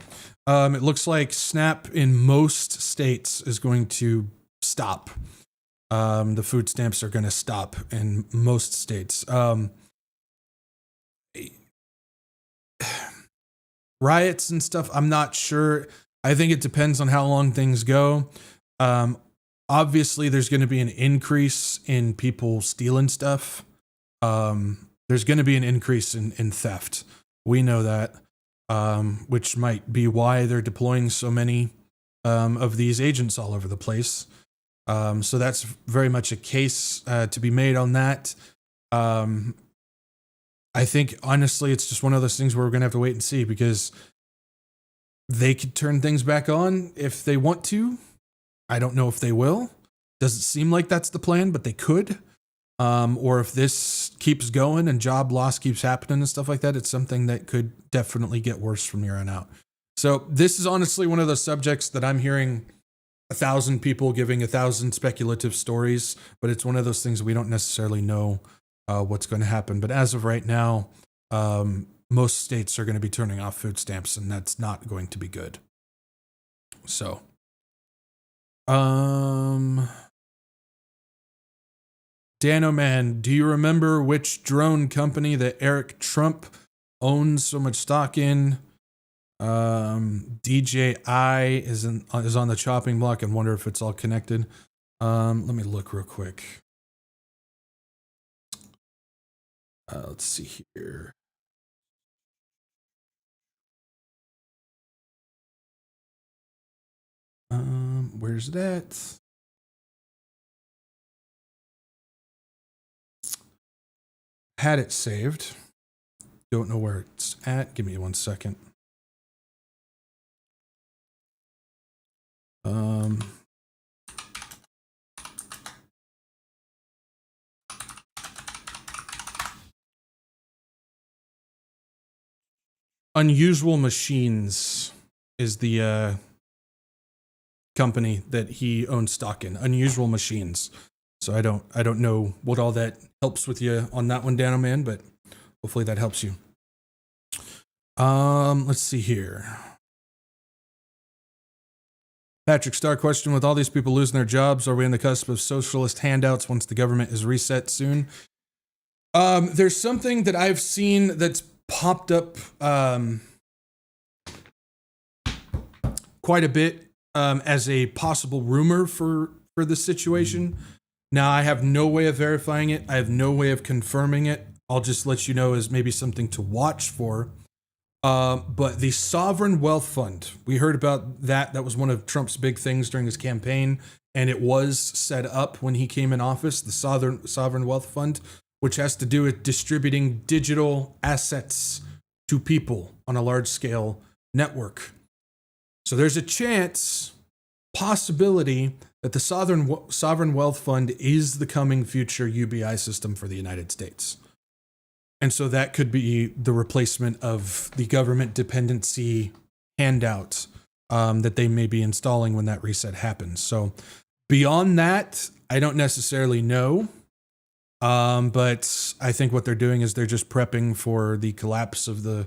it looks like SNAP in most states is going to stop. The food stamps are going to stop in most states. Riots and stuff, I'm not sure. I think it depends on how long things go. Obviously, there's going to be an increase in people stealing stuff. There's going to be an increase in theft. We know that, which might be why they're deploying so many of these agents all over the place. So that's very much a case to be made on that. I think, honestly, it's just one of those things where we're going to have to wait and see, because they could turn things back on if they want to. I don't know if they will. Doesn't seem like that's the plan, but they could. Or if this keeps going and job loss keeps happening and stuff like that, it's something that could definitely get worse from here on out. So this is honestly one of those subjects that I'm hearing 1,000 people giving 1,000 speculative stories, but it's one of those things we don't necessarily know what's going to happen. But as of right now, most states are going to be turning off food stamps, and that's not going to be good. So, Dano Man, do you remember which drone company that Eric Trump owns so much stock in? DJI is on the chopping block, and wonder if it's all connected. Let me look real quick. Let's see here. Where's that? Had it saved. Don't know where it's at. Give me 1 second. Unusual Machines is the company that he owns stock in. Unusual Machines. So I don't know what all that helps with you on that one, Dano Man, but hopefully that helps you. Let's see here. Patrick Starr question, with all these people losing their jobs, are we on the cusp of socialist handouts once the government is reset soon? There's something that I've seen that's popped up quite a bit as a possible rumor for the situation. Now, I have no way of verifying it. I have no way of confirming it. I'll just let you know as maybe something to watch for. But the Sovereign Wealth Fund, we heard about that. That was one of Trump's big things during his campaign, and it was set up when he came in office, the Sovereign Wealth Fund, which has to do with distributing digital assets to people on a large-scale network. So there's a possibility that the Sovereign Wealth Fund is the coming future UBI system for the United States. And so that could be the replacement of the government dependency handout that they may be installing when that reset happens. So beyond that, I don't necessarily know. But I think what they're doing is they're just prepping for the collapse of the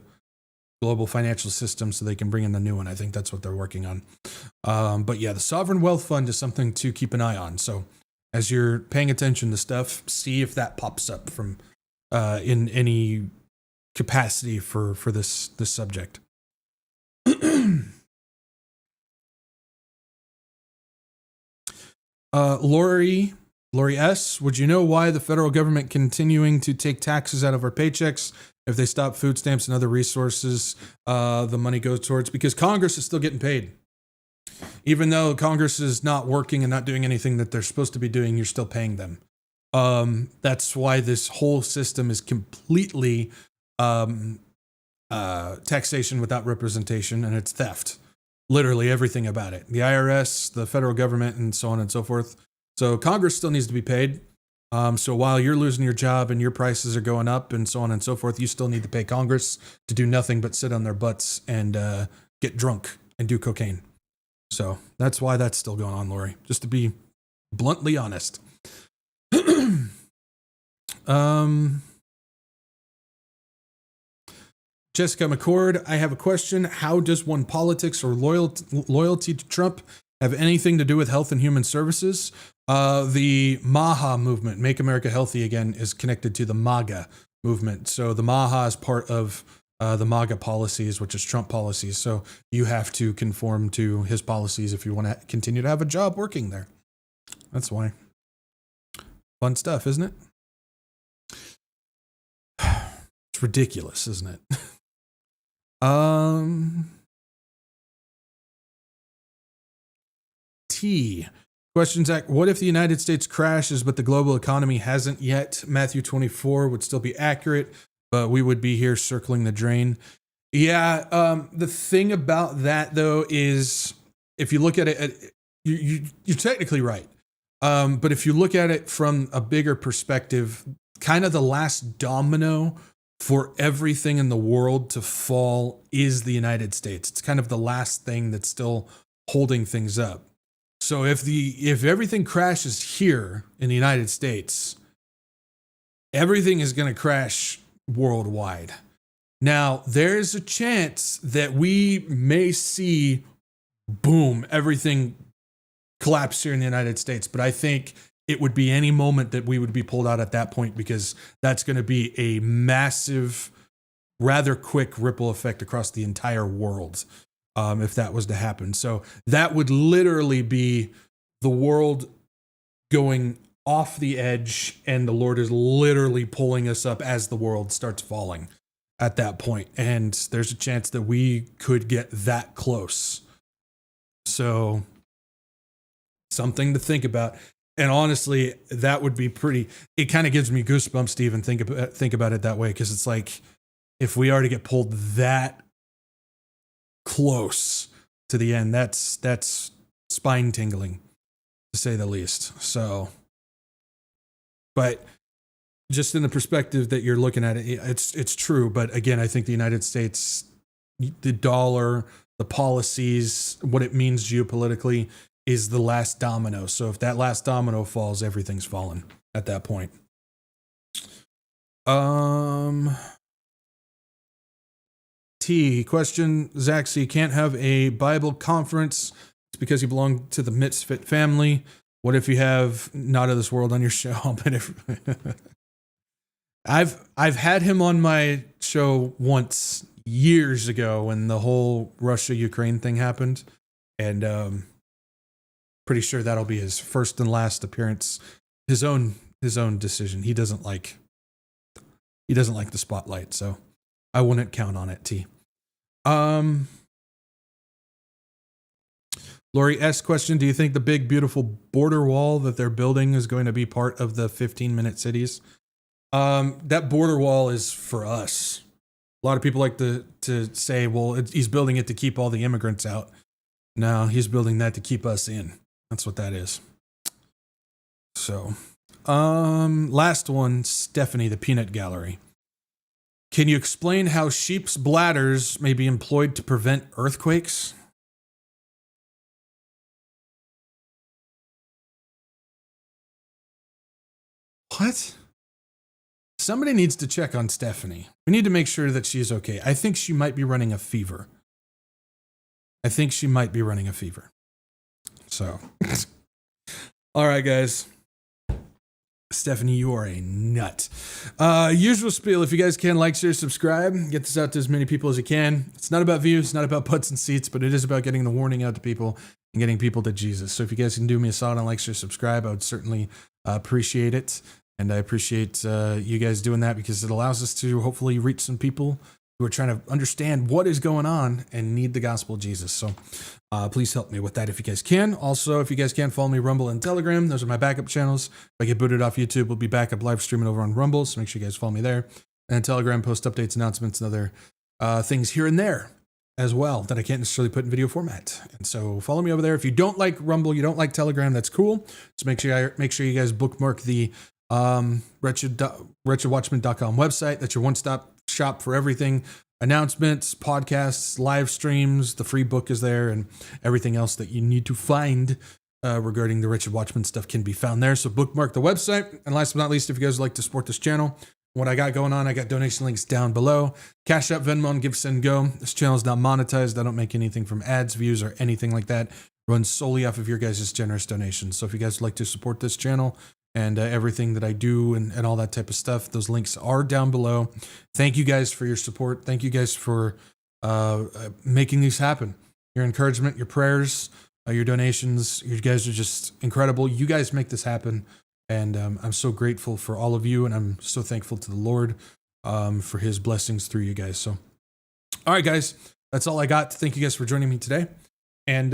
global financial system so they can bring in the new one. I think that's what they're working on. But yeah, the Sovereign Wealth Fund is something to keep an eye on. So as you're paying attention to stuff, see if that pops up from in any capacity for this subject. Lori S., would you know why the federal government continuing to take taxes out of our paychecks? If they stop food stamps and other resources, the money goes towards, because Congress is still getting paid. Even though Congress is not working and not doing anything that they're supposed to be doing, you're still paying them. That's why this whole system is completely taxation without representation, and it's theft. Literally everything about it. The IRS, the federal government, and so on and so forth. So Congress still needs to be paid. So while you're losing your job and your prices are going up and so on and so forth, you still need to pay Congress to do nothing but sit on their butts and get drunk and do cocaine. So that's why that's still going on, Lori. Just to be bluntly honest. Jessica McCord, I have a question. How does one politics or loyalty to Trump have anything to do with health and human services? The MAHA movement, Make America Healthy Again, is connected to the MAGA movement. So the MAHA is part of the MAGA policies, which is Trump policies. So you have to conform to his policies if you want to continue to have a job working there. That's why. Fun stuff, isn't it? It's ridiculous, isn't it? T. Question, Zach. What if the United States crashes, but the global economy hasn't yet? Matthew 24 would still be accurate, but we would be here circling the drain. Yeah. The thing about that, though, is if you look at it, you're technically right. But if you look at it from a bigger perspective, kind of the last domino for everything in the world to fall is the United States. It's kind of the last thing that's still holding things up. So if everything crashes here in the United States, everything is going to crash worldwide. Now, there's a chance that we may see, boom, everything collapse here in the United States. But I think it would be any moment that we would be pulled out at that point, because that's going to be a massive, rather quick ripple effect across the entire world if that was to happen. So that would literally be the world going off the edge, and the Lord is literally pulling us up as the world starts falling at that point. And there's a chance that we could get that close. So something to think about. And honestly, that would be pretty, it kind of gives me goosebumps to even think about it that way. Because it's like, if we already get pulled that close to the end, that's spine tingling, to say the least. So, but just in the perspective that you're looking at it, it's true. But again, I think the United States, the dollar, the policies, what it means geopolitically, is the last domino. So if that last domino falls, everything's fallen at that point. T. Question, Zach, so you can't have a Bible conference. It's because you belong to the Misfit family. What if you have Not of This World on your show? But if I've had him on my show once years ago when the whole Russia-Ukraine thing happened. And pretty sure that'll be his first and last appearance. His own decision. He doesn't like the spotlight, so I wouldn't count on it. T. Lori S. question, do you think the big beautiful border wall that they're building is going to be part of the 15-minute cities? That border wall is for us. A lot of people like to say, well, he's building it to keep all the immigrants out. No, he's building that to keep us in. That's what that is. So, last one, Stephanie, the Peanut Gallery. Can you explain how sheep's bladders may be employed to prevent earthquakes? What? Somebody needs to check on Stephanie. We need to make sure that she's okay. I think she might be running a fever. So, all right, guys. Stephanie, you are a nut. Usual spiel. If you guys can, like, share, subscribe. Get this out to as many people as you can. It's not about views, it's not about butts and seats, but it is about getting the warning out to people and getting people to Jesus. So if you guys can do me a solid on like, share, subscribe, I would certainly appreciate it. And I appreciate you guys doing that because it allows us to hopefully reach some people who are trying to understand what is going on and need the gospel of Jesus. So please help me with that if you guys can. Also, if you guys can, follow me Rumble and Telegram. Those are my backup channels. If I get booted off YouTube, we'll be back up live streaming over on Rumble. So make sure you guys follow me there. And Telegram, post updates, announcements, and other things here and there as well that I can't necessarily put in video format. And so follow me over there. If you don't like Rumble, you don't like Telegram, that's cool. So make sure you guys bookmark the WretchedWatchmen.com website. That's your one-stop shop for everything. Announcements, podcasts, live streams, the free book is there, and everything else that you need to find regarding the Wretched Watchmen stuff can be found there. So bookmark the website. And last but not least, if you guys would like to support this channel, what I got going on, I got donation links down below. CashApp, Venmo, and Give, Send, Go. This channel is not monetized. I don't make anything from ads, views, or anything like that. It runs solely off of your guys' generous donations. So if you guys would like to support this channel and everything that I do and all that type of stuff, those links are down below. Thank you guys for your support. Thank you guys for making these happen. Your encouragement, your prayers, your donations. You guys are just incredible. You guys make this happen. And I'm so grateful for all of you. And I'm so thankful to the Lord for his blessings through you guys. So, all right, guys, that's all I got. Thank you guys for joining me today. And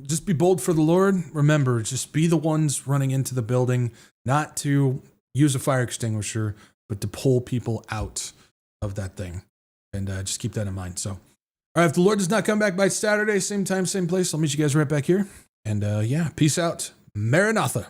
just be bold for the Lord. Remember, just be the ones running into the building, not to use a fire extinguisher, but to pull people out of that thing. And just keep that in mind. So, all right, if the Lord does not come back by Saturday, same time, same place, I'll meet you guys right back here. And yeah, peace out. Maranatha.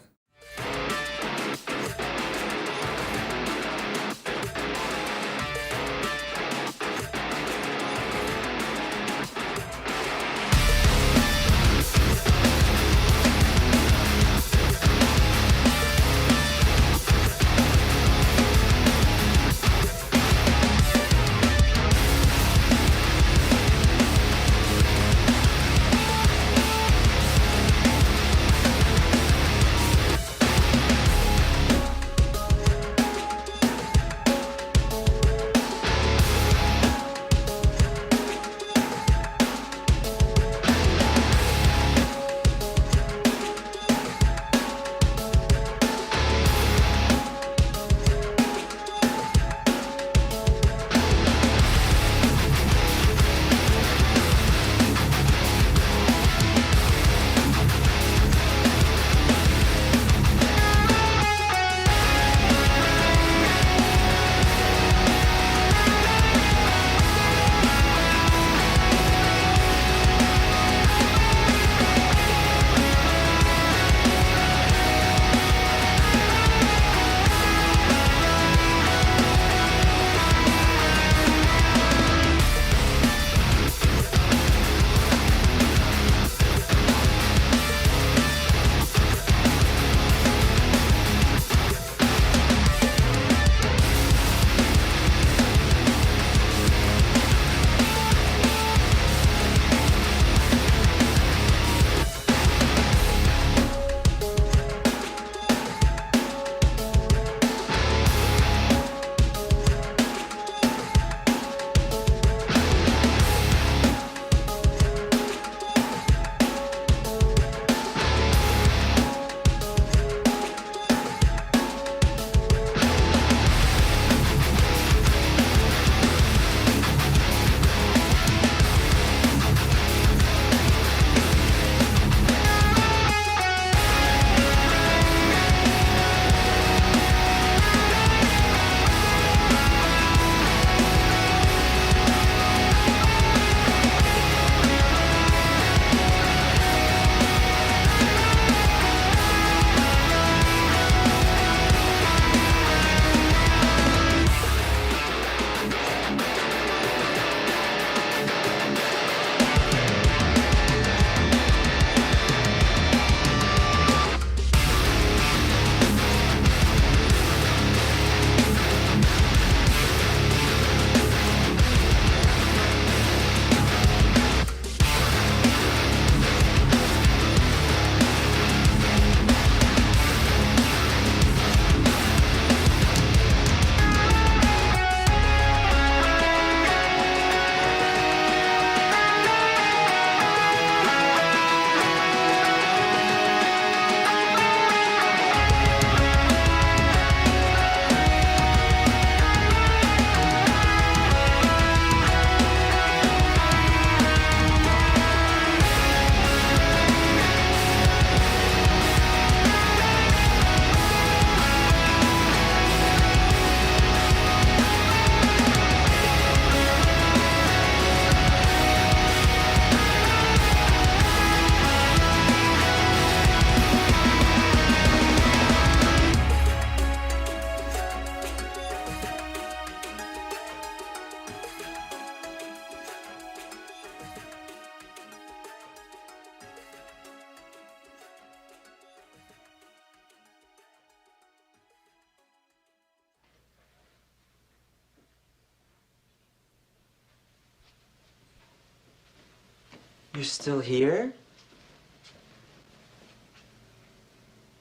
You're still here?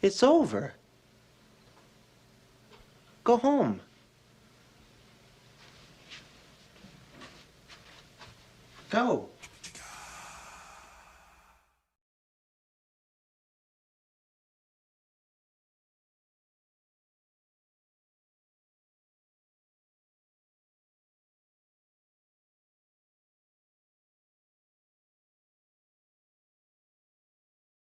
It's over. Go home. Go.